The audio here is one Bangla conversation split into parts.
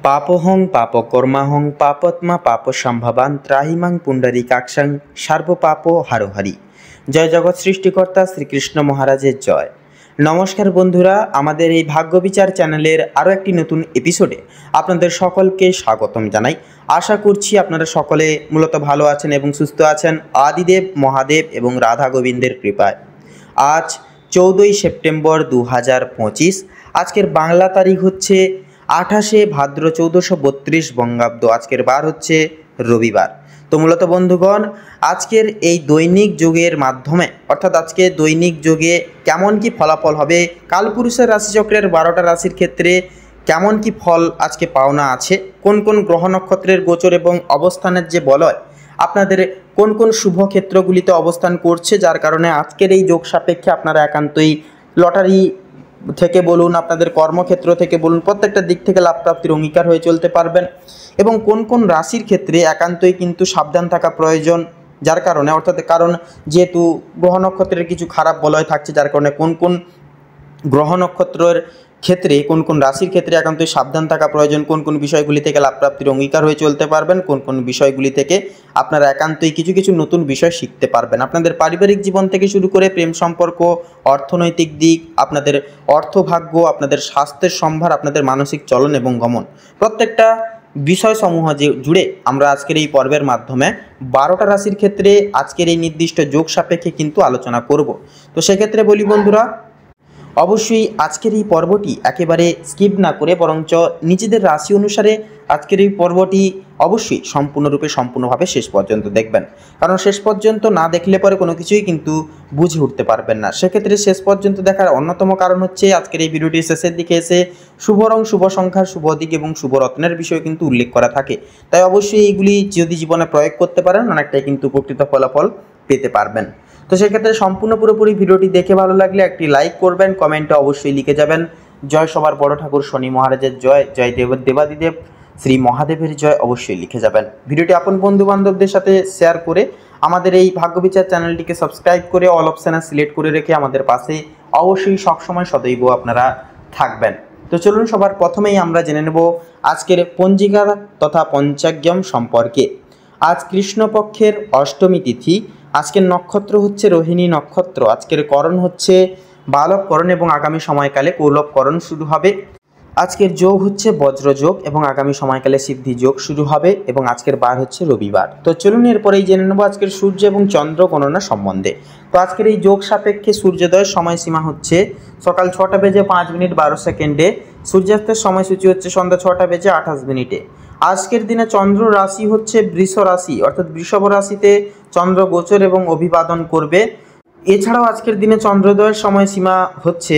পাপহং পাপকর্মাহং পাপত্মা পাপসম্ভবান ত্রাহিমাং পুণ্ডরীকাক্ষং সর্বপাপ হারোহারি। জয় জগৎ সৃষ্টিকর্তা শ্রীকৃষ্ণ মহারাজের জয়। নমস্কার বন্ধুরা, আমাদের এই ভাগ্যবিচার চ্যানেলের আরও একটি নতুন এপিসোডে আপনাদের সকলকে স্বাগতম জানাই। আশা করছি আপনারা সকলে মূলত ভালো আছেন এবং সুস্থ আছেন আদিদেব মহাদেব এবং রাধা গোবিন্দের কৃপায়। আজ 14ই সেপ্টেম্বর 2025। আজকের বাংলা তারিখ হচ্ছে 28শে ভাদ্র 1432 বঙ্গাব্দ। আজকের বার হচ্ছে রবিবার। তো মূলত বন্ধুগণ, আজকের এই দৈনিক যোগের মাধ্যমে অর্থাৎ আজকে দৈনিক যোগে কেমন কি ফলাফল হবে, কালপুরুষের রাশিচক্রের 12টা রাশির ক্ষেত্রে কেমন কি ফল আজকে পাওনা আছে, কোন কোন গ্রহ নক্ষত্রের গোচর এবং অবস্থানের যে বলয় আপনাদের কোন কোন শুভ ক্ষেত্রগুলিতে অবস্থান করছে, যার কারণে আজকের এই যোগ সাপেক্ষে আপনারা একান্তই লটারি থেকে বলুন, আপনাদের কর্মক্ষেত্র থেকে বলুন, প্রত্যেকটা দিক থেকে লাভ প্রাপ্তির অঙ্গীকার হয়ে চলতে পারবেন। এবং কোন কোন রাশির ক্ষেত্রে একান্তই কিন্তু সাবধান থাকা প্রয়োজন, যার কারণে অর্থাৎ কারণ যেহেতু গ্রহ নক্ষত্রের কিছু খারাপ বলয় থাকছে, যার কারণে কোন কোন গ্রহ নক্ষত্রের ক্ষেত্রে কোন কোন রাশির ক্ষেত্রে একান্তই সাবধান থাকা প্রয়োজন, কোন কোন বিষয়গুলি থেকে লাভ প্রাপ্তির অঙ্গীকার হয়ে চলতে পারবেন, কোন কোন বিষয়গুলি থেকে আপনারা একান্তই কিছু কিছু নতুন বিষয় শিখতে পারবেন। আপনাদের পারিবারিক জীবন থেকে শুরু করে প্রেম সম্পর্ক, অর্থনৈতিক দিক, আপনাদের অর্থভাগ্য, আপনাদের স্বাস্থ্যের সম্ভার, আপনাদের মানসিক চলন এবং গমন, প্রত্যেকটা বিষয়সমূহ জুড়ে আমরা আজকের এই পর্বের মাধ্যমে 12টা রাশির ক্ষেত্রে আজকের এই নির্দিষ্ট যোগ সাপেক্ষে কিন্তু আলোচনা করব। তো সেক্ষেত্রে বলি বন্ধুরা, অবশ্যই আজকের এই পর্বটি একেবারে স্কিপ না করে বরঞ্চ নিজেদের রাশি অনুসারে আজকের এই পর্বটি অবশ্যই সম্পূর্ণভাবে শেষ পর্যন্ত দেখবেন। কারণ শেষ পর্যন্ত না দেখলে পরে কোনো কিছুই কিন্তু বুঝে উঠতে পারবেন না। সেক্ষেত্রে শেষ পর্যন্ত দেখার অন্যতম কারণ হচ্ছে আজকের এই ভিডিওটির শেষের দিকে এসে শুভ রং, শুভ সংখ্যা, শুভ দিক এবং শুভ রত্নের বিষয় কিন্তু উল্লেখ করা থাকে। তাই অবশ্যই এইগুলি যদি জীবনে প্রয়োগ করতে পারেন অনেকটাই কিন্তু উপকৃত ফলাফল পেতে পারবেন। তো সেক্ষেত্রে সম্পূর্ণ পুরোপুরি ভিডিওটি দেখে ভালো লাগলে একটি লাইক করবেন, কমেন্টে অবশ্যই লিখে যাবেন জয় সবার বড় ঠাকুর শনি মহারাজের জয়, জয় দেবাদিদেব শ্রী মহাদেবের জয় অবশ্যই লিখে যাবেন। ভিডিওটি আপন বন্ধু বান্ধবদের সাথে শেয়ার করে আমাদের এই ভাগ্যবিচার চ্যানেলটিকে সাবস্ক্রাইব করে অল অপশানে সিলেক্ট করে রেখে আমাদের পাশে অবশ্যই সবসময় সদৈব আপনারা থাকবেন। তো চলুন সবার প্রথমেই আমরা জেনে নেব আজকের পঞ্জিকা তথা পঞ্চাগ্যম সম্পর্কে। আজ কৃষ্ণপক্ষের অষ্টমী তিথি, আজকের নক্ষত্র হচ্ছে রোহিণী নক্ষত্র, আজকের করণ হচ্ছে বালবকরণ এবং আগামী সময়কালে কৌলবকরণ শুরু হবে। আজকের যোগ হচ্ছে বজ্রযোগ এবং আগামী সময়কালে সিদ্ধি যোগ শুরু হবে এবং আজকের বার হচ্ছে রবিবার। তো চলুন এরপরেই জেনে নেব আজকের সূর্য এবং চন্দ্র গণনা সম্বন্ধে। তো আজকের এই যোগ সাপেক্ষে সূর্যোদয়ের সময়সীমা হচ্ছে সকাল 6টা বেজে 5 মিনিট 12 সেকেন্ডে, সূর্যাস্তের সময়সূচি হচ্ছে সন্ধ্যা 6টা বেজে 28 মিনিটে। আজকের দিনে চন্দ্র রাশি হচ্ছে বৃষ রাশি, অর্থাৎ বৃষভ রাশিতে চন্দ্র গোচর এবং অভিবাদন করবে। এছাড়াও আজকের দিনে চন্দ্রোদয়ের সময়সীমা হচ্ছে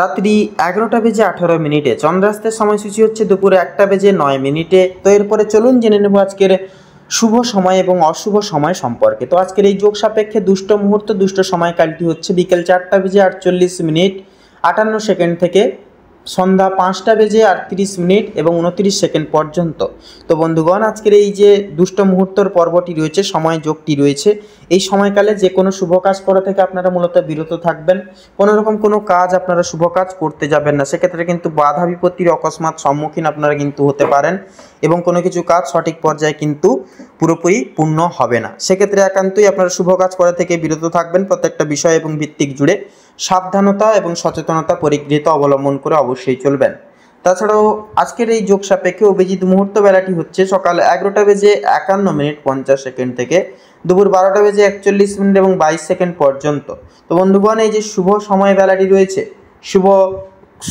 রাত্রি 11টা বেজে 18 মিনিটে, চন্দ্রাস্তের সময়সূচি হচ্ছে দুপুর 1টা বেজে 9 মিনিটে। তো এরপরে চলুন জেনে নেব আজকের শুভ সময় এবং অশুভ সময় সম্পর্কে। তো আজকের এই যোগ সাপেক্ষে দুষ্ট মুহূর্ত, দুষ্ট সময়কালটি হচ্ছে বিকেল 4টা বেজে 48 মিনিট 58 সেকেন্ড থেকে সন্ধ্যা 5টা বেজে 38 মিনিট এবং 29 সেকেন্ড পর্যন্ত। তো বন্ধুগণ, আজকের এই যে দুষ্ট মুহূর্তর পর্বটি রয়েছে, সময় যোগটি রয়েছে, এই সময়কালে যে কোনো শুভ কাজ করা থেকে আপনারা মূলত বিরত থাকবেন। কোনো রকম কোনো কাজ আপনারা শুভ কাজ করতে যাবেন না, সেক্ষেত্রে কিন্তু বাধা বিপত্তির অকস্মাৎ সম্মুখীন আপনারা কিন্তু হতে পারেন এবং কোনো কিছু কাজ সঠিক পর্যায়ে কিন্তু পুরোপুরি পূর্ণ হবে না। সেক্ষেত্রে একান্তই আপনারা শুভ কাজ করা থেকে বিরত থাকবেন। প্রত্যেকটা বিষয় এবং ভিত্তিক জুড়ে সাবধানতা এবং সচেতনতা পরিগৃহীত অবলম্বন করে অবশ্যই চলবেন। তাছাড়াও আজকের এই যোগ সাপেক্ষে অভিজিৎ মুহূর্ত বেলাটি হচ্ছে সকাল 11টা বেজে 51 মিনিট 50 সেকেন্ড থেকে দুপুর 12টা বেজে 41 মিনিট এবং 22 সেকেন্ড পর্যন্ত। তো বন্ধুগণ, এই যে শুভ সময় বেলাটি রয়েছে, শুভ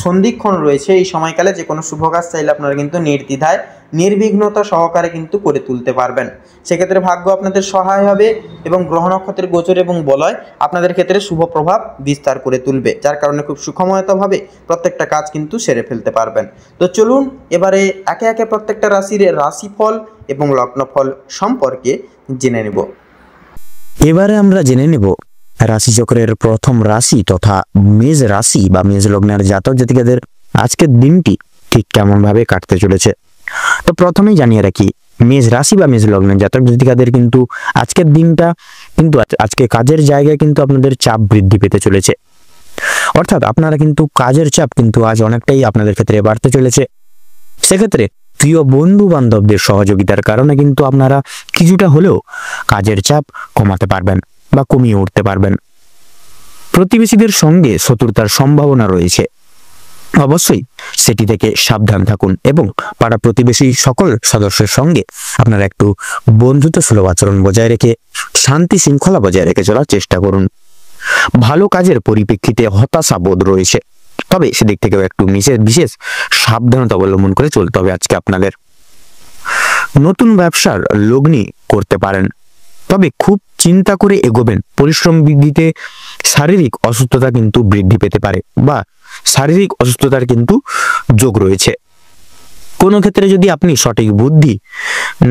সন্ধিক্ষণ রয়েছে, এই সময়কালে যে কোনো শুভ কাজ চাইলে আপনারা কিন্তু নির্দ্বিধায় নির্বিঘ্নতা সহকারে কিন্তু করে তুলতে পারবেন। সেক্ষেত্রে ভাগ্য আপনাদের সহায় হবে এবং গ্রহ নক্ষত্রের গোচর এবং বলয় আপনাদের ক্ষেত্রে শুভ প্রভাব বিস্তার করে তুলবে, যার কারণে খুব সুখময়তাভাবে প্রত্যেকটা কাজ কিন্তু সেরে ফেলতে পারবেন। তো চলুন এবারে একে একে প্রত্যেকটা রাশির রাশিফল এবং লগ্নফল সম্পর্কে জেনে নেব। এবারে আমরা জেনে নেব রাশিচক্রের প্রথম রাশি তথা মেষ রাশি বা মেষ লগ্নের জাতক জাতিকাদের আজকের দিনটি ঠিক কেমন ভাবে কাটতে চলেছে। তো প্রথমেই জানিয়ে রাখি, মেষ রাশি বা মেষ লগ্নের জাতক জাতিকাদের কিন্তু আজকের দিনটা কিন্তু আজকে কাজের জায়গায় কিন্তু আপনাদের চাপ বৃদ্ধি পেতে চলেছে। অর্থাৎ আপনারা কিন্তু কাজের চাপ কিন্তু আজ অনেকটাই আপনাদের ক্ষেত্রে বাড়তে চলেছে। সেক্ষেত্রে প্রিয় বন্ধু বান্ধবদের সহযোগিতার কারণে কিন্তু আপনারা কিছুটা হলেও কাজের চাপ কমাতে পারবেন বা কমিয়ে উঠতে পারবেন। প্রতিবেশীদের সঙ্গে শত্রুতার সম্ভাবনা রয়েছে, অবশ্যই সেটি থেকে সাবধান থাকুন এবং পাড়া প্রতিবেশী সকল সদস্যের সঙ্গে আপনারা একটু বন্ধুত্ব সুলভ আচরণ বজায় রেখে শান্তি শৃঙ্খলা বজায় রেখে চলার চেষ্টা করুন। ভালো কাজের পরিপ্রেক্ষিতে হতাশা বোধ রয়েছে, তবে সেদিক থেকেও একটু বিশেষ সাবধানতা অবলম্বন করে চলতে হবে আজকে আপনাদের। নতুন ব্যবসার লগ্নি করতে পারেন, তবে খুব চিন্তা করে এগোবেন। পরিশ্রম বৃদ্ধিতে শারীরিক অসুস্থতা কিন্তু বৃদ্ধি পেতে পারে বা শারীরিক অসুস্থতার কিন্তু যোগ রয়েছে। কোনো ক্ষেত্রে যদি আপনি সঠিক বুদ্ধি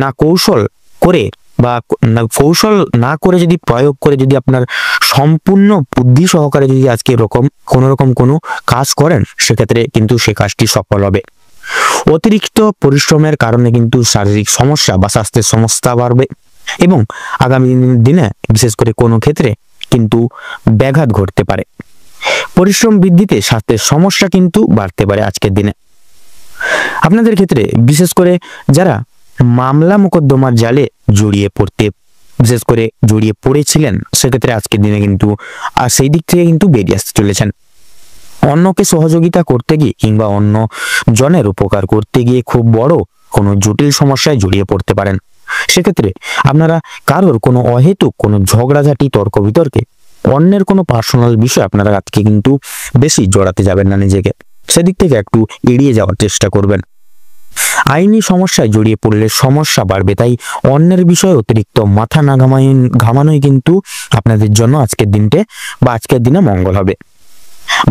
না কৌশল করে বা কৌশল না করে যদি প্রয়োগ করে যদি আপনার সম্পূর্ণ বুদ্ধি সহকারে যদি আজকে এরকম কোনো কাজ করেন, সেক্ষেত্রে কিন্তু সে কাজটি সফল হবে। অতিরিক্ত পরিশ্রমের কারণে কিন্তু শারীরিক সমস্যা বা স্বাস্থ্যের সমস্যা বাড়বে এবং আগামী দিনে বিশেষ করে কোনো ক্ষেত্রে কিন্তু ব্যাঘাত ঘটতে পারে। পরিশ্রম বৃদ্ধিতে স্বাস্থ্যের সমস্যা কিন্তু বাড়তে পারে আজকের দিনে। আপনাদের ক্ষেত্রে বিশেষ করে যারা মামলা মোকদ্দমার জালে বিশেষ করে জড়িয়ে পড়েছিলেন, সেক্ষেত্রে আজকের দিনে কিন্তু আর সেই দিক থেকে কিন্তু বেরিয়ে আসতে চলেছেন। অন্যকে সহযোগিতা করতে গিয়ে কিংবা অন্য জনের উপকার করতে গিয়ে খুব বড় কোনো জটিল সমস্যায় জড়িয়ে পড়তে পারেন। সেক্ষেত্রে আপনারা কারোর কোনো অহেতুক কোনো ঝগড়াঝাটি তর্ক বিতর্কে অন্যের কোনো পার্সোনাল বিষয় আপনারা আজকে কিন্তু বেশি জড়াতে যাবেন না, নিজেকে সেদিক থেকে একটু এড়িয়ে যাওয়ার চেষ্টা করবেন। আইনি সমস্যায় জড়িয়ে পড়লে সমস্যা বাড়বে, তাই অন্যের বিষয়ে অতিরিক্ত মাথা না ঘামানোই কিন্তু আপনাদের জন্য আজকের দিনে মঙ্গল হবে।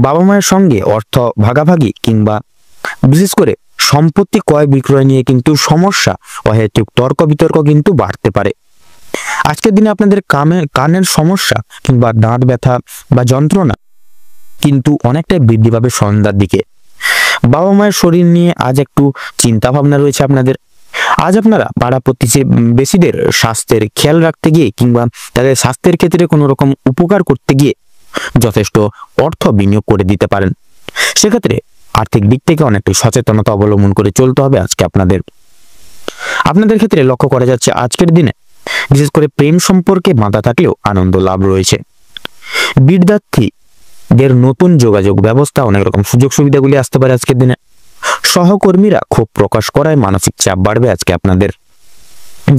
বাবা মায়ের সঙ্গে অর্থ ভাগাভাগি কিংবা বিশেষ করে সম্পত্তি ক্রয় বিক্রয় নিয়ে কিন্তু সমস্যা অহেতুক তর্ক বিতর্ক কিন্তু বাড়তে পারে। আজকের দিনে আপনাদের কানের সমস্যা কিংবা দাঁত ব্যথা বা যন্ত্রণা কিন্তু অনেকটাই বৃদ্ধি পাবে সন্ধ্যার দিকে। বাবা মায়ের শরীর নিয়ে আজ একটু চিন্তা ভাবনা রয়েছে আপনাদের। আজ আপনারা পাড়া প্রতিবেশীদের স্বাস্থ্যের খেয়াল রাখতে গিয়ে কিংবা তাদের স্বাস্থ্যের ক্ষেত্রে কোনো রকম উপকার করতে গিয়ে যথেষ্ট অর্থ বিনিয়োগ করে দিতে পারেন। সেক্ষেত্রে আর্থিক দিক থেকে অনেকটাই সচেতনতা অবলম্বন করে চলতে হবে আজকে আপনাদের ক্ষেত্রে লক্ষ্য করা যাচ্ছে আজকের দিনে বিশেষ করে প্রেম সম্পর্কে বাঁধা থাকলেও আনন্দ লাভ রয়েছে। বিদ্যার্থীদের নতুন যোগাযোগ ব্যবস্থা অনেক রকম সুযোগ সুবিধাগুলি আসতে পারে আজকের দিনে। সহকর্মীরা ক্ষোভ প্রকাশ করায় মানসিক চাপ বাড়বে আজকে আপনাদের।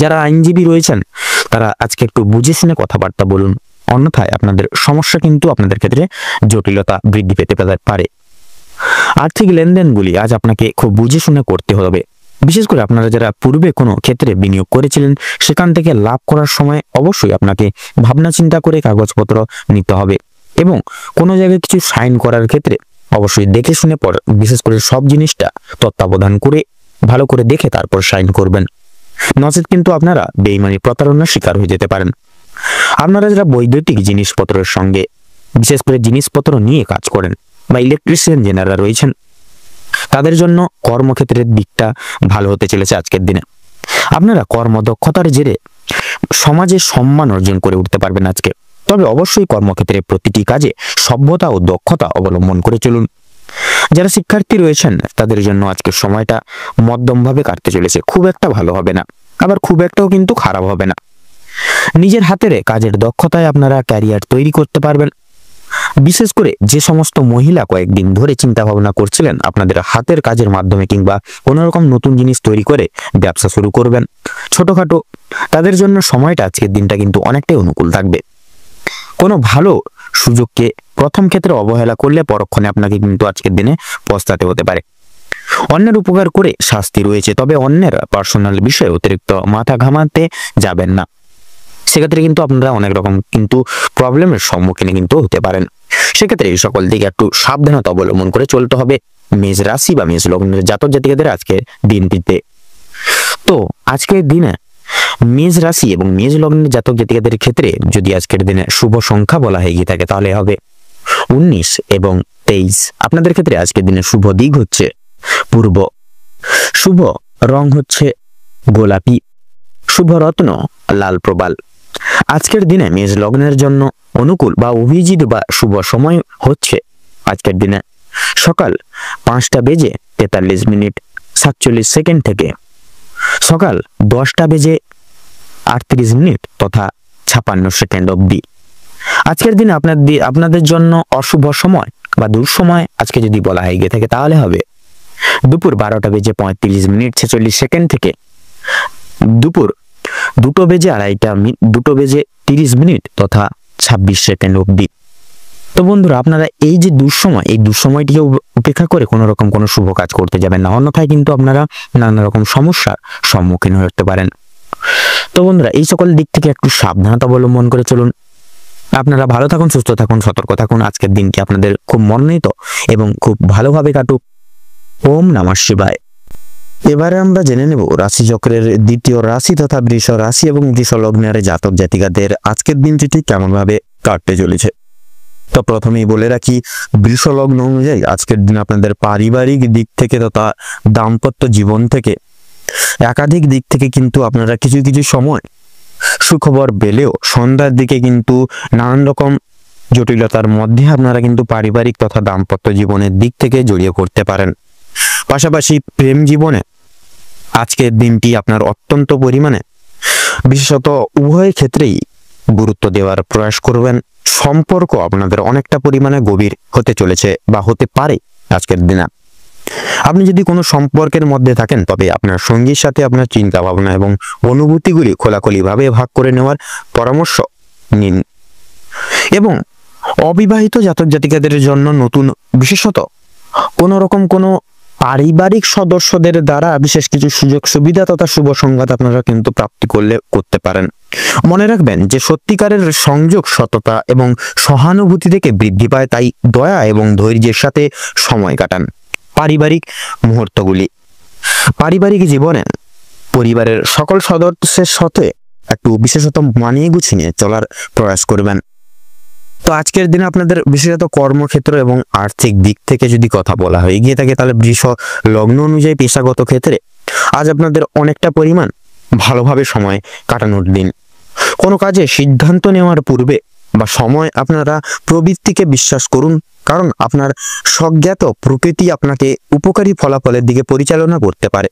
যারা আইনজীবী রয়েছেন তারা আজকে একটু বুঝে শুনে কথাবার্তা বলুন, অন্যথায় আপনাদের সমস্যা কিন্তু আপনাদের ক্ষেত্রে জটিলতা বৃদ্ধি পেতে পারে। আর্থিক লেনদেনগুলি আজ আপনাকে খুব বুঝে শুনে করতে হবে। বিশেষ করে আপনারা যারা পূর্বে কোনো ক্ষেত্রে বিনিয়োগ করেছিলেন, সেখান থেকে লাভ করার সময় অবশ্যই আপনাকে ভাবনা চিন্তা করে কাগজপত্র নিতে হবে এবং কোনো জায়গায় কিছু সাইন করার ক্ষেত্রে অবশ্যই দেখে শুনে বিশেষ করে সব জিনিসটা তত্ত্বাবধান করে ভালো করে দেখে তারপর সাইন করবেন, নচেত কিন্তু আপনারা বেইমানি প্রতারণার শিকার হয়ে যেতে পারেন। আপনারা যারা বৈদ্যুতিক জিনিসপত্রের সঙ্গে বিশেষ করে জিনিসপত্র নিয়ে কাজ করেন বা ইলেকট্রিশিয়ান যারা রয়েছেন, তাদের জন্য কর্মক্ষেত্রের দিকটা ভালো হতে চলেছে আজকের দিনে। আপনারা কর্মদক্ষতার জেরে সমাজে সম্মান অর্জন করে উঠতে পারবেন আজকে। তবে অবশ্যই কর্মক্ষেত্রে প্রতিটি কাজে সভ্যতা ও দক্ষতা অবলম্বন করে চলুন। যারা শিক্ষার্থী রয়েছেন তাদের জন্য আজকের সময়টা মধ্যমভাবে কাটতে চলেছে, খুব একটা ভালো হবে না, আবার খুব একটাও কিন্তু খারাপ হবে না। নিজের হাতের কাজের দক্ষতায় আপনারা ক্যারিয়ার তৈরি করতে পারবেন। বিশেষ করে যে সমস্ত মহিলা কয়েকদিন ধরে চিন্তা ভাবনা করছিলেন আপনাদের হাতের কাজের মাধ্যমে কিংবা কোনো রকম নতুন জিনিস তৈরি করে ব্যবসা শুরু করবেন ছোটখাটো, তাদের জন্য সময়টা আজকের দিনটা কিন্তু অনেকটাই অনুকূল থাকবে। কোনো ভালো সুযোগকে প্রথম ক্ষেত্রে অবহেলা করলে পরক্ষণে আপনাকে কিন্তু আজকের দিনে পস্তাতে হতে পারে। অন্যের উপকার করে শাস্তি রয়েছে, তবে অন্যের পার্সোনাল বিষয়ে অতিরিক্ত মাথা ঘামাতে যাবেন না, সেক্ষেত্রে কিন্তু আপনারা অনেক রকম কিন্তু প্রবলেমের সম্মুখীন কিন্তু হতে পারেন। সেক্ষেত্রে এই সকল দিকে একটু সাবধানতা অবলম্বন করে চলতে হবে মেষ রাশি বা মেষ লগ্নের জাতক জাতিকাদের আজকের দিনটিতে। তো আজকের দিনে মেষ রাশি এবং মেষ লগ্নের জাতক জাতিকাদের ক্ষেত্রে যদি আজকের দিনে শুভ সংখ্যা বলা হয়ে গিয়ে থাকে তাহলে হবে 19 এবং 23। আপনাদের ক্ষেত্রে আজকের দিনে শুভ দিক হচ্ছে পূর্ব, শুভ রং হচ্ছে গোলাপি, শুভ রত্ন লাল প্রবাল। আজকের দিনে মেষ লগ্নের জন্য অনুকূল বা অভিজিৎ বা শুভ সময় হচ্ছে আজকের দিনে সকাল 5টা বেজে 43 মিনিট 47 থেকে সকাল 10:38 তথা 56 অবধি। আজকের দিনে আপনাদের জন্য অশুভ সময় বা দুঃসময় আজকে যদি বলা হয় গিয়ে থাকে তাহলে হবে দুপুর 12:35 থেকে দুপুর 2:30 তথা 26 অবধি। তো বন্ধুরা, আপনারা এই যে দুঃসময়, এই দুঃসময়টিকে উপেক্ষা করে কোনো রকম কোনো শুভ কাজ করতে যাবেন না, অন্যথায় কিন্তু আপনারা নানা রকম সমস্যার সম্মুখীন হতে পারেন। তো বন্ধুরা, এই সকল দিক থেকে একটু সাবধানতা অবলম্বন করে চলুন। আপনারা ভালো থাকুন, সুস্থ থাকুন, সতর্ক থাকুন। আজকের দিনটি আপনাদের খুব মনোনীত এবং খুব ভালোভাবে কাটুক। ওম নমঃ শিবায়। এবারে আমরা জেনে নেব রাশিচক্রের দ্বিতীয় রাশি তথা বৃষ রাশি এবং বৃষ লগ্নের জাতক জাতিকাদের আজকের দিনটি ঠিক কেমন ভাবে কাটতে চলেছে। তো প্রথমেই বলে রাখি, বৃষ লগ্ন অনুযায়ী আজকের দিন আপনাদের পারিবারিক দিক থেকে তথা দাম্পত্য জীবন থেকে একাধিক দিক থেকে কিন্তু আপনারা কিছু কিছু সময় সুখবর পেলেও সন্ধ্যার দিকে কিন্তু নানান রকম জটিলতার মধ্যে আপনারা কিন্তু পারিবারিক তথা দাম্পত্য জীবনের দিক থেকে জড়িয়ে পড়তে পারেন। পাশাপাশি প্রেম জীবনে আজকের দিনটি আপনার অত্যন্ত পরিমাণে বিশেষত উভয় ক্ষেত্রেই গুরুত্ব দেওয়ার প্রয়াস করবেন। সম্পর্ক আপনাদের অনেকটা পরিমাণে গভীর হতে চলেছে বা হতে পারে আজকের দিনে। আপনি যদি কোনো সম্পর্কের মধ্যে থাকেন তবে আপনার সঙ্গীর সাথে আপনার চিন্তা ভাবনা এবং অনুভূতিগুলি খোলাখুলিভাবে ভাগ করে নেওয়ার পরামর্শ নিন। এবং অবিবাহিত জাতক জাতিকাদের জন্য নতুন বিশেষত কোনো রকম কোনো পারিবারিক সদস্যদের দ্বারা বিশেষ কিছু সুযোগ সুবিধা তথা শুভ সংবাদ আপনারা কিন্তু প্রাপ্তি করতে পারেন। মনে রাখবেন যে সত্যিকারের সংযোগ সততা এবং সহানুভূতি থেকে বৃদ্ধি পায়, তাই দয়া এবং ধৈর্যের সাথে সময় কাটান। পারিবারিক মুহূর্তগুলি, পারিবারিক জীবনে পরিবারের সকল সদস্যের সাথে একটু বিশেষত মানিয়ে গুছিয়ে চলার প্রয়াস করবেন। তো আজকের দিনে আপনাদের বিশেষত কর্মক্ষেত্র এবং আর্থিক দিক থেকে যদি কথা বলা হয় গিয়ে থাকে তাহলে বৃষ লগ্ন অনুযায়ী পেশাগত ক্ষেত্রে আজ আপনাদের অনেকটা পরিমাণ ভালোভাবে সময় কাটানোর দিন। কোনো কাজে সিদ্ধান্ত নেওয়ার পূর্বে বা সময় আপনারা প্রবৃত্তিকে বিশ্বাস করুন, কারণ আপনার স্বজ্ঞাত প্রকৃতি আপনাকে উপকারী ফলাফলের দিকে পরিচালনা করতে পারে।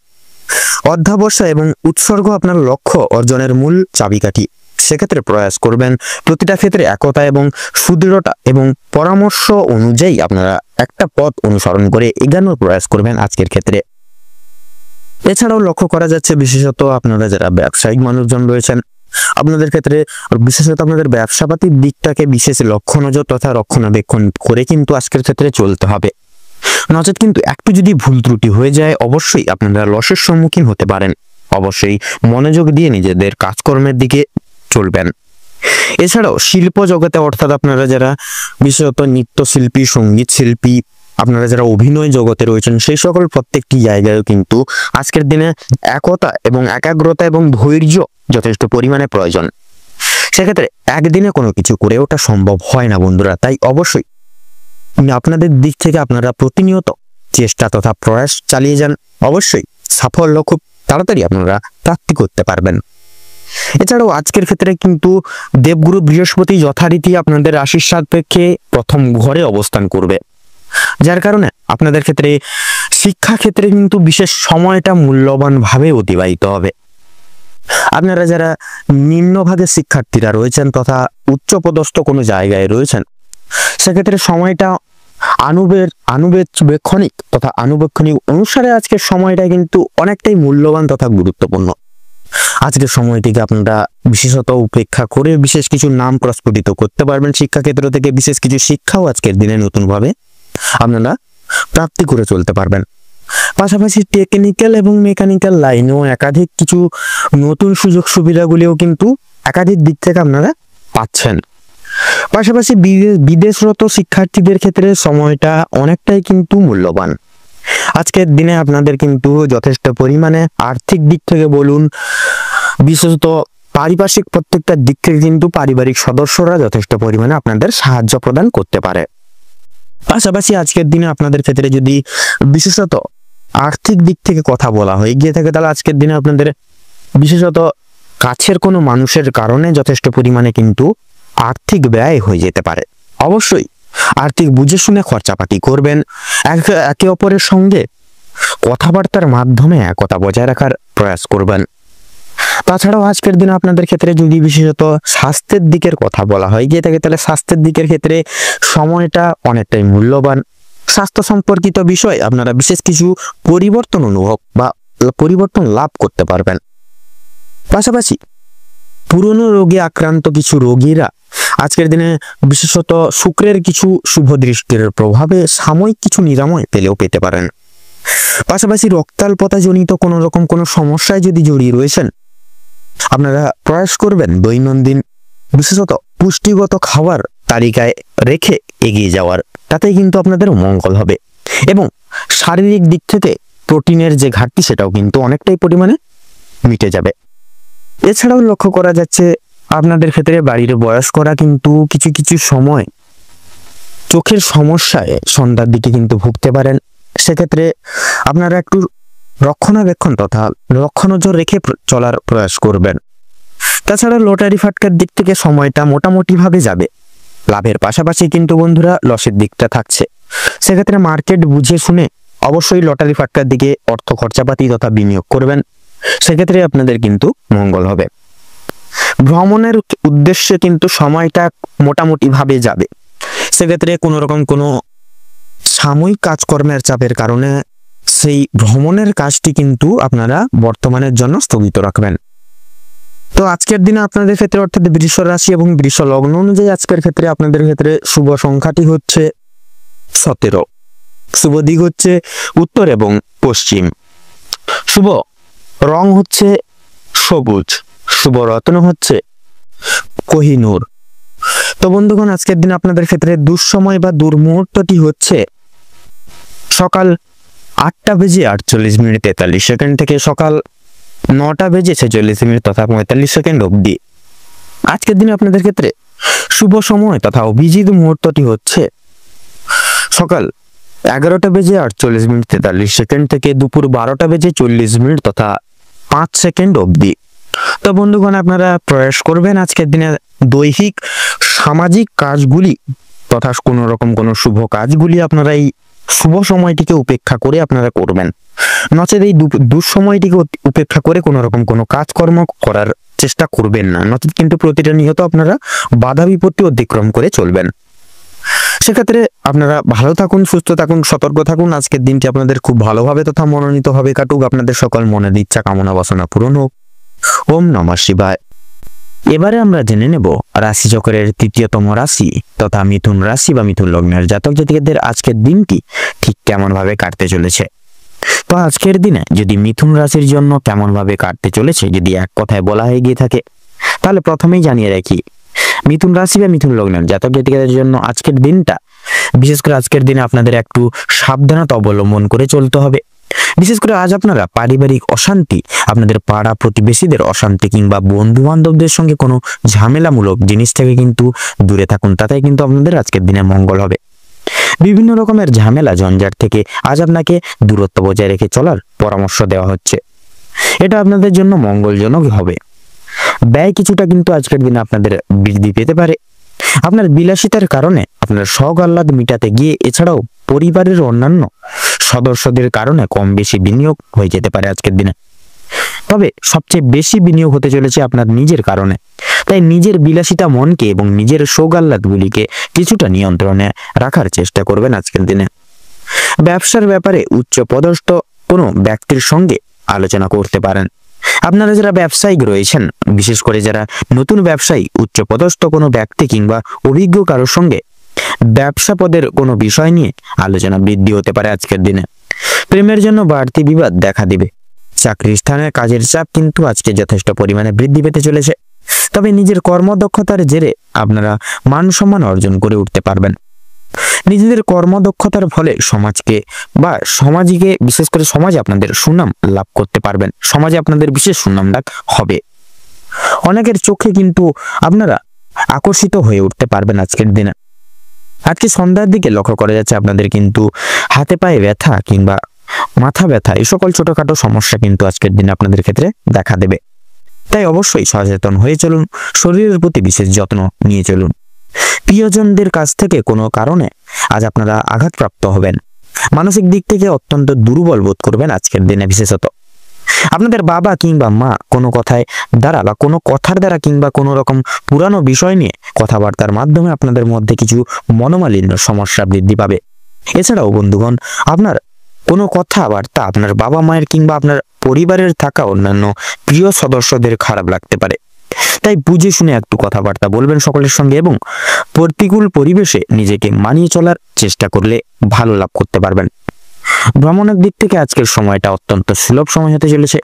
অধ্যাবসায় এবং উৎসর্গ আপনার লক্ষ্য অর্জনের মূল চাবিকাঠি। সেক্ষেত্রে প্রয়াস করবেন প্রতিটা ক্ষেত্রে একতা এবং সুদৃঢ়তা এবং পরামর্শ অনুযায়ী আপনারা একটা পথ অনুসরণ করে এগোনোর প্রয়াস করবেন আজকের ক্ষেত্রে। এছাড়াও লক্ষ্য করা যাচ্ছে বিশেষত আপনারা যারা ব্যবসায়িক মানুষজন রয়েছেন আপনাদের ক্ষেত্রে বিশেষত আপনাদের ব্যবসাপাতির দিকটাকে বিশেষ লক্ষ্য নজর তথা রক্ষণাবেক্ষণ করে কিন্তু আজকের ক্ষেত্রে চলতে হবে। নচেত কিন্তু একটু যদি ভুল ত্রুটি হয়ে যায় অবশ্যই আপনারা লসের সম্মুখীন হতে পারেন। অবশ্যই মনোযোগ দিয়ে নিজেদের কাজকর্মের দিকে চলবেন। এছাড়াও শিল্প জগতে অর্থাৎ আপনারা যারা বিশেষত নৃত্যশিল্পী, সঙ্গীত শিল্পী, আপনারা যারা অভিনয় জগতে রয়েছেন সেই সকল প্রত্যেকটি জায়গায় কিন্তু আজকের দিনে একতা এবং একাগ্রতা এবং ধৈর্য যথেষ্ট পরিমাণে প্রয়োজন। সেক্ষেত্রে একদিনে কোনো কিছু করে ওটা সম্ভব হয় না বন্ধুরা, তাই অবশ্যই আপনাদের দিক থেকে আপনারা প্রতিনিয়ত চেষ্টা তথা প্রয়াস চালিয়ে যান। অবশ্যই সাফল্য খুব তাড়াতাড়ি আপনারা প্রাপ্তি করতে পারবেন। এছাড়াও আজকের ক্ষেত্রে কিন্তু দেবগুরু বৃহস্পতি যথারীতি আপনাদের রাশির সাপেক্ষে প্রথম ঘরে অবস্থান করবে, যার কারণে আপনাদের ক্ষেত্রে শিক্ষা ক্ষেত্রে কিন্তু বিশেষ সময়টা মূল্যবান ভাবে অতিবাহিত হবে। আপনারা যারা নিম্নভাগের শিক্ষার্থীরা রয়েছেন তথা উচ্চপদস্থ কোনো জায়গায় রয়েছেন সেক্ষেত্রে সময়টা আনুবেক্ষণিক তথা আনুবেক্ষণিক অনুসারে আজকের সময়টা কিন্তু অনেকটাই মূল্যবান তথা গুরুত্বপূর্ণ। আজকের সময়টিকে আপনারা বিশেষত উপেক্ষা করে বিশেষ কিছু নাম প্রস্ফুটিত করতে পারবেন। শিক্ষাক্ষেত্র থেকে বিশেষ কিছু শিক্ষাও আজকের দিনে নতুনভাবে আপনারা প্রাপ্তি করে চলতে পারবেন। পাশাপাশি টেকনিক্যাল এবং মেকানিক্যাল লাইনেও একাধিক কিছু নতুন সুযোগ সুবিধাগুলিও কিন্তু একাধিক দিক থেকে আপনারা পাচ্ছেন। পাশাপাশি বিদেশরত শিক্ষার্থীদের ক্ষেত্রে সময়টা অনেকটাই কিন্তু মূল্যবান। আজকের দিনে আপনাদের কিন্তু যথেষ্ট পরিমাণে আর্থিক দিক থেকে বলুন, বিশেষত পারিপার্শ্বিক প্রত্যেকটা দিক থেকে কিন্তু পারিবারিক সদস্যরা যথেষ্ট পরিমাণে আপনাদের সাহায্য প্রদান করতে পারে। পাশাপাশি আজকের দিনে আপনাদের ক্ষেত্রে যদি বিশেষত আর্থিক দিক থেকে কথা বলা হয় গিয়ে থাকে তাহলে আজকের দিনে আপনাদের বিশেষত কাছের কোনো মানুষের কারণে যথেষ্ট পরিমাণে কিন্তু আর্থিক ব্যয় হয়ে যেতে পারে। অবশ্যই আর্থিক বুঝে শুনে খরচাপাতি করবেন। একে অপরের সঙ্গে কথাবার্তার মাধ্যমে একতা বজায় রাখার প্রয়াস করবেন। তাছাড়াও আজকের দিনে আপনাদের ক্ষেত্রে যদি বিশেষত স্বাস্থ্যের দিকের কথা বলা হয় গিয়ে থাকে, তাহলে স্বাস্থ্যের দিকের ক্ষেত্রে সময়টা অনেকটাই মূল্যবান। স্বাস্থ্য সম্পর্কিত বিষয় আপনারা বিশেষ কিছু পরিবর্তন অনুভব বা পরিবর্তন লাভ করতে পারবেন। পাশাপাশি পুরনো রোগে আক্রান্ত কিছু রোগীরা আজকের দিনে বিশেষত শুক্রের কিছু শুভ দৃষ্টির প্রভাবে সাময়িক কিছু নিরাময় পেতে পারেন। পাশাপাশি রক্তাল্পতা জনিত কোনো রকম কোনো সমস্যায় যদি জড়িয়ে রয়েছেন, আপনারা প্রয়াস করবেন দৈনন্দিন বিশেষত পুষ্টিগত খাবার তালিকায় রেখে এগিয়ে যাওয়ার, তাতেই কিন্তু আপনাদের মঙ্গল হবে। এবং শারীরিক দিক থেকে প্রোটিনের যে ঘাটতি সেটাও কিন্তু অনেকটাই পরিমাণে মিটে যাবে। এছাড়াও লক্ষ্য করা যাচ্ছে আপনাদের ক্ষেত্রে বাড়ির বয়স্করা কিন্তু কিছু কিছু সময় চোখের সমস্যায় সন্ধ্যার দিকে কিন্তু ভুগতে পারেন। সেক্ষেত্রে আপনারা একটু রক্ষণাবেক্ষণ তথা লক্ষ্য নজর রেখে চলার প্রয়াস করবেন। তাছাড়া লটারি ফাটকার দিক থেকে সময়টা মোটামুটি ভাবে যাবে। লাভের পাশাপাশি কিন্তু বন্ধুরা লসের দিকটা থাকছে। সেক্ষেত্রে মার্কেট বুঝে শুনে অবশ্যই লটারি ফাটকার দিকে অর্থ খরচাপাতি তথা বিনিয়োগ করবেন। সেক্ষেত্রে আপনাদের কিন্তু মঙ্গল হবে। ভ্রমণের উদ্দেশ্যে কিন্তু সময়টা মোটামুটি ভাবে যাবে। সেক্ষেত্রে কোনো রকম কোনো সাময়িক কাজকর্মের চাপের কারণে সেই ভ্রমণের কাজটি কিন্তু আপনারা বর্তমানের জন্য স্থগিত রাখবেন। তো আজকের দিনে আপনাদের ক্ষেত্রে অর্থাৎ বৃষ রাশি এবং বৃষ লগ্ন অনুযায়ী আজকের ক্ষেত্রে আপনাদের ক্ষেত্রে শুভ সংখ্যাটি হচ্ছে 17। শুভ দিক হচ্ছে উত্তর এবং পশ্চিম। শুভ রং হচ্ছে সবুজ। শুভ রত্ন হচ্ছে কোহিনূর। তো বন্ধুগণ, আজকের দিন আপনাদের ক্ষেত্রে দুঃসময় বা দুর্মুহূর্তটি হচ্ছে সকাল 8:48 থেকে সকাল 9:46 তথা 45 অবধি। আজকের দিনে আপনাদের ক্ষেত্রে শুভ সময় তথা অভিজিৎ মুহূর্তটি হচ্ছে সকাল 11:48 থেকে দুপুর 12:40 তথা 5 সেকেন্ড অবধি। তো বন্ধুগণ, আপনারা প্রয়াস করবেন আজকের দিনে দৈহিক সামাজিক কাজগুলি তথা কোনো রকম কোনো শুভ কাজগুলি আপনারা এই শুভ সময়টিকে উপেক্ষা করে আপনারা করবেন। নচেত এই দুঃসময়টিকে উপেক্ষা করে কোনো রকম কোনো কাজকর্ম করার চেষ্টা করবেন না। নচেত কিন্তু প্রতিটা নিহত আপনারা বাধা বিপত্তি অতিক্রম করে চলবেন। সেক্ষেত্রে আপনারা ভালো থাকুন, সুস্থ থাকুন, সতর্ক থাকুন। আজকের দিনটি আপনাদের খুব ভালোভাবে তথা মনোনীতভাবে কাটুক। আপনাদের সকল মনের ইচ্ছা কামনা বাসনা পূরণ হোক। ওম নমঃ শিবায়। এবারে আমরা জেনে নেব রাশিচক্রের ৩য়তম রাশি তথা মিথুন রাশি বা মিথুন লগ্নের জাতক জাতিকাদের আজকের দিনটি ঠিক কেমন ভাবে কাটতে চলেছে। তো আজকের দিনে যদি মিথুন রাশির জন্য কেমন ভাবে কাটতে চলেছে যদি এক কথায় বলা হয়ে গিয়ে থাকে, তাহলে প্রথমেই জানিয়ে রাখি মিথুন রাশি বা মিথুন লগ্নের জাতক জাতিকাদের জন্য আজকের দিনটা, বিশেষ করে আজকের দিনে আপনাদের একটু সাবধানতা অবলম্বন করে চলতে হবে। বিশেষ করে আজ আপনারা পারিবারিক অশান্তি, আপনাদের পাড়া প্রতিবেশীদের অশান্তি কিংবা বন্ধু বান্ধবদের সঙ্গে কোনো ঝামেলামূলক জিনিস থেকে কিন্তু দূরে থাকুন, তাতে কিন্তু আপনাদের আজকের দিনে মঙ্গল হবে। বিভিন্ন রকমের ঝামেলা ঝঞ্ঝাট থেকে আজ আপনাকে দূরত্ব বজায় রেখে চলার পরামর্শ দেওয়া হচ্ছে। এটা আপনাদের জন্য মঙ্গলজনক হবে। ব্যয় কিছুটা কিন্তু আজকের দিনে আপনাদের বৃদ্ধি পেতে পারে। আপনার বিলাসিতার কারণে আপনার শখ আহ্লাদ মিটাতে গিয়ে এছাড়াও পরিবারের অন্যান্য সদস্যদের কারণে কম বেশি বিনিয়োগ হয়ে যেতে পারে আজকের দিনে। তবে সবচেয়ে বেশি বিনিয়োগ হতে চলেছে আপনার নিজের কারণে। তাই নিজের বিলাসিতা মনকে এবং নিজের শোক আহ্লাদগুলিকে কিছুটা নিয়ন্ত্রণে রাখার চেষ্টা করবেন আজকের দিনে। ব্যবসার ব্যাপারে উচ্চ পদস্থ কোনো ব্যক্তির সঙ্গে আলোচনা করতে পারেন। আপনারা যারা ব্যবসায়িক রয়েছেন, বিশেষ করে যারা নতুন ব্যবসায়ী, উচ্চ পদস্থ কোনো ব্যক্তি কিংবা অভিজ্ঞ কারোর সঙ্গে ব্যবসা পদের কোনো বিষয় নিয়ে আলোচনা বৃদ্ধি হতে পারে আজকের দিনে। প্রেমের জন্য বাড়তি বিবাদ দেখা দিবে। চাকরির স্থানের কাজের চাপ কিন্তু আজকে যথেষ্ট পরিমাণে বৃদ্ধি পেতে চলেছে। তবে নিজের কর্মদক্ষতার জেরে আপনারা মান সম্মান অর্জন করে উঠতে পারবেন। নিজেদের কর্মদক্ষতার ফলে সমাজকে বা সমাজকে বিশেষ করে সমাজে আপনাদের সুনাম লাভ করতে পারবেন। সমাজে আপনাদের বিশেষ সুনাম লাভ হবে। অনেকের চোখে কিন্তু আপনারা আকর্ষিত হয়ে উঠতে পারবেন আজকের দিনে। আজকে সন্ধ্যার দিকে লক্ষ্য করা যাচ্ছে আপনাদের কিন্তু হাতে পায়ে ব্যথা কিংবা মাথা ব্যথা এই সকল ছোটখাটো সমস্যা কিন্তু আজকের দিনে আপনাদের ক্ষেত্রে দেখা দেবে। তাই অবশ্যই সচেতন হয়ে চলুন, শরীরের প্রতি বিশেষ যত্ন নিয়ে চলুন। প্রিয়জনদের কাছ থেকে কোনো কারণে আজ আপনারা আঘাতপ্রাপ্ত হবেন। মানসিক দিক থেকে অত্যন্ত দুর্বল বোধ করবেন আজকের দিনে। বিশেষত আপনাদের বাবা কিংবা মা কোনো কথায় দ্বারা বা কোনো কথার দ্বারা কিংবা কোনো রকম পুরানো বিষয় নিয়ে কথাবার্তার মাধ্যমে আপনাদের মধ্যে কিছু মনোমালিন্য সমস্যা বৃদ্ধি পাবে। এছাড়াও বন্ধুগণ, আপনার কোনো কথাবার্তা আপনার বাবা মায়ের কিংবা আপনার পরিবারের থাকা অন্যান্য প্রিয় সদস্যদের খারাপ লাগতে পারে। তাই বুঝে শুনে একটু কথাবার্তা বলবেন সকলের সঙ্গে এবং প্রতিকূল পরিবেশে নিজেকে মানিয়ে চলার চেষ্টা করলে ভালো লাভ করতে পারবেন। ভ্রমণের দিক থেকে আজকের সময়টা অত্যন্ত সুলভ সময় হতে চলেছে।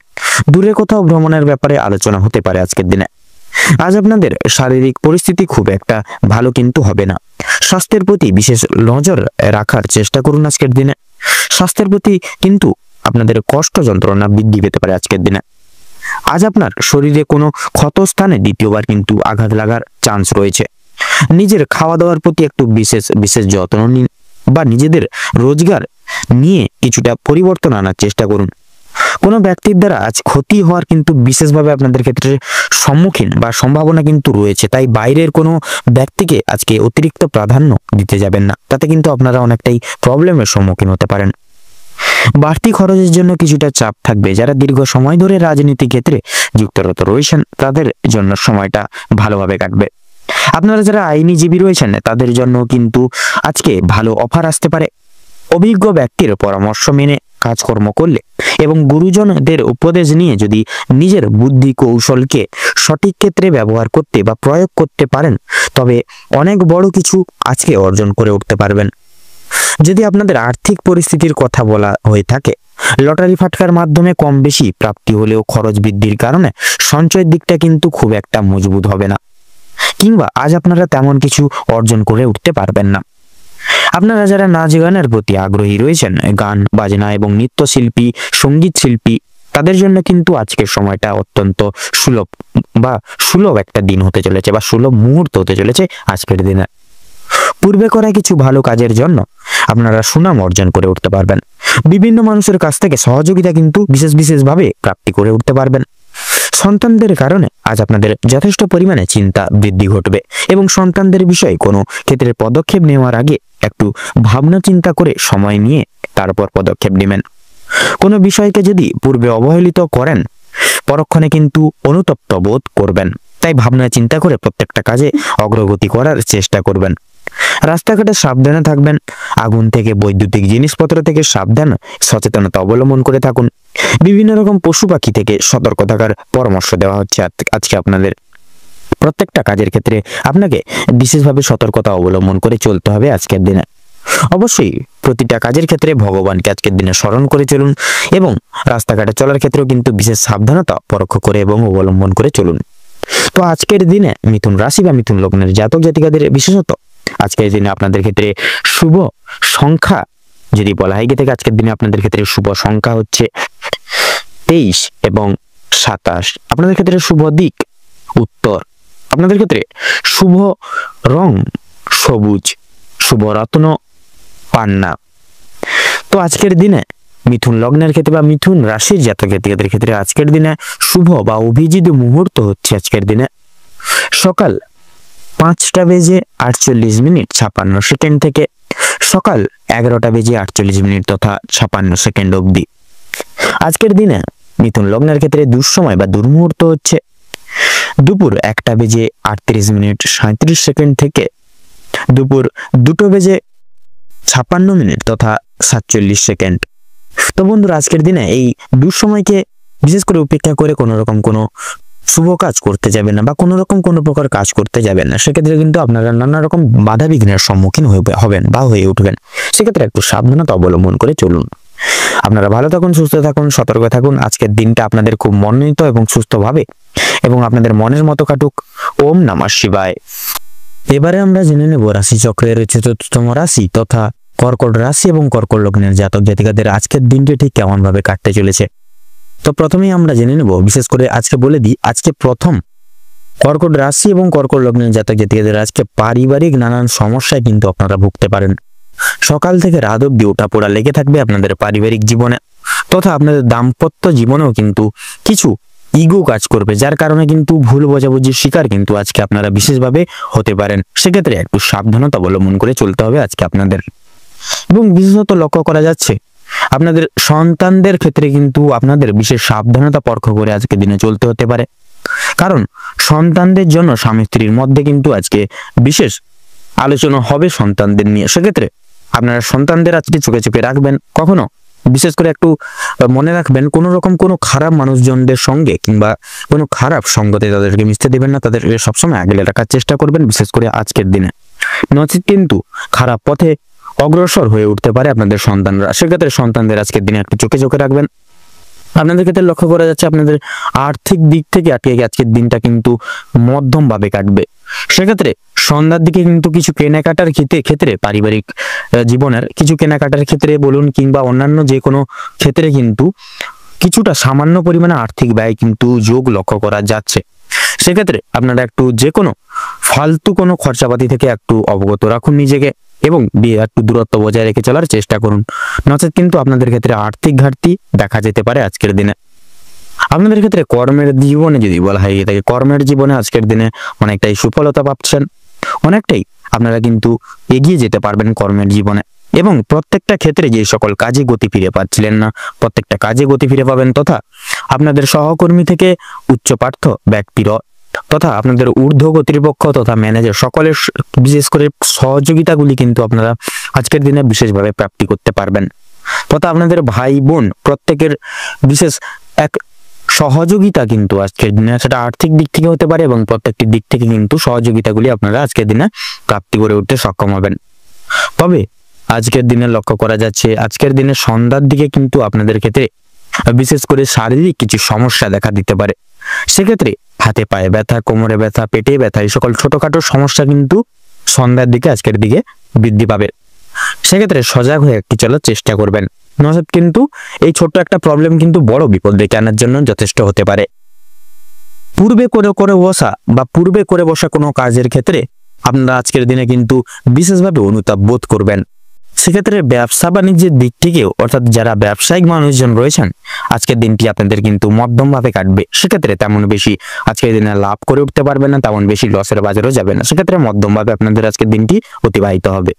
দূরে কোথাও ভ্রমণের ব্যাপারে আলোচনা হতে পারে আজকের দিনে। আজ আপনাদের শারীরিক পরিস্থিতি খুব একটা ভালো কিন্তু হবে না। স্বাস্থ্যের প্রতি বিশেষ নজর রাখার চেষ্টা করুন আজকের দিনে। স্বাস্থ্যের প্রতি কিন্তু আপনাদের কষ্ট যন্ত্রণা বৃদ্ধি পেতে পারে আজকের দিনে। আজ আপনার শরীরে কোনো ক্ষত স্থানে দ্বিতীয়বার কিন্তু আঘাত লাগার চান্স রয়েছে। নিজের খাওয়া দাওয়ার প্রতি একটু বিশেষ যত্ন নিন বা নিজেদের রোজগার নিয়ে কিছুটা পরিবর্তন আনার চেষ্টা করুন। কোনো ব্যক্তির দ্বারা আজ ক্ষতি হওয়ার কিন্তু বিশেষভাবে আপনাদের ক্ষেত্রে সম্মুখীন বা সম্ভাবনা কিন্তু রয়েছে। তাই বাইরের কোনো ব্যক্তিকে আজকে অতিরিক্ত প্রাধান্য দিতে যাবেন না, তাতে কিন্তু আপনারা অনেকটাই প্রবলেমের সম্মুখীন হতে পারেন। বাড়তি খরচের জন্য কিছুটা চাপ থাকবে। যারা দীর্ঘ সময় ধরে রাজনীতি ক্ষেত্রে যুক্তরত রয়েছেন তাদের জন্য সময়টা ভালোভাবে কাটবে। আপনারা যারা আইনজীবী রয়েছেন তাদের জন্য কিন্তু আজকে ভালো অফার আসতে পারে। অভিজ্ঞ ব্যক্তির পরামর্শ মেনে কাজকর্ম করলে এবং গুরুজনদের উপদেশ নিয়ে যদি নিজের বুদ্ধি কৌশলকে সঠিক ক্ষেত্রে ব্যবহার করতে বা প্রয়োগ করতে পারেন তবে অনেক বড় কিছু আজকে অর্জন করে উঠতে পারবেন। যদি আপনাদের আর্থিক পরিস্থিতির কথা বলা হয়ে থাকে, লটারি ফাটকার মাধ্যমে কম বেশি প্রাপ্তি হলেও খরচ বৃদ্ধির কারণে সঞ্চয়ের দিকটা কিন্তু খুব একটা মজবুত হবে না, কিংবা আজ আপনারা তেমন কিছু অর্জন করে উঠতে পারবেন না। আপনারা যারা নাচ গানের প্রতি আগ্রহী রয়েছেন, গান বাজনা এবং নৃত্যশিল্পী, সঙ্গীত শিল্পী, তাদের জন্য কিন্তু আজকের সময়টা অত্যন্ত সুলভ একটা দিন হতে চলেছে বা সুলভ মুহূর্ত হতে চলেছে আজকের দিনে। পূর্বে করা কিছু ভালো কাজের জন্য আপনারা সুনাম অর্জন করে উঠতে পারবেন। বিভিন্ন মানুষের কাছ থেকে সহযোগিতা কিন্তু বিশেষভাবে প্রাপ্তি করে উঠতে পারবেন। সন্তানদের কারণে আজ আপনাদের যথেষ্ট পরিমাণে চিন্তা বৃদ্ধি ঘটবে এবং সন্তানদের বিষয়ে কোনো ক্ষেত্রে পদক্ষেপ নেওয়ার আগে একটু ভাবনা চিন্তা করে সময় নিয়ে তারপর পদক্ষেপ নেবেন। কোনো বিষয়কে যদি পূর্বে অবহেলিত করেন পরক্ষণে কিন্তু অনুতপ্ত বোধ করবেন। তাই ভাবনা চিন্তা করে প্রত্যেকটা কাজে অগ্রগতি করার চেষ্টা করবেন। রাস্তাঘাটে সাবধানে থাকবেন। আগুন থেকে বৈদ্যুতিক জিনিসপত্র থেকে সাবধান সচেতনতা অবলম্বন করে থাকুন। বিভিন্ন রকম পশু পাখি থেকে সতর্ক থাকার পরামর্শ দেওয়া হচ্ছে আজকে আপনাদের। প্রত্যেকটা কাজের ক্ষেত্রে আপনাকে বিশেষভাবে সতর্কতা অবলম্বন করে চলতে হবে আজকের দিনে। অবশ্যই প্রতিটা কাজের ক্ষেত্রে ভগবানকে আজকের দিনে স্মরণ করে চলুন এবং রাস্তাঘাটে চলার ক্ষেত্রেও কিন্তু বিশেষ সাবধানতা পরোক্ষ করে এবং অবলম্বন করে চলুন। তো আজকের দিনে মিথুন রাশি বা মিথুন লগ্নের জাতক জাতিকাদের বিশেষত আজকের দিনে আপনাদের ক্ষেত্রে শুভ সংখ্যা যদি বলা হয় থেকে আজকের দিনে আপনাদের ক্ষেত্রে শুভ সংখ্যা হচ্ছে 23 এবং 27। আপনাদের ক্ষেত্রে শুভ দিক উত্তর। আপনাদের ক্ষেত্রে শুভ রং সবুজ, শুভ রত্ন পান্না। তো আজকের দিনে মিথুন লগ্নের ক্ষেত্রে বা মিথুন রাশির জাতক জাতিকাদের ক্ষেত্রে আজকের দিনে শুভ বা অভিজিৎ মুহূর্ত হচ্ছে আজকের দিনে সকাল 5:48:56 থেকে সকাল 11:48 তথা 56 অবধি। আজকের দিনে মিথুন লগ্নের ক্ষেত্রে দুঃসময় বা দুর্মুহূর্ত হচ্ছে দুপুর 1:38:37 থেকে দুপুর 2:56 তথা 47। তো বন্ধুরা আজকের দিনে এই দুঃসময়কে বিশেষ করে উপেক্ষা করে কোনো শুভ কাজ করতে যাবেন না বা কোনো প্রকার কাজ করতে যাবেন না। সেক্ষেত্রে কিন্তু আপনারা নানা রকম বাধা বিঘ্নের সম্মুখীন হবেন বা হয়ে উঠবেন। সেক্ষেত্রে একটু সাবধানতা অবলম্বন করে চলুন। আপনারা ভালো থাকুন, সুস্থ থাকুন, সতর্ক থাকুন। আজকের দিনটা আপনাদের খুব মনোনীত এবং সুস্থভাবে এবং আপনাদের মনের মতো কাটুক। ওম নমঃ শিবায়। এবারে আমরা জেনে নেব রাশি চক্রের চতুর্থতম রাশি তথা কর্কট রাশি এবং কর্কট লগ্নের জাতক জাতিকাদের আজকের দিনটি ঠিক কেমন ভাবে কাটতে চলেছে। তো প্রথমেই আমরা জেনে নেব, বিশেষ করে আজকে বলে দিই, আজকে প্রথম কর্কট রাশি এবং কর্কট লগ্নের জাতক জাতিকাদের আজকে পারিবারিক নানান সমস্যায় কিন্তু আপনারা ভুগতে পারেন। সকাল থেকে রাত অব্দি ওঠাপড়া লেগে থাকবে আপনাদের পারিবারিক জীবনে তথা আপনাদের দাম্পত্য জীবনেও কিন্তু কিছু ইগো কাজ করবে, যার কারণে কিন্তু ভুল বোঝাবুঝির শিকার কিন্তু আজকে আপনারা বিশেষভাবে হতে পারেন। সেক্ষেত্রে একটু সাবধানতা অবলম্বন করে চলতে হবে আজকে আপনাদের। এবং বিশেষত লক্ষ্য করা যাচ্ছে আপনাদের সন্তানদের ক্ষেত্রে কিন্তু আপনাদের বিশেষ সাবধানতা পরখ করে আজকে দিনে চলতে হতে পারে, কারণ সন্তানদের জন্য স্বামী স্ত্রীর মধ্যে কিন্তু আজকে বিশেষ আলোচনা হবে সন্তানদের নিয়ে। সেক্ষেত্রে আপনারা সন্তানদের আজকে চোখে চোখে রাখবেন, কখনো বিশেষ করে একটু মনে রাখবেন কোনো রকম কোনো খারাপ মানুষজনদের সঙ্গে কিংবা কোনো খারাপ সঙ্গতে তাদেরকে মিশতে দেবেন না, তাদেরকে সবসময় আগলে রাখার চেষ্টা করবেন, বিশেষ করে আজকের দিনে। নচেত কিন্তু খারাপ পথে অগ্রসর হয়ে উঠতে পারে আপনাদের সন্তানরা। সেক্ষেত্রে সন্তানদের আজকের দিনে একটু চোখে চোখে রাখবেন। আপনাদের ক্ষেত্রে লক্ষ্য করা যাচ্ছে আপনাদের আর্থিক দিক থেকে আজকের দিনটা কিন্তু মধ্যম ভাবে কাটবে। সেক্ষেত্রে সন্ধ্যার দিকে কিন্তু কিছু কেনাকাটার ক্ষেত্রে পারিবারিক জীবনের কিছু কেনাকাটার ক্ষেত্রে বলুন কিংবা অন্যান্য যে কোনো ক্ষেত্রে কিন্তু কিছুটা সামান্য পরিমাণে আর্থিক ব্যয় কিন্তু যোগ লক্ষ্য করা যাচ্ছে। সেক্ষেত্রে আপনারা একটু যে কোনো ফালতু কোনো খরচাপাতি থেকে একটু অবগত রাখুন নিজেকে এবং একটু দূরত্ব বজায় রেখে চলার চেষ্টা করুন, নচেত কিন্তু আপনাদের ক্ষেত্রে আর্থিক ঘাটতি দেখা যেতে পারে আজকের দিনে। আপনাদের ক্ষেত্রে কর্মের জীবনে যদি বলা হয় থাকে, কর্মের জীবনে আজকের দিনে অনেকটাই সুফলতা পাচ্ছেন, অনেকটাই আপনারা কিন্তু এগিয়ে যেতে পারবেন কর্মের জীবনে এবং প্রত্যেকটা ক্ষেত্রে যে সকল কাজে গতি ফিরে পাচ্ছিলেন না প্রত্যেকটা কাজে গতি ফিরে পাবেন, তথা আপনাদের সহকর্মী থেকে উচ্চপার্থ ব্যক্তির তথা আপনাদের ঊর্ধ্ব কর্তৃপক্ষ তথা ম্যানেজার সকলের বিশেষ করে সহযোগিতাগুলি কিন্তু আপনারা আজকের দিনে বিশেষভাবে প্রাপ্তি করতে পারবেন, তথা আপনাদের ভাই বোন প্রত্যেকের বিশেষ এক সহযোগিতা কিন্তু আজকের দিনে সেটা আর্থিক দিক থেকে হতে পারে এবং প্রত্যেকটি দিক থেকে কিন্তু সহযোগিতাগুলি আপনারা আজকের দিনে প্রাপ্তি করে উঠতে সক্ষম হবেন। তবে আজকের দিনে লক্ষ্য করা যাচ্ছে আজকের দিনে সন্ধ্যার দিকে কিন্তু আপনাদের ক্ষেত্রে বিশেষ করে শারীরিক কিছু সমস্যা দেখা দিতে পারে। সেক্ষেত্রে হাতে পায়ে ব্যথা, কোমরে ব্যথা, পেটে ব্যথা এই সকল ছোটখাটো সমস্যা কিন্তু সন্ধ্যার দিকে আজকের দিকে বৃদ্ধি পাবে। সেক্ষেত্রে সজাগ হয়ে একটু চলার চেষ্টা করবেন, নচেত কিন্তু এই ছোট্ট একটা প্রবলেম কিন্তু বড় বিপদ ডেকে আনার জন্য যথেষ্ট হতে পারে। পূর্বে করে বসা কোনো কাজের ক্ষেত্রে আপনারা আজকের দিনে কিন্তু বিশেষভাবে অনুতাপ বোধ করবেন। সেক্ষেত্রে ব্যবসা বাণিজ্যের দিক থেকেও অর্থাৎ যারা ব্যবসায়িক মানুষজন রয়েছেন আজকের দিনটি আপনাদের কিন্তু মধ্যম ভাবে কাটবে। সেক্ষেত্রে তেমন বেশি আজকের দিনে লাভ করে উঠতে পারবেন না, তেমন বেশি লসের বাজারও যাবে না। সেক্ষেত্রে মধ্যম ভাবে আপনাদের আজকের দিনটি অতিবাহিত হবে।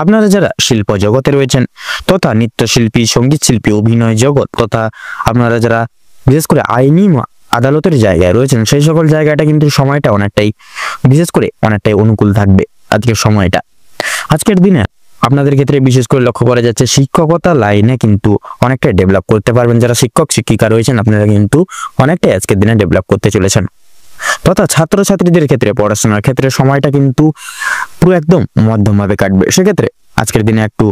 আপনারা যারা শিল্প জগতে রয়েছেন তথা নৃত্যশিল্পী, সঙ্গীত শিল্পী, অভিনয় জগৎ তথা আপনারা যারা বিশেষ করে আইনি আদালতের জায়গায় রয়েছেন সেই সকল জায়গাটা কিন্তু সময়টা অনেকটাই অনুকূল থাকবে আজকের সময়টা। আজকের দিনে আপনাদের ক্ষেত্রে বিশেষ করে লক্ষ্য করা যাচ্ছে শিক্ষকতা লাইনে কিন্তু অনেকটাই ডেভেলপ করতে পারবেন। যারা শিক্ষক শিক্ষিকা রয়েছেন আপনারা কিন্তু অনেকটাই আজকের দিনে ডেভেলপ করতে চলেছেন, তথা ছাত্রছাত্রীদের ক্ষেত্রে পড়াশোনার ক্ষেত্রে সময়টা কিন্তু পুরো একদম মধ্যমভাবে কাটবে। সেক্ষেত্রে আজকের দিনে একটু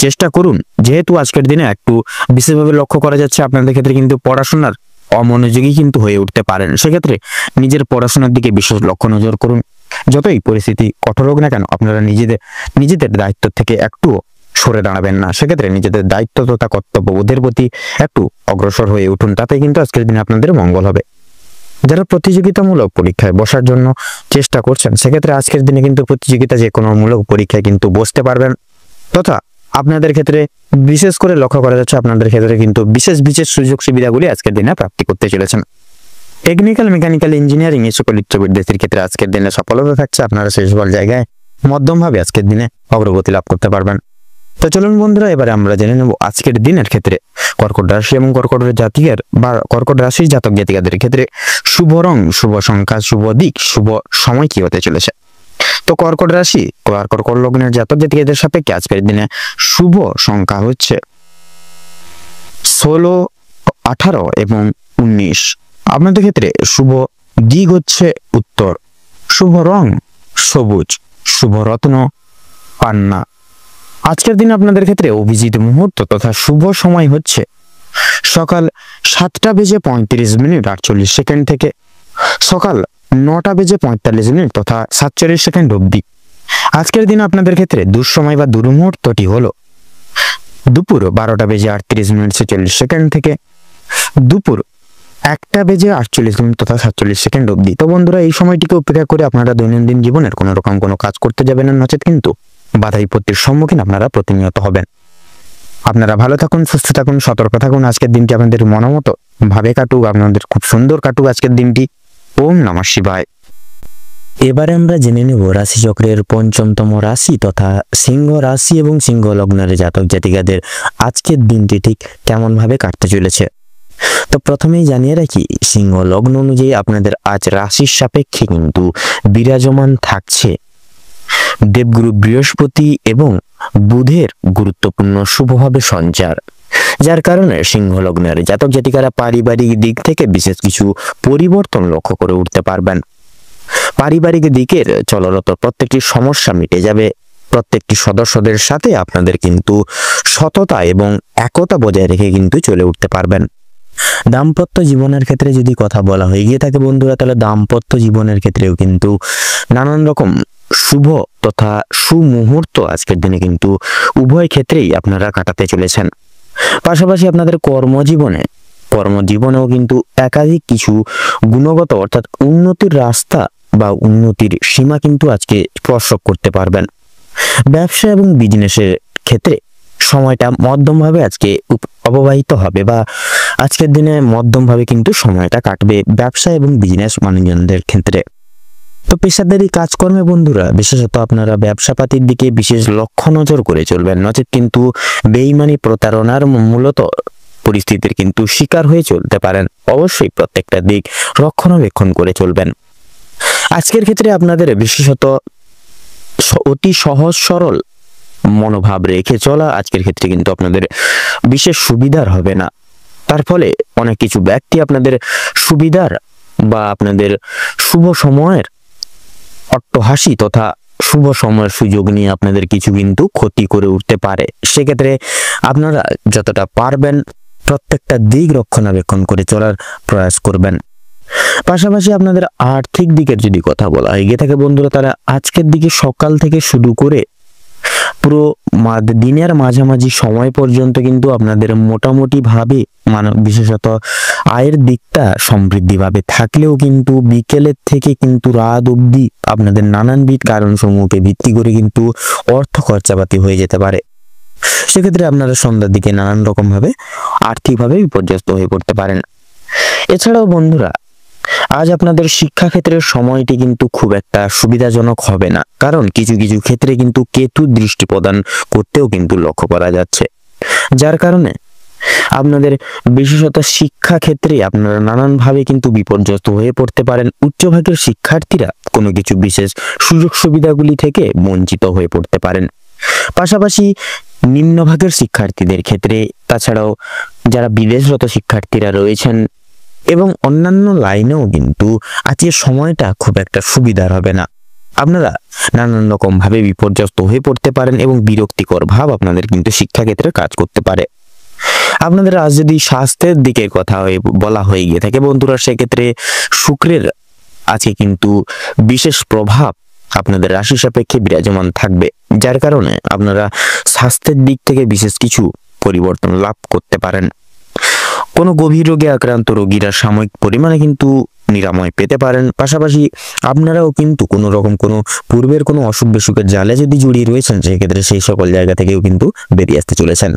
চেষ্টা করুন, যেহেতু আজকের দিনে একটু বিশেষভাবে লক্ষ্য করা যাচ্ছে আপনাদের ক্ষেত্রে কিন্তু পড়াশোনার অমনোযোগী কিন্তু হয়ে উঠতে পারেন। সেক্ষেত্রে নিজের পড়াশোনার দিকে বিশেষ লক্ষ্য নজর করুন। যতই পরিস্থিতি কঠোর হোক না কেন আপনারা নিজেদের দায়িত্ব থেকে একটু সরে দাঁড়াবেন না। সেক্ষেত্রে নিজেদের দায়িত্ব তথা কর্তব্যবোধের প্রতি একটু অগ্রসর হয়ে উঠুন, তাতে কিন্তু আজকের দিনে আপনাদের মঙ্গল হবে। যারা প্রতিযোগিতামূলক পরীক্ষায় বসার জন্য চেষ্টা করছেন সেক্ষেত্রে আজকের দিনে কিন্তু প্রতিযোগিতা যে কোনো মূলক পরীক্ষায় কিন্তু বসতে পারবেন, তথা আপনাদের ক্ষেত্রে বিশেষ করে লক্ষ্য করা যাচ্ছে আপনাদের ক্ষেত্রে কিন্তু বিশেষ সুযোগ সুবিধাগুলি আজকের দিনে প্রাপ্তি করতে চলেছেন। টেকনিক্যাল, মেকানিক্যাল, ইঞ্জিনিয়ারিং এই সকল উচ্চবিদ্যার্থীর ক্ষেত্রে আজকের দিনে সফলতা থাকছে। আপনারা সেই সকল জায়গায় মধ্যমভাবে আজকের দিনে অগ্রগতি লাভ করতে পারবেন। তো চলুন বন্ধুরা, এবারে আমরা জেনে নেব আজকের দিনের ক্ষেত্রে কর্কট রাশি এবং কর্কট রাশির জাতক জাতিকাদের ক্ষেত্রে শুভ রং, শুভ সংখ্যা, শুভ দিক, শুভ সময় কি হতে চলেছে। তো কর্কট রাশি কর্কট লগ্নের জাতক জাতিকাদের সাপেক্ষে আজকের দিনে শুভ সংখ্যা হচ্ছে 16, 18 এবং 19। আপনাদের ক্ষেত্রে শুভ দিক হচ্ছে উত্তর, শুভ রং সবুজ, শুভ রত্ন পান্না। আজকের দিনে আপনাদের ক্ষেত্রে অভিজিৎ মুহূর্ত তথা শুভ সময় হচ্ছে সকাল 7:35 থেকে সকাল 9:45 তথা 47 অবধি। আজকের দিনে আপনাদের ক্ষেত্রে দুঃসময় বা দুর্মুহূর্তটি হলো দুপুর 12:38 থেকে দুপুর 1:48 তথা 47 অবধি। তো বন্ধুরা, এই সময়টিকে উপেক্ষা করে আপনারা দৈনন্দিন জীবনের কোনো রকম কোনো কাজ করতে যাবেন না, নচেত কিন্তু বাধা বিপত্তির সম্মুখীন আপনারা প্রতিনিয়ত হবেন। আপনারা ভালো থাকুন, সুস্থ থাকুন, সতর্ক থাকুন। আজকের দিনটি আপনাদের মনোমতো ভাবে কাটুক, আপনাদের খুব সুন্দর কাটুক আজকের দিনটি। ওম নমঃ শিবায়। এবারে আমরা জেনে নেব রাশিচক্রের পঞ্চমতম রাশি তথা সিংহ রাশি এবং সিংহ লগ্নের জাতক জাতিকাদের আজকের দিনটি ঠিক কেমন ভাবে কাটতে চলেছে। তো প্রথমেই জানিয়ে রাখি, সিংহ লগ্ন অনুযায়ী আপনাদের আজ রাশির সাপেক্ষে কিন্তু বিরাজমান থাকছে দেবগুরু বৃহস্পতি এবং বুধের গুরুত্বপূর্ণ শুভভাবে সঞ্চার, যার কারণে সিংহ লগ্নের জাতক জাতিকারা পারিবারিক দিক থেকে বিশেষ কিছু পরিবর্তন লক্ষ্য করে উঠতে পারবেন। পারিবারিক দিকের চলরত প্রত্যেকটি সমস্যা মিটে যাবে। প্রত্যেকটি সদস্যদের সাথে আপনাদের কিন্তু সততা এবং একতা বজায় রেখে কিন্তু চলে উঠতে পারবেন। দাম্পত্য জীবনের ক্ষেত্রে যদি কথা বলা হয়ে গিয়ে থাকে বন্ধুরা, তাহলে দাম্পত্য জীবনের ক্ষেত্রেও কিন্তু নানান রকম শুভ তথা সুমুহূর্ত আজকের দিনে কিন্তু উভয় ক্ষেত্রেই আপনারা কাটাতে চলেছেন। পাশাপাশি আপনাদের কর্মজীবনেও কিন্তু একাধিক কিছু গুণগত অর্থাৎ উন্নতির রাস্তা বা উন্নতির সীমা কিন্তু আজকে স্পর্শ করতে পারবেন। ব্যবসা এবং বিজনেসের ক্ষেত্রে সময়টা মধ্যমভাবে আজকে অববাহিত হবে বা আজকের দিনে মধ্যমভাবে কিন্তু সময়টা কাটবে ব্যবসা এবং বিজনেস মানুষজনদের ক্ষেত্রে। তো পেশাদারি কাজকর্মে বন্ধুরা বিশেষত আপনারা ব্যবসাপাতির দিকে বিশেষ লক্ষ্য নজর করে চলবেন, নচেত কিন্তু বেইমানি প্রতারণার মূলত পরিস্থিতির কিন্তু শিকার হয়ে চলতে পারেন। অবশ্যই প্রত্যেকটা দিক রক্ষণাবেক্ষণ করে চলবেন। আজকের ক্ষেত্রে আপনাদের বিশেষত অতি সহজ সরল মনোভাব রেখে চলা আজকের ক্ষেত্রে কিন্তু আপনাদের বিশেষ সুবিধার হবে না। তার ফলে অনেক কিছু ব্যক্তি আপনাদের সুবিধার বা আপনাদের শুভ সময়ের অট্টহাসি তথা শুভ সময়ের সুযোগ নিয়ে আপনাদের কিছু কিন্তু ক্ষতি করে উঠতে পারে। সেক্ষেত্রে আপনারা যতটা পারবেন প্রত্যেকটা দিক রক্ষণাবেক্ষণ করে চলার প্রয়াস করবেন। পাশাপাশি আপনাদের আর্থিক দিকের যদি কথা বলা হয় গিয়ে থাকে বন্ধুরা, তারা আজকের দিকে সকাল থেকে শুরু করে পুরো দিনের মাঝামাঝি সময় পর্যন্ত কিন্তু আপনাদের মোটামুটি ভাবে বিশেষত আয়ের দিকটা সমৃদ্ধিভাবে থাকলেও কিন্তু বিকেলের থেকে কিন্তু রাত অবধি আপনাদের নানানবিধ কারণসমূহকে ভিত্তি করে কিন্তু অর্থ খরচাপাতি হয়ে যেতে পারে। সেক্ষেত্রে আপনারা সন্ধ্যার দিকে নানান রকম ভাবে আর্থিকভাবে বিপর্যস্ত হয়ে পড়তে পারেন। এছাড়াও বন্ধুরা আজ আপনাদের শিক্ষাক্ষেত্রের সময়টি কিন্তু খুব একটা সুবিধাজনক হবে না, কারণ কিছু কিছু ক্ষেত্রে কিন্তু কেতু দৃষ্টি প্রদান করতেও কিন্তু লক্ষ্য করা যাচ্ছে, যার কারণে আপনাদের বিশেষত শিক্ষা ক্ষেত্রে আপনারা নানানভাবে কিন্তু বিপর্যস্ত হয়ে পড়তে পারেন। উচ্চভাগের শিক্ষার্থীরা কোনো কিছু বিশেষ সুযোগ সুবিধাগুলি থেকে বঞ্চিত হয়ে পড়তে পারেন। পাশাপাশি নিম্নভাগের শিক্ষার্থীদের ক্ষেত্রে, তাছাড়াও যারা বিদেশরত শিক্ষার্থীরা রয়েছেন এবং অন্যান্য লাইনেও কিন্তু আজকের সময়টা খুব একটা সুবিধার হবে না। আপনারা নানান রকম ভাবে বিপর্যস্ত হয়ে পড়তে পারেন এবং বিরক্তিকর ভাব আপনাদের কিন্তু শিক্ষাক্ষেত্রে কাজ করতে পারে। আপনাদের আজ যদি স্বাস্থ্যের দিকে কথা বলা হয়ে গিয়ে থাকে বন্ধুরা, সেক্ষেত্রে শুক্রের আজকে কিন্তু বিশেষ প্রভাব আপনাদের রাশি সাপেক্ষে বিরাজমান থাকবে, যার কারণে আপনারা স্বাস্থ্যের দিক থেকে বিশেষ কিছু পরিবর্তন লাভ করতে পারেন। কোনো গভীর রোগে আক্রান্ত রোগীরা সাময়িক পরিমাণে কিন্তু নিরাময় পেতে পারেন। পাশাপাশি আপনারাও কিন্তু কোনো রকম কোনো পূর্বের কোনো অসুখ বিসুখের জালে যদি জড়িয়ে রয়েছেন, সেক্ষেত্রে সেই সকল জায়গা থেকেও কিন্তু বেরিয়ে আসতে চলেছেন।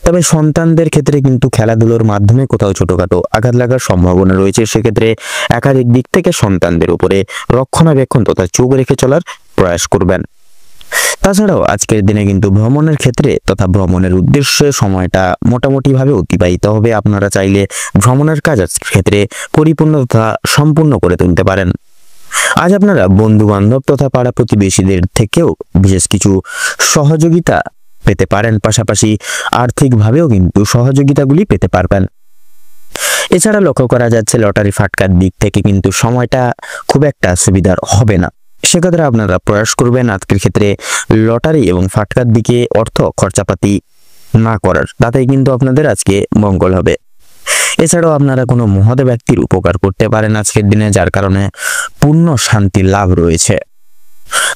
তবে সন্তানদের ক্ষেত্রে কিন্তু খেলাধুলোর মাধ্যমে কোথাও ছোটখাটো আঘাত লাগার সম্ভাবনা রয়েছে। সেক্ষেত্রে একাধিক দিক থেকে সন্তানদের উপরে রক্ষণাবেক্ষণ তথা চোখ রেখে চলার প্রয়াস করবেন। তাছাড়াও আজকের দিনে কিন্তু ভ্রমণের ক্ষেত্রে তথা ভ্রমণের উদ্দেশ্যে সময়টা মোটামুটি ভাবে অতিবাহিত হবে। আপনারা চাইলে ভ্রমণের কাজ আজকের ক্ষেত্রে পরিপূর্ণ তথা সম্পূর্ণ করে তুলতে পারেন। আজ আপনারা বন্ধু বান্ধব তথা পাড়া প্রতিবেশীদের থেকেও বিশেষ কিছু সহযোগিতা পেতে পারেন। পাশাপাশি আর্থিকভাবেও কিন্তু সহযোগিতাগুলি পেতে পারবেন। এছাড়া লক্ষ্য করা যাচ্ছে লটারি ফাটকার দিক থেকে কিন্তু সময়টা খুব একটা সুবিধার হবে না। সেক্ষেত্রে আপনারা প্রয়াস করবেন আজকের ক্ষেত্রে লটারি এবং ফাটকার দিকে অর্থ খরচাপাতি না করার, তাতেই কিন্তু আপনাদের আজকে মঙ্গল হবে। এছাড়াও আপনারা কোনো মহৎ ব্যক্তির উপকার করতে পারেন আজকের দিনে, যার কারণে পূর্ণ শান্তি লাভ রয়েছে।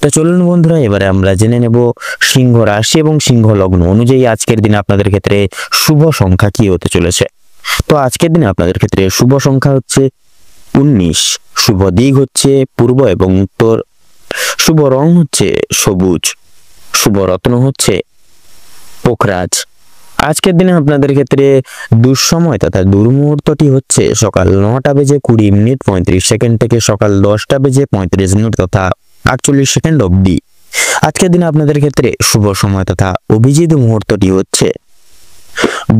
তো চলুন বন্ধুরা, এবারে আমরা জেনে নেব সিংহ রাশি এবং সিংহ লগ্ন অনুযায়ী আজকের দিনে আপনাদের ক্ষেত্রে শুভ সংখ্যা কি হতে চলেছে। তো আজকের দিনে আপনাদের ক্ষেত্রে শুভ সংখ্যা হচ্ছে 19, শুভ দিক হচ্ছে পূর্ব এবং উত্তর, শুভ রং হচ্ছে সবুজ, শুভ রত্ন হচ্ছে পোখরাজ, আজকের দিনে আপনাদের ক্ষেত্রে দুঃসময় তথা দুর্মুহূর্তটি হচ্ছে সকাল 9:20 মিনিট 35 সেকেন্ড থেকে সকাল 10:35 মিনিট তথা 48 সেকেন্ড অবধি। আজকের দিনে আপনাদের ক্ষেত্রে শুভ সময় তথা অভিজিৎ মুহূর্তটি হচ্ছে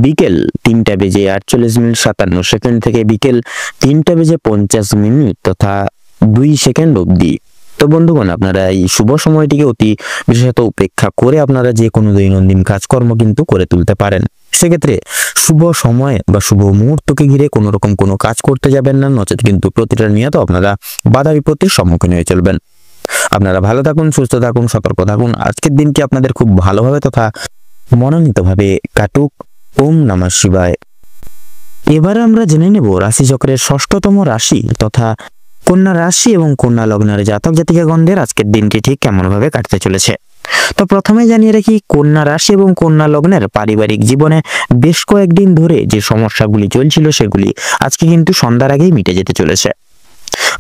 বিকেল 3:48 মিনিট 57 সেকেন্ড থেকে বিকেল 3:50 মিনিট তথা 2 সেকেন্ড অবধি। তো বন্ধুগণ, আপনারা এই শুভ সময়টিকে অতি বিশেষত উপেক্ষা করে আপনারা যে কোনো দৈনন্দিন কাজকর্ম কিন্তু করে তুলতে পারেন। সেক্ষেত্রে শুভ সময় বা শুভ মুহূর্তকে ঘিরে কোনো রকম কোনো কাজ করতে যাবেন না, নচেত কিন্তু প্রতিটা নিয়ত আপনারা বাধা বিপত্তির সম্মুখীন হয়ে চলবেন। আপনারা ভালো থাকুন, সুস্থ থাকুন, সতর্ক থাকুন। আজকের দিনটি আপনাদের খুব ভালোভাবে তথা মনোনীতভাবে কাটুক। ওম নমঃ শিবায়। এবারে আমরা জেনে নেব রাশিচক্রের 6ষ্ঠতম রাশি তথা কন্যা রাশি এবং কন্যা লগ্নের জাতক জাতিকাগণদের আজকের দিনটি ঠিক কেমন ভাবে কাটতে চলেছে। তো প্রথমে জানিয়ে রাখি, কন্যা রাশি এবং কন্যা লগ্নের পারিবারিক জীবনে বেশ কয়েকদিন ধরে যে সমস্যাগুলি চলছিল সেগুলি আজকে কিন্তু সন্ধ্যার আগেই মিটে যেতে চলেছে।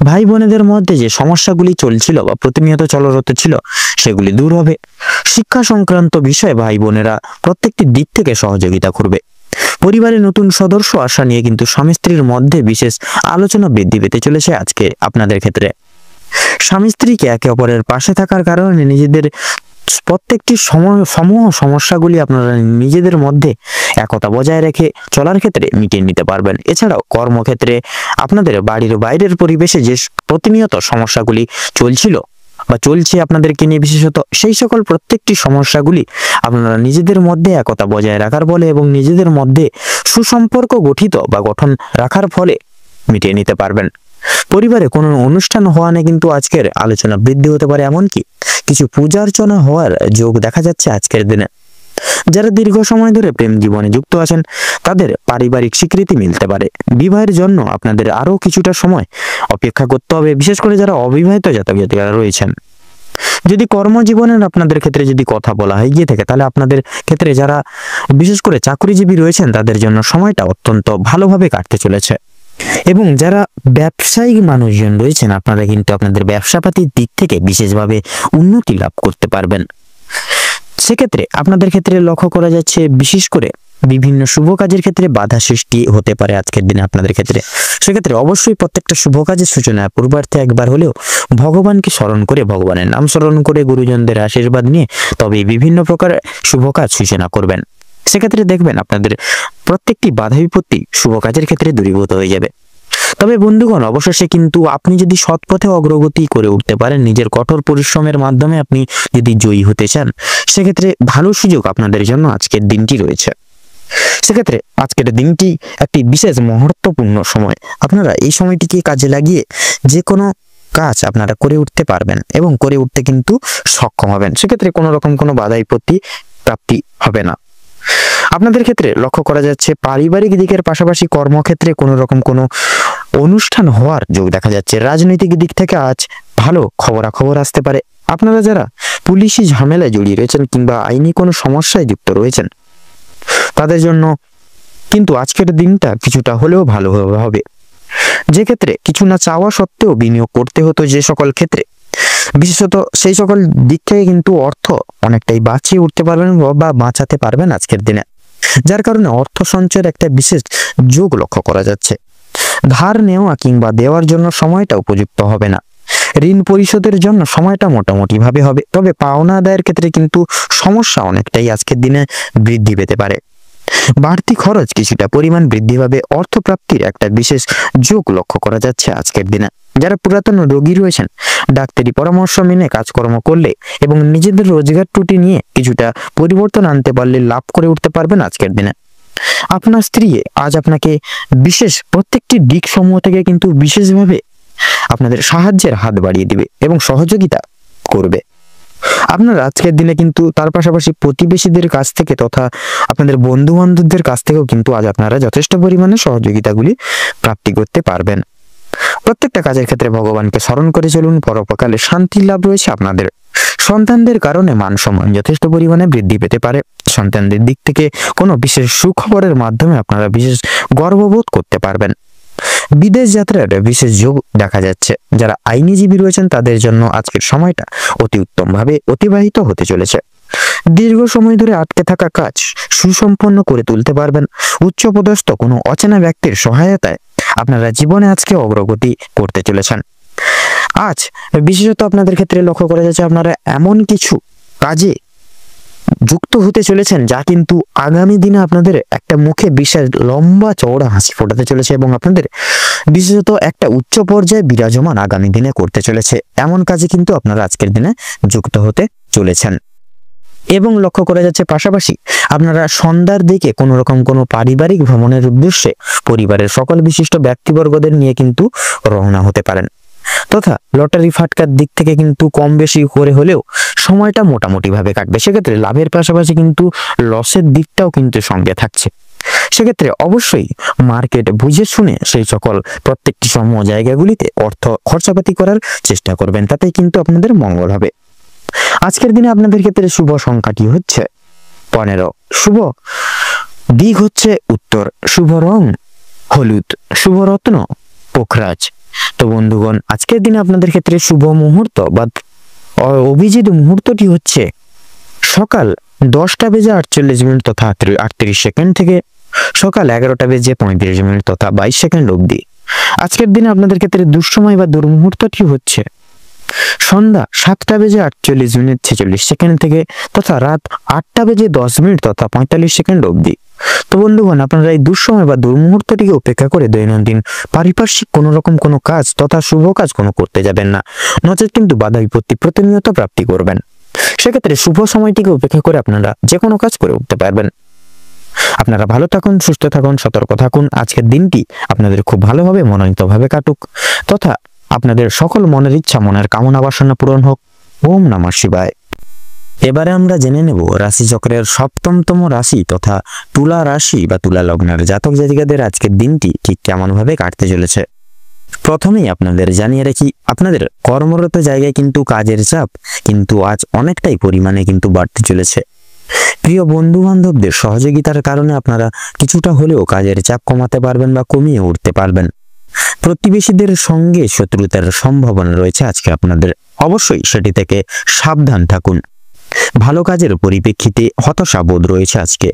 ভাই বোনেদের মধ্যে যে সমস্যাগুলি চলছিল বা প্রতিনিয়ত চলরত ছিল সেগুলি দূর হবে। শিক্ষা সংক্রান্ত বিষয়ে ভাই বোনেরা প্রত্যেকটি দিক থেকে সহযোগিতা করবে। পরিবারে নতুন সদস্য আসা নিয়ে কিন্তু স্বামী স্ত্রীর মধ্যে বিশেষ আলোচনা বৃদ্ধি পেতে চলেছে আজকে আপনাদের ক্ষেত্রে। স্বামী স্ত্রীকে একে অপরের পাশে থাকার কারণে নিজেদের প্রত্যেকটি সমূহ সমস্যাগুলি আপনারা নিজেদের মধ্যে একতা বজায় রেখে চলার ক্ষেত্রে মিটিয়ে নিতে পারবেন। এছাড়াও কর্মক্ষেত্রে আপনাদের বাড়ির বাইরের পরিবেশে যে প্রতিনিয়ত সমস্যাগুলি চলছিল বা চলছে আপনাদেরকে নিয়ে বিশেষত, সেই সকল প্রত্যেকটি সমস্যাগুলি আপনারা নিজেদের মধ্যে একতা বজায় রাখার ফলে এবং নিজেদের মধ্যে সুসম্পর্ক গঠন রাখার ফলে মিটিয়ে নিতে পারবেন। পরিবারে কোনো অনুষ্ঠান হওয়া নিয়ে কিন্তু আজকের আলোচনা বৃদ্ধি হতে পারে, এমনকি কিছু পূজা অর্চনা হওয়ার যোগ দেখা যাচ্ছে আজকের দিনে। যারা দীর্ঘ সময় ধরে প্রেম জীবনে যুক্ত আছেন তাদের পারিবারিক স্বীকৃতি মিলতে পারে। বিবাহের জন্য আপনাদের আরো কিছুটা সময় অপেক্ষা করতে হবে, বিশেষ করে যারা অবিবাহিত জাতক জাতিকারা রয়েছেন। যদি কর্মজীবনের আপনাদের ক্ষেত্রে যদি কথা বলা হয় গিয়ে থাকে, তাহলে আপনাদের ক্ষেত্রে যারা বিশেষ করে চাকরিজীবী রয়েছেন তাদের জন্য সময়টা অত্যন্ত ভালোভাবে কাটতে চলেছে। এবং যারা ব্যবসায়িক মানুষজন রয়েছেন আপনারা কিন্তু আপনাদের ব্যবসাপাতির দিক থেকে বিশেষভাবে উন্নতি লাভ করতে পারবেন। সেক্ষেত্রে আপনাদের ক্ষেত্রে লক্ষ্য করা যাচ্ছে বিশেষ করে বিভিন্ন শুভ কাজের ক্ষেত্রে বাধা সৃষ্টি হতে পারে আজকের দিনে আপনাদের ক্ষেত্রে। সেক্ষেত্রে অবশ্যই প্রত্যেকটা শুভ কাজের সূচনা পূর্বার্থে একবার হলেও ভগবানকে স্মরণ করে, ভগবানের নাম স্মরণ করে, গুরুজনদের আশীর্বাদ নিয়ে তবে বিভিন্ন প্রকার শুভ কাজ সূচনা করবেন। সেক্ষেত্রে দেখবেন আপনাদের প্রত্যেকটি বাধা বিপত্তি শুভ কাজের ক্ষেত্রে দূরীভূত হয়ে যাবে। তবে বন্ধুগণ, অবশেষে কিন্তু আপনি যদি সৎ পথে অগ্রগতি করে উঠতে পারেন, নিজের কঠোর পরিশ্রমের মাধ্যমে আপনি যদি জয়ী হতে চান, সেক্ষেত্রে ভালো সুযোগ আপনাদের জন্য আজকের দিনটি রয়েছে। সেক্ষেত্রে আজকের দিনটি একটি বিশেষ মহত্বপূর্ণ সময়। আপনারা এই সময়টিকে কাজে লাগিয়ে যে কোনো কাজ আপনারা করে উঠতে পারবেন এবং করে উঠতে কিন্তু সক্ষম হবেন। সেক্ষেত্রে কোনো রকম কোনো বাধা বিপত্তি প্রাপ্তি হবে না। আপনাদের ক্ষেত্রে লক্ষ্য করা যাচ্ছে পারিবারিক দিকের পাশাপাশি কর্মক্ষেত্রে কোনো রকম কোনো অনুষ্ঠান হওয়ার যোগ দেখা যাচ্ছে। রাজনৈতিক দিক থেকে আজ ভালো খবরাখবর আসতে পারে। আপনারা যারা পুলিশি ঝামেলায় জড়িয়ে রয়েছেন কিংবা আইনি কোনো সমস্যায় যুক্ত রয়েছেন তাদের জন্য কিন্তু আজকের দিনটা কিছুটা হলেও ভালো হবে। যে ক্ষেত্রে কিছু না চাওয়া সত্ত্বেও বিনিয়োগ করতে হতো যে সকল ক্ষেত্রে, বিশেষত সেই সকল দিক থেকে কিন্তু অর্থ অনেকটাই বাঁচিয়ে উঠতে পারবেন বা বাঁচাতে পারবেন আজকের দিনে, যার কারণে অর্থ সঞ্চয়ের একটা বিশেষ যোগ লক্ষ্য করা যাচ্ছে। ধার নেওয়া কিংবা দেওয়ার জন্য সময়টা উপযুক্ত হবে না। ঋণ পরিশোধের জন্য সময়টা মোটামুটি ভাবে হবে, তবে পাওনা আদায়ের ক্ষেত্রে কিন্তু সমস্যা অনেকটাই আজকের দিনে বৃদ্ধি পেতে পারে। বাড়তি খরচ কিছুটা পরিমাণ বৃদ্ধি পাবে। অর্থপ্রাপ্তির একটা বিশেষ যোগ লক্ষ্য করা যাচ্ছে আজকের দিনে। যারা পুরাতন রোগী রয়েছেন ডাক্তারি পরামর্শ মেনে কাজকর্ম করলে এবং নিজেদের রোজগার ত্রুটি নিয়ে কিছুটা পরিবর্তন আনতে পারলে লাভ করে উঠতে পারবেন আজকের দিনে। আপনার স্ত্রী আজ আপনাকে বিশেষ প্রত্যেকটি দিক সমূহ থেকে কিন্তু বিশেষভাবে আপনাদের সাহায্যের হাত বাড়িয়ে দিবে এবং সহযোগিতা করবে। আপনারা আজকের দিনে কিন্তু তার পাশাপাশি প্রতিবেশীদের কাছ থেকে তথা আপনাদের বন্ধু বান্ধবদের কাছ থেকেও কিন্তু আজ আপনারা যথেষ্ট পরিমাণে সহযোগিতাগুলি প্রাপ্তি করতে পারবেন। প্রত্যেকটা কাজের ক্ষেত্রে ভগবানকে স্মরণ করে চলুন। পরকালে শান্তি লাভ রয়েছে আপনাদের। সন্তানদের কারণে মান সম্মান যথেষ্ট পরিমাণে বৃদ্ধি পেতে পারে। সন্তানদের দিক থেকে কোনো বিশেষ সুখবরের মাধ্যমে আপনারা বিশেষ গর্ববোধ করতে পারবেন। বিদেশ যাত্রার বিশেষ যোগ দেখা যাচ্ছে। যারা আইনজীবী রয়েছেন তাদের জন্য আজকের সময়টা অতি উত্তম ভাবে অতিবাহিত হতে চলেছে। দীর্ঘ সময় ধরে আটকে থাকা কাজ সুসম্পন্ন করে তুলতে পারবেন। উচ্চপদস্থ কোনো অচেনা ব্যক্তির সহায়তায় আপনারা জীবনে আজকে অগ্রগতি করতে চলেছেন। আজ বিশেষত আপনাদের ক্ষেত্রে লক্ষ্য করা যাচ্ছে আপনারা এমন কিছু কাজে যুক্ত হতে চলেছেন যা কিন্তু আগামী দিনে আপনাদের একটা মুখে বিশাল লম্বা চওড়া হাসি ফোটাতে চলেছে এবং আপনাদের বিশেষত একটা উচ্চ পর্যায়ে বিরাজমান আগামী দিনে করতে চলেছে। এমন কাজে কিন্তু আপনারা আজকের দিনে যুক্ত হতে চলেছেন। এবং লক্ষ্য করা যাচ্ছে পাশাপাশি আপনারা সন্ধ্যার দিকে কোনো রকম কোনো পারিবারিক ভ্রমণের উদ্দেশ্যে পরিবারের সকল বিশিষ্ট ব্যক্তিবর্গদের নিয়ে কিন্তু রওনা হতে পারেন। তথা লটারি ফাটকার দিক থেকে কিন্তু কম বেশি করে হলেও সময়টা মোটামুটি ভাবে কাটবে। সেক্ষেত্রে লাভের পাশাপাশি কিন্তু লসের দিকটাও কিন্তু সঙ্গে থাকছে। সেক্ষেত্রে অবশ্যই মার্কেট বুঝে শুনে সেই সকল প্রত্যেকটি সমূহ জায়গাগুলিতে অর্থ খরচাপাতি করার চেষ্টা করবেন, তাতেই কিন্তু আপনাদের মঙ্গল হবে। আজকের দিনে আপনাদের ক্ষেত্রে শুভ সংখ্যাটি হচ্ছে 15, শুভ দিক হচ্ছে উত্তর, শুভ রং হলুদ, শুভ রত্ন পোখরাজ। তো বন্ধুগণ, আজকের দিনে আপনাদের ক্ষেত্রে শুভ মুহূর্ত বা অভিজিৎ মুহূর্তটি হচ্ছে সকাল 10:48 তথা 38 সেকেন্ড থেকে সকাল 11:35 তথা 22 সেকেন্ড অবধি। আজকের দিনে আপনাদের ক্ষেত্রে দুঃসময় বা দুর্মুহূর্তটি হচ্ছে সন্ধ্যা 7:48 46 সেকেন্ড থেকে তথা রাত 8:10 তথা 45 সেকেন্ড অবধি। তো বন্ধুগণ, আপনারা এই দুঃসময় বা দুর্মুহূর্তটিকে উপেক্ষা করে দৈনন্দিন পারিপার্শ্বিক কোনো রকম কোনো কাজ তথা শুভ কাজ কোনো করতে যাবেন না, নচেত কিন্তু বাধা বিপত্তি প্রতিনিয়ত প্রাপ্তি করবেন। সেক্ষেত্রে শুভ সময়টিকে উপেক্ষা করে আপনারা যে কোনো কাজ করে উঠতে পারবেন। আপনারা ভালো থাকুন, সুস্থ থাকুন, সতর্ক থাকুন। আজকের দিনটি আপনাদের খুব ভালোভাবে মনোনীতভাবে কাটুক তথা আপনাদের সকল মনের ইচ্ছা মনের কামনা বাসনা পূরণ হোক। ওম নমঃ শিবায়। এবারে আমরা জেনে নেব রাশিচক্রের 7তম রাশি তথা তুলা রাশি বা তুলা লগ্নের জাতক জাতিকাদের আজকের দিনটি ঠিক কেমন ভাবে কাটতে চলেছে। প্রথমেই আপনাদের জানিয়ে রাখি, আপনাদের কর্মরত জায়গায় কিন্তু কাজের চাপ কিন্তু আজ অনেকটাই পরিমাণে কিন্তু বাড়তে চলেছে। প্রিয় বন্ধু বান্ধবদের সহযোগিতার কারণে আপনারা কিছুটা হলেও কাজের চাপ কমাতে পারবেন বা কমিয়ে উঠতে পারবেন। প্রতিবেশীদের সঙ্গে শত্রুতার সম্ভাবনা রয়েছে আজকে আপনাদের, অবশ্যই সেটি থেকে সাবধান থাকুন। ভালো কাজের পরিপ্রেক্ষিতে হতাশাবোধ রয়েছে আজকে।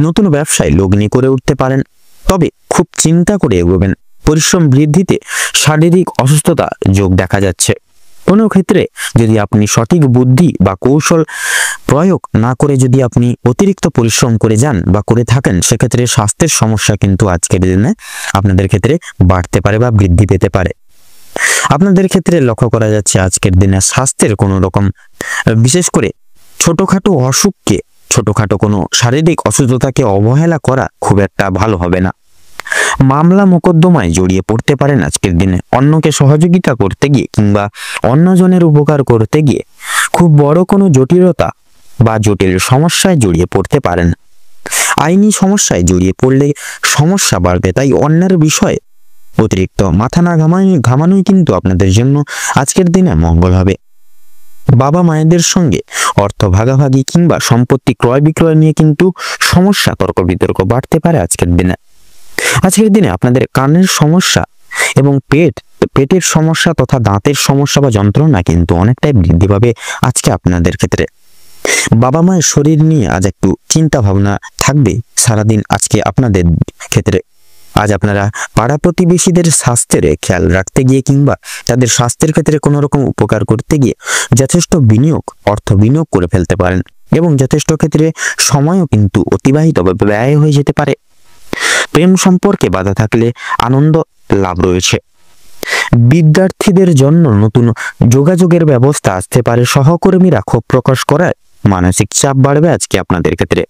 নতুন ব্যবসায় লগ্নি করে উঠতে পারেন, তবে খুব চিন্তা করে এগোবেন। পরিশ্রম বৃদ্ধিতে শারীরিক অসুস্থতা যোগ দেখা যাচ্ছে। কোনো ক্ষেত্রে যদি আপনি সঠিক বুদ্ধি বা কৌশল প্রয়োগ না করে যদি আপনি অতিরিক্ত পরিশ্রম করে যান বা করে থাকেন, সেক্ষেত্রে স্বাস্থ্যের সমস্যা কিন্তু আজকের দিনে আপনাদের ক্ষেত্রে বাড়তে পারে বা বৃদ্ধি পেতে পারে। আপনাদের ক্ষেত্রে লক্ষ্য করা যাচ্ছে আজকের দিনে স্বাস্থ্যের কোনো রকম বিশেষ করে ছোটখাটো অসুখকে, ছোটখাটো কোনো শারীরিক অসুস্থতাকে অবহেলা করা খুব একটা ভালো হবে না। মামলা মোকদ্দমায় জড়িয়ে পড়তে পারেন আজকের দিনে। অন্যকে সহযোগিতা করতে গিয়ে কিংবা অন্যজনের উপকার করতে গিয়ে খুব বড় কোনো জটিলতা বা জটিল সমস্যায় জড়িয়ে পড়তে পারেন। আইনি সমস্যায় জড়িয়ে পড়লে সমস্যা বাড়বে, তাই অন্যের বিষয়ে অতিরিক্ত মাথা না ঘামানোই কিন্তু আপনাদের জন্য আজকের দিনে মঙ্গল হবে। বাবা মায়েদের সঙ্গে অর্থ ভাগাভাগি কিংবা সম্পত্তি ক্রয় বিক্রয় নিয়ে কিন্তু সমস্যা তর্ক বিতর্ক বাড়তে পারে আজকের দিনে। আজকের দিনে আপনাদের কানের সমস্যা এবং পেটের সমস্যা তথা দাঁতের সমস্যা বা যন্ত্রণা কিন্তু অনেকটাই বৃদ্ধি পাবে আজকে আপনাদের ক্ষেত্রে। বাবা মায়ের শরীর নিয়ে আজ একটু চিন্তা ভাবনা থাকবে সারাদিন আজকে আপনাদের ক্ষেত্রে। আজ আপনারা পাড়া প্রতিবেশীদের স্বাস্থ্যের খেয়াল রাখতে গিয়ে কিংবা তাদের স্বাস্থ্যের ক্ষেত্রে কোনো রকম উপকার করতে গিয়ে যথেষ্ট অর্থ বিনিয়োগ করে ফেলতে পারেন এবং যথেষ্ট ক্ষেত্রে সময়ও কিন্তু অতিবাহিত বা ব্যয় হয়ে যেতে পারে। প্রেম সম্পর্কে বাধা থাকলে আনন্দ লাভ রয়েছে। বিদ্যার্থীদের জন্য নতুন যোগাযোগের ব্যবস্থা আসতে পারে। সহকর্মীরা ক্ষোভ প্রকাশ করায় মানসিক চাপ বাড়বে আজকে আপনাদের ক্ষেত্রে।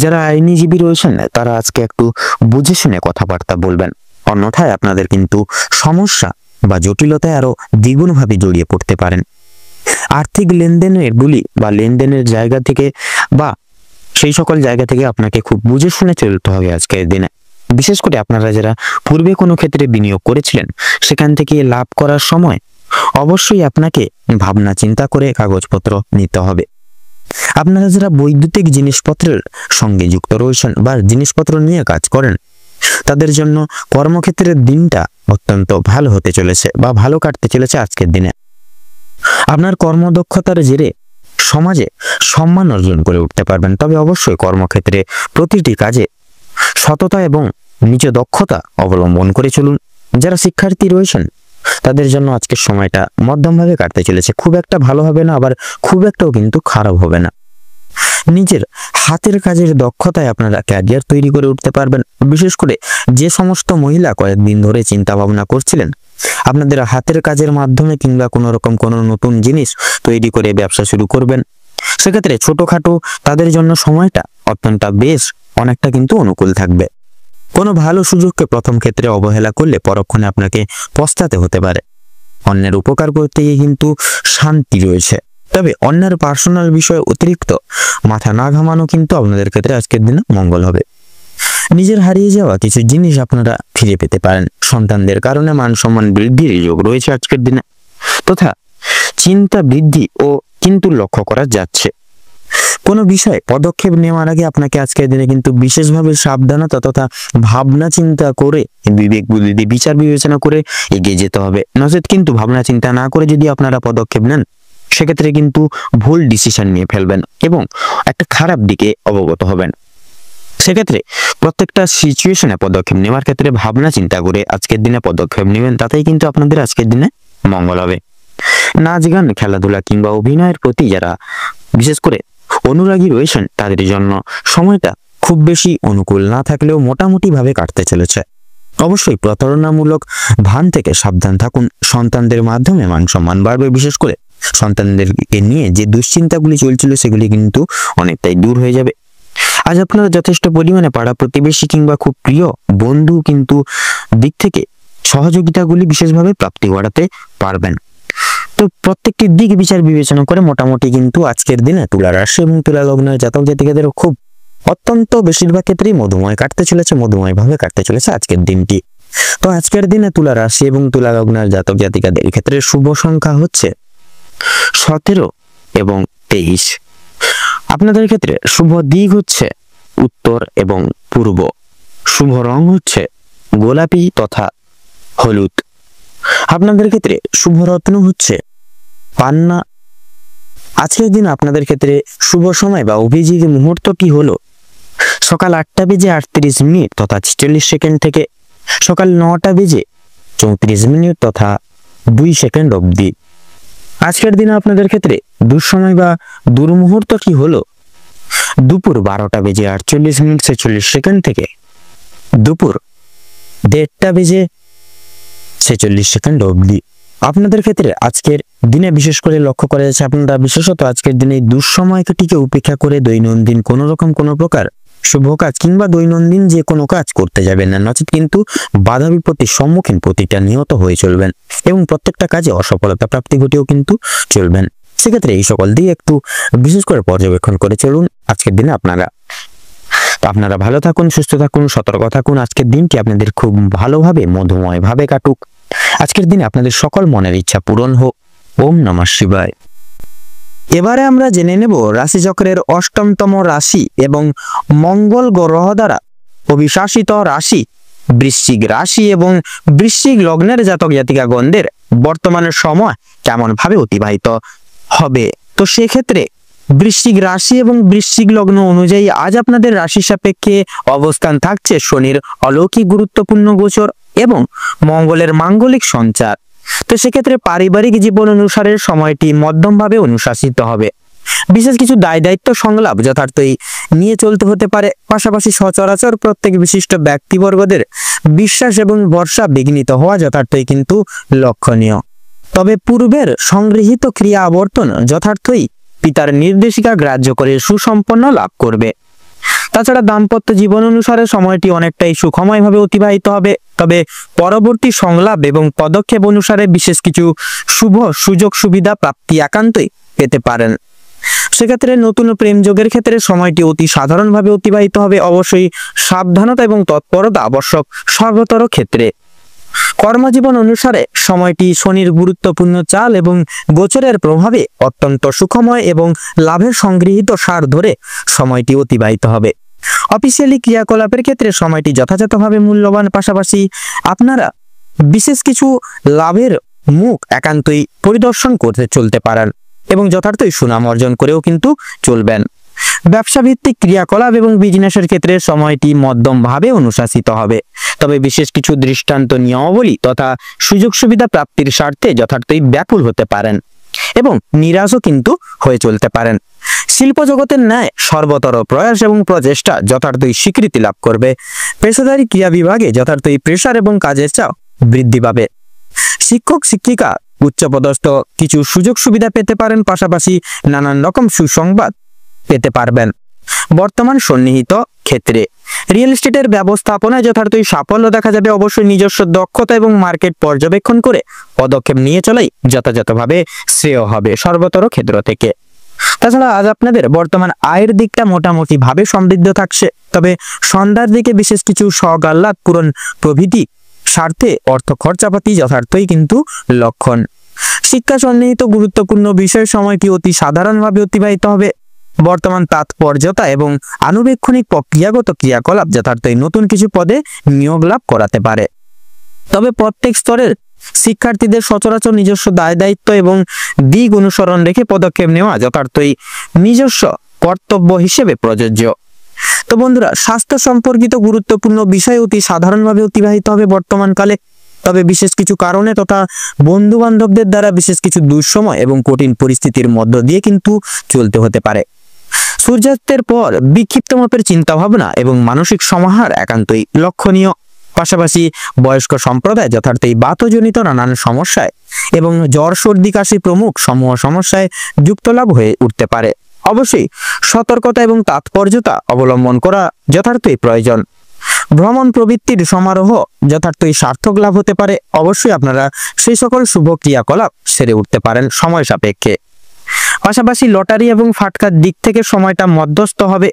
যারা আইনজীবী রয়েছেন তারা আজকে একটু বুঝে শুনে কথাবার্তা বলবেন, অন্যথায় আপনাদের কিন্তু সমস্যা বা জটিলতায় আরো দ্বিগুণভাবে জড়িয়ে পড়তে পারেন। আর্থিক লেনদেনের বা লেনদেনের জায়গা থেকে বা সেই সকল জায়গা থেকে আপনাকে খুব বুঝে শুনে চলতে হবে আজকের দিনে। বিশেষ করে আপনারা যারা পূর্বে কোনো ক্ষেত্রে বিনিয়োগ করেছিলেন সেখান থেকে লাভ করার সময় অবশ্যই আপনাকে ভাবনা চিন্তা করে কাগজপত্র নিতে হবে। আপনারা যারা বৈদ্যুতিক জিনিসপত্রের সঙ্গে যুক্ত রয়েছেন বা জিনিসপত্র নিয়ে কাজ করেন, তাদের জন্য কর্মক্ষেত্রের দিনটা অত্যন্ত ভালো হতে চলেছে বা ভালো কাটতে চলেছে আজকের দিনে। আপনার কর্মদক্ষতার জেরে সমাজে সম্মান অর্জন করে উঠতে পারবেন। তবে অবশ্যই কর্মক্ষেত্রে প্রতিটি কাজে সততা এবং নিজ দক্ষতা অবলম্বন করে চলুন। যারা শিক্ষার্থী রয়েছেন তাদের জন্য আজকের সময়টা মধ্যমভাবে কাটতে চলেছে, খুব একটা ভালো হবে না, আবার খুব একটাও কিন্তু খারাপ হবে না। নিজের হাতের কাজের দক্ষতায় আপনারা ক্যারিয়ার তৈরি করে উঠতে পারবেন। বিশেষ করে যে সমস্ত মহিলা কয়েকদিন ধরে চিন্তা ভাবনা করছিলেন আপনাদের হাতের কাজের মাধ্যমে কিংবা কোনো নতুন জিনিস তৈরি করে ব্যবসা শুরু করবেন, সেক্ষেত্রে ছোটখাটো তাদের জন্য সময়টা অত্যন্ত বেশ অনেকটা কিন্তু অনুকূল থাকবে। কোনো ভালো সুযোগকে প্রথম ক্ষেত্রে অবহেলা করলে পরক্ষণে আপনাকে পস্তাতে হতে পারে। অন্যের উপকার করতে গিয়ে কিন্তু শান্তি রয়েছে, তবে অন্যের পার্সোনাল বিষয়ে অতিরিক্ত মাথা না ঘামানো কিন্তু আপনাদের ক্ষেত্রে আজকের দিনে মঙ্গল হবে। নিজের হারিয়ে যাওয়া কিছু জিনিস আপনারা ফিরে পেতে পারেন। সন্তানদের কারণে মান সম্মান বৃদ্ধির যোগ রয়েছে আজকের দিনে, তথা চিন্তা বৃদ্ধি ও কিন্তু লক্ষ্য করা যাচ্ছে। কোনো বিষয়ে পদক্ষেপ নেওয়ার আগে আপনাকে আজকের দিনে কিন্তু বিশেষভাবে সাবধানতা তথা ভাবনা চিন্তা করে বিবেক বুদ্ধি বিচার বিবেচনা করে এগিয়ে যেতে হবে। নচেত কিন্তু ভাবনা চিন্তা না করে যদি আপনারা পদক্ষেপ নেন সেক্ষেত্রে কিন্তু ভুল ডিসিশন নিয়ে ফেলবেন এবং একটা খারাপ দিকে অবগত হবেন। সেক্ষেত্রে প্রত্যেকটা সিচুয়েশনে পদক্ষেপ নেওয়ার ক্ষেত্রে ভাবনা চিন্তা করে আজকের দিনে পদক্ষেপ নেবেন, তাতেই কিন্তু আপনাদের আজকের দিনে মঙ্গল হবে। নাচ গান খেলাধুলা কিংবা অভিনয়ের প্রতি যারা বিশেষ করে অনুরাগী রয়েছেন তাদের জন্য সময়টা খুব বেশি অনুকূল না থাকলেও মোটামুটি ভাবে কাটতে চলেছে। অবশ্যই প্রতারণামূলক ভান থেকে সাবধান থাকুন। সন্তানদের মাধ্যমে মান সম্মান বাড়বে। বিশেষ করে সন্তানদেরকে নিয়ে যে দুশ্চিন্তাগুলি চলছিল সেগুলি কিন্তু অনেকটাই দূর হয়ে যাবে। আজ আপনারা যথেষ্ট পরিমাণে পাড়া প্রতিবেশী কিংবা খুব প্রিয় বন্ধু কিন্তু দিক থেকে সহযোগিতাগুলি বিশেষভাবে প্রাপ্তি ঘটাতে পারবেন। তো প্রত্যেকটি দিক বিচার বিবেচনা করে মোটামুটি কিন্তু আজকের দিনে তুলা রাশি এবং তুলা লগ্নের জাতক জাতিকাদের খুব অত্যন্ত বেশিরভাগ ক্ষেত্রেই মধুময় কাটতে চলেছে, মধুময় ভাবে কাটতে চলেছে আজকের দিনটি। তো আজকের দিনে তুলা রাশি এবং তুলা লগ্নের জাতক জাতিকাদের ক্ষেত্রে শুভ সংখ্যা হচ্ছে 17 এবং 23। আপনাদের ক্ষেত্রে শুভ দিক হচ্ছে উত্তর এবং পূর্ব। শুভ রং হচ্ছে গোলাপি তথা হলুদ। আপনাদের ক্ষেত্রে শুভ রত্ন হচ্ছে পান্না। আজকের দিন আপনাদের ক্ষেত্রে শুভ সময় বা অভিজিৎ মুহূর্তটি হলো সকাল 8টা বেজে 38 মিনিট তথা 46 সেকেন্ড থেকে সকাল 9টা বেজে 34 মিনিট তথা 2 সেকেন্ড অবধি। আজকের দিনে আপনাদের ক্ষেত্রে দুঃসময় বা দুর্মুহূর্তটি হলো দুপুর 12টা বেজে 48 মিনিট 46 সেকেন্ড থেকে দুপুর 1:30টা বেজে 46 সেকেন্ড অবধি। আপনাদের ক্ষেত্রে আজকের দিনে বিশেষ করে লক্ষ্য করা যাচ্ছে আপনারা বিশেষত আজকের দিনে দুঃসময়টিকে উপেক্ষা করে দৈনন্দিন কোনো প্রকার শুভ কাজ কিংবা দৈনন্দিন যে কোনো কাজ করতে যাবেন না, নচেত কিন্তু বাধা বিপত্তির সম্মুখীন প্রতিটা নিহত হয়ে চলবেন এবং প্রত্যেকটা কাজে অসফলতা প্রাপ্তি ঘটেও কিন্তু চলবেন। সেক্ষেত্রে এই সকল দিয়ে একটু বিশেষ করে পর্যবেক্ষণ করে চলুন আজকের দিনে আপনারা ভালো থাকুন, সুস্থ থাকুন, সতর্ক থাকুন। আজকের দিনটি আপনাদের খুব ভালোভাবে মধুময় ভাবে কাটুক। আজকের দিনে আপনাদের সকল মনের ইচ্ছা পূরণ হোক। ওম নমঃ শিবায়। এবারে আমরা জেনে নেব রাশিচক্রের অষ্টমতম রাশি এবং মঙ্গল গ্রহ দ্বারা অভিশাসিত রাশি বৃশ্চিক রাশি এবং বৃশ্চিক লগ্নের জাতক জাতিকাগণদের বর্তমানের সময় কেমন ভাবে অতিবাহিত হবে। তো সেক্ষেত্রে বৃশ্চিক রাশি এবং বৃশ্চিক লগ্ন অনুযায়ী আজ আপনাদের রাশি সাপেক্ষে অবস্থান থাকছে শনির অলৌকিক গুরুত্বপূর্ণ গোচর এবং মঙ্গলের মাঙ্গলিক সঞ্চার। তো সেক্ষেত্রে পারিবারিক জীবন অনুসারে সময়টি মধ্যমভাবে অনুশাসিত হবে। বিশেষ কিছু দায় দায়িত্ব সংলাপ যথার্থই নিয়ে চলতে হতে পারে। পাশাপাশি সচরাচর প্রত্যেক বিশিষ্ট ব্যক্তিবর্গদের বিশ্বাস এবং ভরসা বিঘ্নিত হওয়া যথার্থই কিন্তু লক্ষণীয়। তবে পূর্বের সংগৃহীত ক্রিয়া আবর্তন যথার্থই পিতার নির্দেশিকা গ্রাহ্য করে সুসম্পন্ন লাভ করবে। তাছাড়া দাম্পত্য জীবন অনুসারে সময়টি অনেকটাই সুখময়ভাবে অতিবাহিত হবে। তবে পরবর্তী সংলাপ এবং পদক্ষেপ অনুসারে বিশেষ কিছু শুভ সুযোগ সুবিধা প্রাপ্তি একান্তই পেতে পারেন। সেক্ষেত্রে নতুন প্রেম যোগের ক্ষেত্রে সময়টি অতি সাধারণভাবে অতিবাহিত হবে। অবশ্যই সাবধানতা এবং তৎপরতা আবশ্যক সর্বতর ক্ষেত্রে। কর্মজীবন অনুসারে সময়টি শনির গুরুত্বপূর্ণ চাল এবং গোচরের প্রভাবে অত্যন্ত সুখময় এবং লাভের সংগৃহীত সার ধরে সময়টি অতিবাহিত হবে। অফিসিয়ালি ক্রিয়াকলাপের ক্ষেত্রে সময়টি যথাযথভাবে মূল্যবান। পাশাপাশি আপনারা বিশেষ কিছু লাভের মুখ একান্তই পরিদর্শন করতে চলতে পারেন। এবং যথার্থই সুনাম অর্জন করেও কিন্তু চলবেন। ব্যবসা ভিত্তিক ক্রিয়াকলাপ এবং বিজনেসের ক্ষেত্রে সময়টি মধ্যমভাবে অনুশাসিত হবে, তবে বিশেষ কিছু দৃষ্টান্ত নিয়মাবলী তথা সুযোগ সুবিধা প্রাপ্তির স্বার্থে যথার্থই ব্যাকুল হতে পারেন এবং নিরাশও কিন্তু হয়ে চলতে পারেন। শিল্প জগতের ন্যায় সর্বতর প্রয়াস এবং প্রচেষ্টা যথার্থই স্বীকৃতি লাভ করবে। পেশাদারী ক্রিয়া বিভাগে যথার্থই প্রেসার এবং কাজের চাপ বৃদ্ধি পাবে। শিক্ষক শিক্ষিকা উচ্চপদস্থ কিছু সুযোগ সুবিধা পেতে পারেন, পাশাপাশি নানান রকম সুসংবাদ পেতে পারবেন। বর্তমান সন্নিহিত ক্ষেত্রে রিয়েল এস্টেটের ব্যবস্থাপনায় যথার্থই সাফল্য দেখা যাবে। অবশ্যই নিজস্ব দক্ষতা এবং মার্কেট পর্যবেক্ষণ করে পদক্ষেপ নিয়ে চলাই যথাযথভাবে শ্রেয় হবে সর্বতর ক্ষেত্র থেকে। তাছাড়া আজ আপনাদের বর্তমান আয়ের দিকটা মোটামুটি ভাবে সমৃদ্ধ থাকছে, তবে সন্ধ্যার দিকে বিশেষ কিছু শখ আহ্লাদ পূরণ প্রভৃতি স্বার্থে অর্থ খরচাপাতি যথার্থই কিন্তু লক্ষণ। শিক্ষা সন্নিহিত গুরুত্বপূর্ণ বিষয় সময়টি অতি সাধারণভাবে অতিবাহিত হবে। বর্তমান তাৎপর্যতা এবং আনুবেক্ষণিক প্রক্রিয়াগত ক্রিয়াকলাপ যথার্থই নতুন কিছু পদে নিয়োগ লাভ করাতে পারে। তবে প্রত্যেক স্তরের শিক্ষার্থীদের সচরাচর নিজস্ব দায় দায়িত্ব এবং দিক অনুসরণ রেখে পদক্ষেপ নেওয়া যথার্থই নিজস্ব কর্তব্য হিসেবে প্রযোজ্য। তো বন্ধুরা, স্বাস্থ্য সম্পর্কিত গুরুত্বপূর্ণ বিষয় অতি সাধারণভাবে অতিবাহিত হবে বর্তমানকালে, তবে বিশেষ কিছু কারণে তথা বন্ধু বান্ধবদের দ্বারা বিশেষ কিছু দুঃসময় এবং কঠিন পরিস্থিতির মধ্য দিয়ে কিন্তু চলতে হতে পারে। সূর্যাস্তের পর বিক্ষিপ্ত মাপের চিন্তা ভাবনা এবং মানসিক সমাহার একান্তই লক্ষণীয়। পাশাপাশি বয়স্ক সম্প্রদায় যথার্থই বাতজনিত নানান সমস্যায় এবং জ্বর সর্দি কাশি প্রমুখ সমূহ সমস্যায় যুক্ত লাভ হয়ে উঠতে পারে। অবশ্যই সতর্কতা এবং তাৎপর্যতা অবলম্বন করা যথার্থই প্রয়োজন। ভ্রমণ প্রবৃত্তির সমারোহ যথার্থই সার্থক লাভ হতে পারে। অবশ্যই আপনারা সেই সকল শুভ ক্রিয়াকলাপ সেরে উঠতে পারেন সময় সাপেক্ষে। পাশাপাশি লটারি এবং ফাটকার দিক থেকে সময়টা মধ্যস্থ হবে,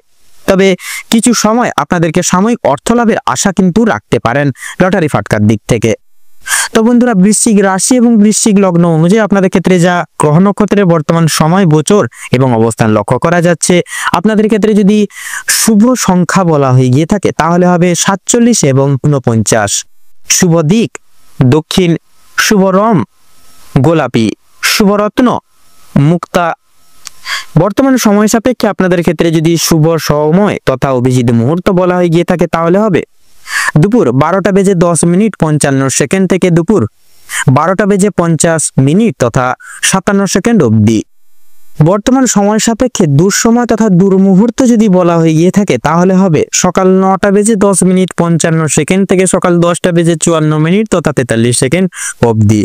তবে কিছু সময় আপনাদেরকে সাময়িক অর্থ লাভের আশা কিন্তু রাখতে পারেন লটারি ফাটকার দিক থেকে। তো বন্ধুরা, বৃশ্চিক রাশি এবং বৃশ্চিক লগ্ন অনুযায়ী আপনাদের ক্ষেত্রে যা গ্রহ নক্ষত্রের বর্তমান সময় গোচর এবং অবস্থান লক্ষ্য করা যাচ্ছে, আপনাদের ক্ষেত্রে যদি শুভ সংখ্যা বলা হয়ে গিয়ে থাকে তাহলে হবে 47 এবং 49। শুভ দিক দক্ষিণ, শুভ রং গোলাপি, শুভ রত্ন মুক্তা। বর্তমান সময় সাপেক্ষে আপনাদের ক্ষেত্রে যদি শুভ সময় তথা অভিজিৎ মুহূর্ত বলা হয়ে গিয়ে থাকে তাহলে হবে দুপুর 12:10:55 থেকে দুপুর 12:50 তথা 57 অবধি। বর্তমান সময় সাপেক্ষে দুঃসময় তথা দুর্মুহূর্ত যদি বলা হয়ে গিয়ে থাকে তাহলে হবে সকাল 9:10:55 থেকে সকাল 10:54 তথা 43 অবধি।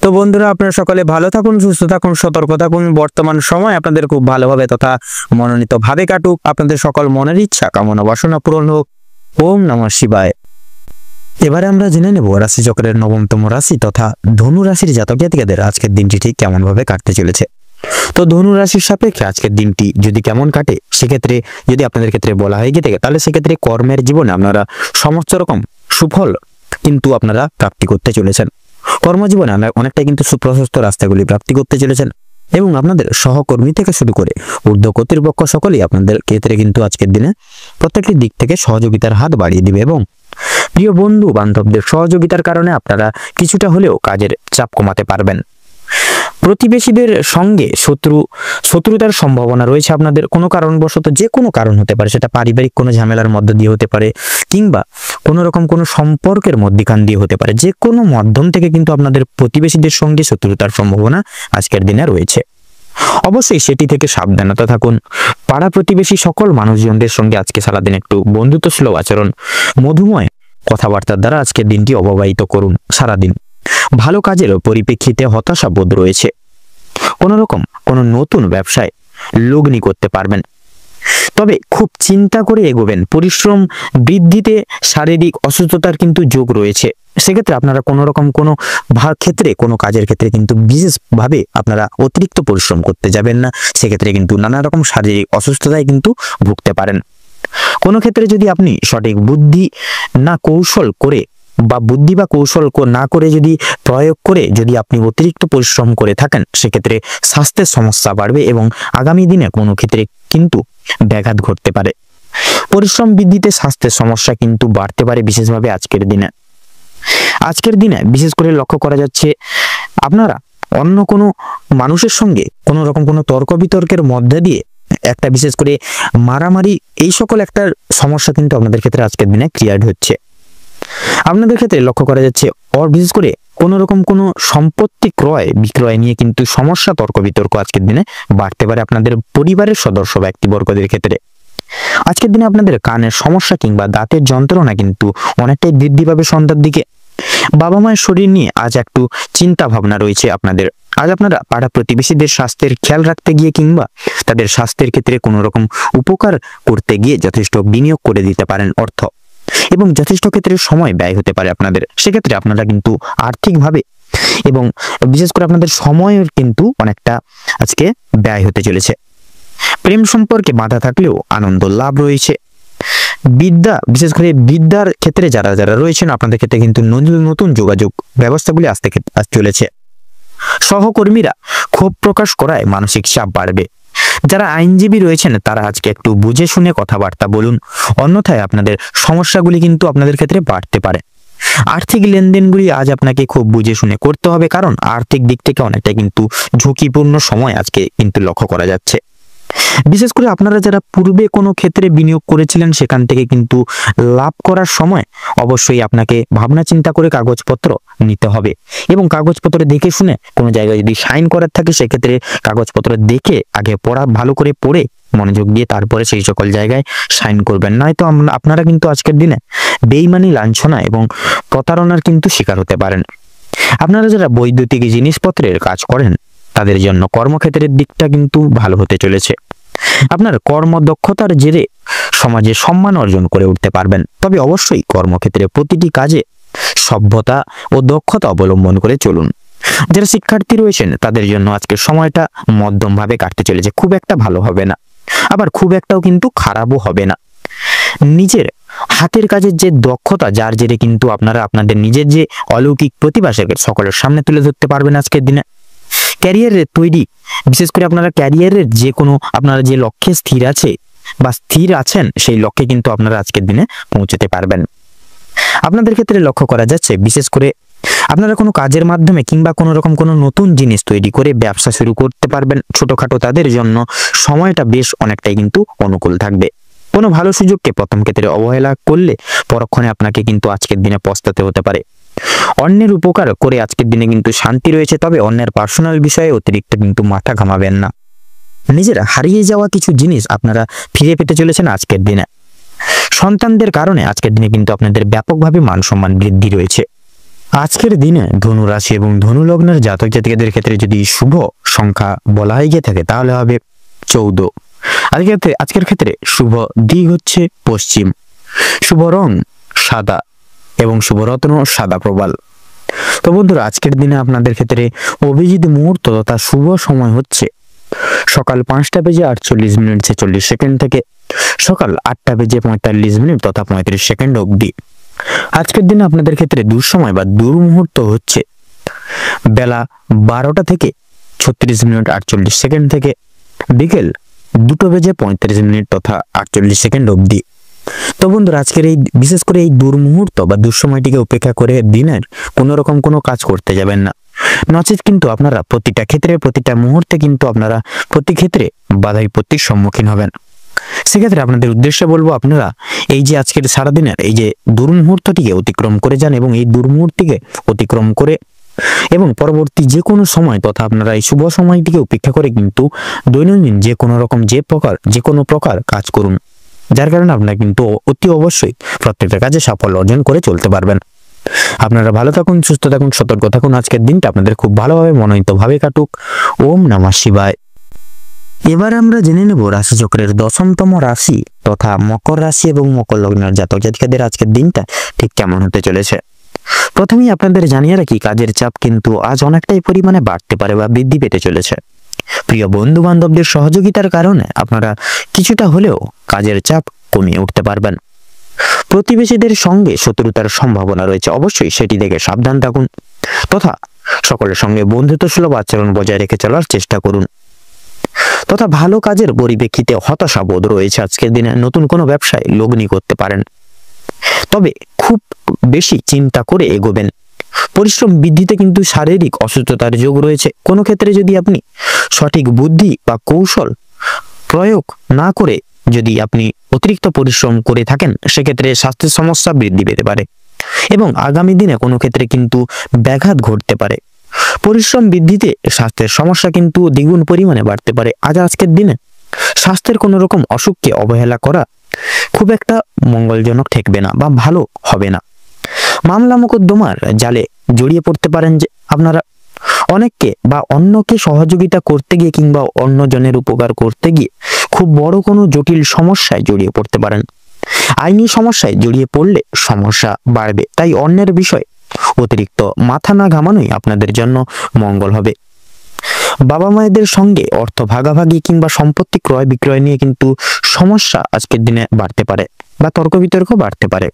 তো বন্ধুরা, আপনারা সকলে ভালো থাকুন, সুস্থ থাকুন, সতর্ক থাকুন। বর্তমান সময় আপনাদের খুব ভালোভাবে তথা মনোনীত ভাবে কাটুক। আপনাদের সকল মনের ইচ্ছা কামনা বাসনা পূরণ হোক। ওম নমঃ শিবায়। এবারে আমরা জেনে নেব রাশিচক্রের 9তম রাশি তথা ধনু রাশির জাতক জাতিকাদের আজকের দিনটি ঠিক কেমন ভাবে কাটতে চলেছে। তো ধনু রাশির সাপেক্ষে আজকের দিনটি যদি কেমন কাটে, সেক্ষেত্রে যদি আপনাদের ক্ষেত্রে বলা হয়ে গিয়ে থাকে তাহলে সেক্ষেত্রে কর্মের জীবনে আপনারা সমস্ত রকম সুফল কিন্তু আপনারা প্রাপ্তি করতে চলেছেন। কর্মজীবনে অনেকটাই কিন্তু সুপ্রশস্ত রাস্তাগুলি প্রাপ্তি করতে চলেছেন এবং আপনাদের সহকর্মী থেকে শুরু করে ঊর্ধ্ব কর্তৃপক্ষ সকলেই আপনাদের ক্ষেত্রে কিন্তু আজকের দিনে প্রত্যেকটি দিক থেকে সহযোগিতার হাত বাড়িয়ে দিবে এবং প্রিয় বন্ধু বান্ধবদের সহযোগিতার কারণে আপনারা কিছুটা হলেও কাজের চাপ কমাতে পারবেন। প্রতিবেশীদের সঙ্গে শত্রুতার সম্ভাবনা রয়েছে আপনাদের কোনো কারণবশত, যে কোনো কারণ হতে পারে, সেটা পারিবারিক কোনো ঝামেলার মধ্য দিয়ে হতে পারে কিংবা কোনো রকম কোনো সম্পর্কের মধ্যখান দিয়ে হতে পারে। যে কোনো মাধ্যম থেকে কিন্তু আপনাদের প্রতিবেশীদের সঙ্গে শত্রুতার সম্ভাবনা আজকের দিনে রয়েছে। অবশ্যই সেটি থেকে সাবধানতা থাকুন। পাড়া প্রতিবেশী সকল মানুষজনদের সঙ্গে আজকে সারাদিন একটু বন্ধুত্ব সুলভ আচরণ, মধুময় কথাবার্তার দ্বারা আজকের দিনটি অববাহিত করুন। সারাদিন ভালো কাজের পরিপ্রেক্ষিতে হতাশা বোধ রয়েছে। কোনো নতুন ব্যবসায় লগ্নি করতে পারবেন, তবে খুব চিন্তা করে এগোবেন। পরিশ্রম বৃদ্ধিতে শারীরিক অসুস্থতার কিন্তু যোগ রয়েছে। সেক্ষেত্রে আপনারা কোনো ক্ষেত্রে কোনো কাজের ক্ষেত্রে কিন্তু বিশেষভাবে আপনারা অতিরিক্ত পরিশ্রম করতে যাবেন না। সেক্ষেত্রে কিন্তু নানা রকম শারীরিক অসুস্থতায় কিন্তু ভুগতে পারেন। কোনো ক্ষেত্রে যদি আপনি সঠিক বুদ্ধি বা কৌশল না করে যদি প্রয়োগ করে যদি আপনি অতিরিক্ত পরিশ্রম করে থাকেন, সেক্ষেত্রে স্বাস্থ্যের সমস্যা বাড়বে এবং আগামী দিনে কোনো ক্ষেত্রে কিন্তু ব্যাঘাত ঘটতে পারে। পরিশ্রম বৃদ্ধিতে স্বাস্থ্যের সমস্যা কিন্তু বাড়তে পারে বিশেষভাবে আজকের দিনে বিশেষ করে লক্ষ্য করা যাচ্ছে আপনারা অন্য কোনো মানুষের সঙ্গে কোনো রকম কোনো তর্ক বিতর্কের মধ্যে দিয়ে একটা বিশেষ করে মারামারি এই সকল একটা সমস্যা কিন্তু আপনাদের ক্ষেত্রে আজকের দিনে ক্রিয়েট হচ্ছে। আপনাদের ক্ষেত্রে লক্ষ্য করা যাচ্ছে বিশেষ করে কোনো রকম কোনো সম্পত্তি ক্রয় বিক্রয় নিয়ে কিন্তু সমস্যা তর্ক বিতর্ক আজকের দিনে বাড়তে পারে আপনাদের পরিবারের সদস্য ব্যক্তিবর্গদের ক্ষেত্রে। আজকের দিনে আপনাদের কানের সমস্যা কিংবা দাঁতের যন্ত্রণা কিন্তু অনেকটাই বৃদ্ধি পাবে সন্ধ্যার দিকে। বাবা মায়ের শরীর নিয়ে আজ একটু চিন্তা ভাবনা রয়েছে আপনাদের। আজ আপনারা পাড়া প্রতিবেশীদের স্বাস্থ্যের খেয়াল রাখতে গিয়ে কিংবা তাদের স্বাস্থ্যের ক্ষেত্রে কোনো রকম উপকার করতে গিয়ে যথেষ্ট বিনিয়োগ করে দিতে পারেন অর্থ, এবং যথেষ্ট ক্ষেত্রে সময় ব্যয় হতে পারে আপনাদের। সেক্ষেত্রে আপনারা কিন্তু আর্থিকভাবে এবং বিশেষ করে আপনাদের সময়ের কিন্তু অনেকটা আজকে ব্যয় হতে চলেছে। প্রেম সম্পর্কে বাধা থাকলেও আনন্দ লাভ রয়েছে। বিদ্যা, বিশেষ করে বিদ্যার ক্ষেত্রে যারা যারা রয়েছেন আপনাদের ক্ষেত্রে কিন্তু নতুন যোগাযোগ ব্যবস্থাগুলি আসতে চলেছে। সহকর্মীরা ক্ষোভ প্রকাশ করায় মানসিক চাপ বাড়বে। যারা আইনজীবী রয়েছেন তারা আজকে একটু বুঝে শুনে কথাবার্তা বলুন, অন্যথায় আপনাদের সমস্যাগুলি কিন্তু আপনাদের ক্ষেত্রে বাড়তে পারে। আর্থিক লেনদেনগুলি আজ আপনাকে খুব বুঝে শুনে করতে হবে, কারণ আর্থিক দিক থেকে অনেকটা কিন্তু ঝুঁকিপূর্ণ সময় আজকে কিন্তু লক্ষ্য করা যাচ্ছে। বিশেষ করে আপনারা যারা পূর্বে কোনো ক্ষেত্রে বিনিয়োগ করেছিলেন সেখান থেকে কিন্তু লাভ করার সময় অবশ্যই আপনাকে ভাবনা চিন্তা করে কাগজপত্র নিতে হবে, এবং কাগজপত্র দেখে শুনে কোনো জায়গায় যদি সাইন করার থাকে সেক্ষেত্রে কাগজপত্র দেখে আগে ভালো করে পড়ে মনোযোগ দিয়ে তারপরে সেই সকল জায়গায় সাইন করবেন। নয়তো আপনারা কিন্তু আজকের দিনে বেইমানি, লাঞ্ছনা এবং প্রতারণার কিন্তু শিকার হতে পারেন। আপনারা যারা বৈদ্যুতিক জিনিসপত্রের কাজ করেন তাদের জন্য কর্মক্ষেত্রের দিকটা কিন্তু ভালো হতে চলেছে। আপনার কর্মদক্ষতার জেরে সমাজে সম্মান অর্জন করে উঠতে পারবেন। তবে অবশ্যই কর্মক্ষেত্রে প্রতিটি কাজে সভ্যতা ও দক্ষতা অবলম্বন করে চলুন। যারা শিক্ষার্থী রয়েছেন তাদের জন্য আজকের সময়টা মধ্যমভাবে কাটতে চলেছে, খুব একটা ভালো হবে না, আবার খুব একটাও কিন্তু খারাপও হবে না। নিজের হাতের কাজের যে দক্ষতা, যার জেরে কিন্তু আপনারা আপনাদের নিজের যে অলৌকিক প্রতিভা সকলের সামনে তুলে ধরতে পারবেন আজকের দিনে। ক্যারিয়ারের তৈরি, বিশেষ করে আপনারা ক্যারিয়ারের যে কোনো আপনারা যে লক্ষ্যে স্থির আছেন সেই লক্ষ্যে কিন্তু আপনারা আজকের দিনে পৌঁছতে পারবেন। আপনাদের ক্ষেত্রে লক্ষ্য করা যাচ্ছে বিশেষ করে আপনারা কোনো কাজের মাধ্যমে কিংবা কোনো রকম কোনো নতুন জিনিস তৈরি করে ব্যবসা শুরু করতে পারবেন। ছোটখাটো তাদের জন্য সময়টা বেশ অনেকটাই কিন্তু অনুকূল থাকবে। কোনো ভালো সুযোগকে প্রথম ক্ষেত্রে অবহেলা করলে পরক্ষণে আপনাকে কিন্তু আজকের দিনে পস্তাতে হতে পারে। অন্যের উপকার করে আজকের দিনে কিন্তু শান্তি রয়েছে, তবে অন্যের পার্সোনাল বিষয়ে অতিরিক্ত কিন্তু মাথা ঘামাবেন না। নিজের হারিয়ে যাওয়া কিছু জিনিস আপনারা ফিরে পেতে চলেছেন আজকের দিনে। সন্তানদের কারণে আজকের দিনে কিন্তু আপনাদের ব্যাপকভাবে মান সম্মান বৃদ্ধি রয়েছে। আজকের দিনে ধনু রাশি এবং ধনু লগ্নের জাতক জাতিকাদের ক্ষেত্রে যদি শুভ সংখ্যা বলা হয়ে গিয়ে থাকে তাহলে হবে 14। আজকের ক্ষেত্রে শুভ দিক হচ্ছে পশ্চিম, শুভ রং সাদা এবং শুভ রত্ন সাদা প্রবাল। তো বন্ধুরা, আজকের দিনে আপনাদের ক্ষেত্রে অভিজিৎ মুহূর্ত তথা শুভ সময় হচ্ছে সকাল 5:48:46 থেকে সকাল 8:45 তথা 35 অবধি। আজকের দিনে আপনাদের ক্ষেত্রে দুঃসময় বা দুর্মুহূর্ত হচ্ছে বেলা 12:36:48 থেকে বিকেল 2:35 তথা 48 অবধি। তো বন্ধুরা, আজকের এই বিশেষ করে এই দুর্মুহূর্ত বা দুঃসময়টিকে উপেক্ষা করে দিনের কোনো রকম কোনো কাজ করতে যাবেন না, নচেত কিন্তু আপনারা প্রতিটা ক্ষেত্রে প্রতিটা মুহূর্তে কিন্তু আপনারা প্রতি ক্ষেত্রে বাধা বিপত্তির সম্মুখীন হবেন। সেক্ষেত্রে আপনাদের উদ্দেশ্যে বলবো আপনারা এই যে আজকের সারাদিনের এই যে দুর্মুহূর্তটিকে অতিক্রম করে যান, এবং এই দুর্মুহূর্তটিকে অতিক্রম করে এবং পরবর্তী যে কোনো সময় তথা আপনারা এই শুভ সময়টিকে উপেক্ষা করে কিন্তু দৈনন্দিন যে কোনো প্রকার কাজ করুন, যার কারণে আপনারা কিন্তু অতি অবশ্যই প্রত্যেকটা কাজে সাফল্য অর্জন করে চলতে পারবেন। আপনারা ভালো থাকুন, সুস্থ থাকুন, সতর্ক থাকুন। আজকের দিনটা আপনাদের খুব ভালোভাবে মনোনীতভাবে কাটুক। ওম নমঃ শিবায়। এবার আমরা জেনে নেব রাশিচক্রের 10তম রাশি তথা মকর রাশি এবং মকর লগ্নের জাতক জাতিকাদের আজকের দিনটা ঠিক কেমন হতে চলেছে। প্রথমেই আপনাদের জানিয়ে রাখি, কাজের চাপ কিন্তু আজ অনেকটাই পরিমাণে বাড়তে পারে বা বৃদ্ধি পেতে চলেছে। প্রিয় বন্ধু বান্ধবদের সহযোগিতার কারণে আপনারা কিছুটা হলেও কাজের চাপ কমিয়ে উঠতে পারবেন। প্রতিবেশীদের সঙ্গে শত্রুতার সম্ভাবনা রয়েছে, অবশ্যই সেটি থেকে সাবধান থাকুন তথা সকলের সঙ্গে বন্ধুত্বসুলভ আচরণ বজায় রেখে চলার চেষ্টা করুন। তথা ভালো কাজের পরিপ্রেক্ষিতে হতাশাবোধ রয়েছে। আজকের দিনে নতুন কোনো ব্যবসায় লগ্নি করতে পারেন, তবে খুব বেশি চিন্তা করে এগোবেন। পরিশ্রম বৃদ্ধিতে কিন্তু শারীরিক অসুস্থতার যোগ রয়েছে। কোনো ক্ষেত্রে যদি আপনি সঠিক বুদ্ধি বা কৌশল প্রয়োগ না করে যদি আপনি অতিরিক্ত পরিশ্রম করে থাকেন, সেক্ষেত্রে স্বাস্থ্যের সমস্যা বৃদ্ধি পেতে পারে এবং আগামী দিনে কোনো ক্ষেত্রে কিন্তু ব্যাঘাত ঘটতে পারে। পরিশ্রম বৃদ্ধিতে স্বাস্থ্যের সমস্যা কিন্তু দ্বিগুণ পরিমাণে বাড়তে পারে। আজকের দিনে স্বাস্থ্যের কোনো রকম অসুখকে অবহেলা করা খুব একটা মঙ্গলজনক ঠেকবে না বা ভালো হবে না। মামলা মোকদ্দমার জালে জড়িয়ে পড়তে পারেন যে আপনারা। অনেককে বা অন্যকে সহযোগিতা করতে গিয়ে কিংবা অন্যজনের উপকার করতে গিয়ে খুব বড় কোনো জটিল সমস্যায় জড়িয়ে পড়তে পারেন। আইনি সমস্যায় জড়িয়ে পড়লে সমস্যা বাড়বে, তাই অন্যের বিষয়ে অতিরিক্ত মাথা না ঘামানোই আপনাদের জন্য মঙ্গল হবে। বাবা মায়েদের সঙ্গে অর্থ ভাগাভাগি কিংবা সম্পত্তি ক্রয় বিক্রয় নিয়ে কিন্তু সমস্যা আজকের দিনে বাড়তে পারে বা তর্ক বিতর্ক বাড়তে পারে।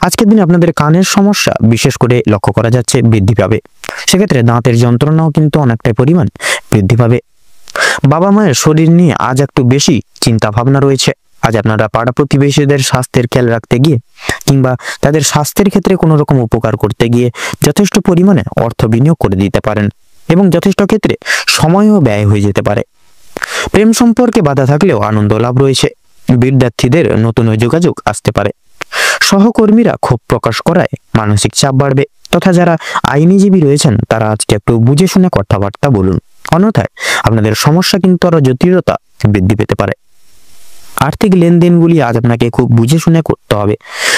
আজকের দিনে আপনাদের কানের সমস্যা বিশেষ করে লক্ষ্য করা যাচ্ছে বৃদ্ধি পাবে। সেক্ষেত্রে দাঁতের যন্ত্রণাও কিন্তু অনেকটাই পরিমাণ বৃদ্ধি পাবে। বাবা মায়ের শরীর নিয়ে আজ একটু বেশি চিন্তা ভাবনা রয়েছে। আজ আপনারা পাড়া প্রতিবেশীদের স্বাস্থ্যের খেয়াল রাখতে গিয়ে কিংবা তাদের স্বাস্থ্যের ক্ষেত্রে কোনো রকম উপকার করতে গিয়ে যথেষ্ট পরিমাণে অর্থ বিনিয়োগ করে দিতে পারেন এবং যথেষ্ট ক্ষেত্রে সময়ও ব্যয় হয়ে যেতে পারে। প্রেম সম্পর্কে বাধা থাকলেও আনন্দ লাভ রয়েছে। বিদ্যার্থীদের নতুন যোগাযোগ আসতে পারে। সহকর্মীরা ক্ষোভ প্রকাশ করায় মানসিক চাপ বাড়বে, তথা যারা আইনজীবী রয়েছেন তারা আজকে একটু বুঝে শুনে কথাবার্তা বলুন, অন্যথায় আপনাদের সমস্যা কিন্তু আরো জটিলতা বৃদ্ধি পেতে পারে। আর্থিক লেনদেনগুলি আজ আপনাকে খুব বুঝে শুনে করতে হবে।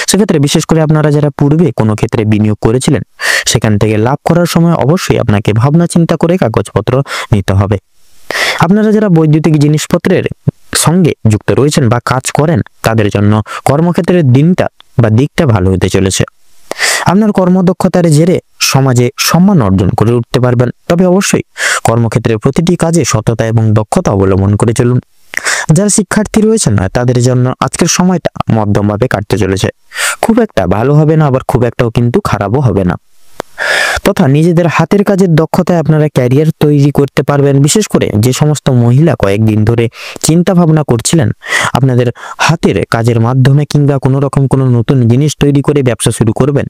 সেক্ষেত্রে বিশেষ করে আপনারা যারা পূর্বে কোনো ক্ষেত্রে বিনিয়োগ করেছিলেন, সেখান থেকে লাভ করার সময় অবশ্যই আপনাকে ভাবনা চিন্তা করে কাগজপত্র নিতে হবে। আপনারা যারা বৈদ্যুতিক জিনিসপত্রের সঙ্গে যুক্ত রয়েছেন বা কাজ করেন, তাদের জন্য কর্মক্ষেত্রের দিকটা ভালো হতে চলেছে। আপনার কর্মদক্ষতার জেরে সমাজে সম্মান অর্জন করে উঠতে পারবেন। তবে অবশ্যই কর্মক্ষেত্রের প্রতিটি কাজে সততা এবং দক্ষতা অবলম্বন করে চলুন। যারা শিক্ষার্থী রয়েছেন তাদের জন্য আজকের সময়টা মধ্যমভাবে কাটতে চলেছে। খুব একটা ভালো হবে না, আবার খুব একটাও কিন্তু খারাপও হবে না। তথা নিজেদের হাতের কাজের দক্ষতায় আপনারা ক্যারিয়ার তৈরি করতে পারবেন। বিশেষ করে যে সমস্ত মহিলা কয়েকদিন ধরে চিন্তা ভাবনা করছিলেন আপনাদের হাতের কাজের মাধ্যমে কিংবা কোনো রকম কোনো নতুন জিনিস তৈরি করে ব্যবসা শুরু করবেন,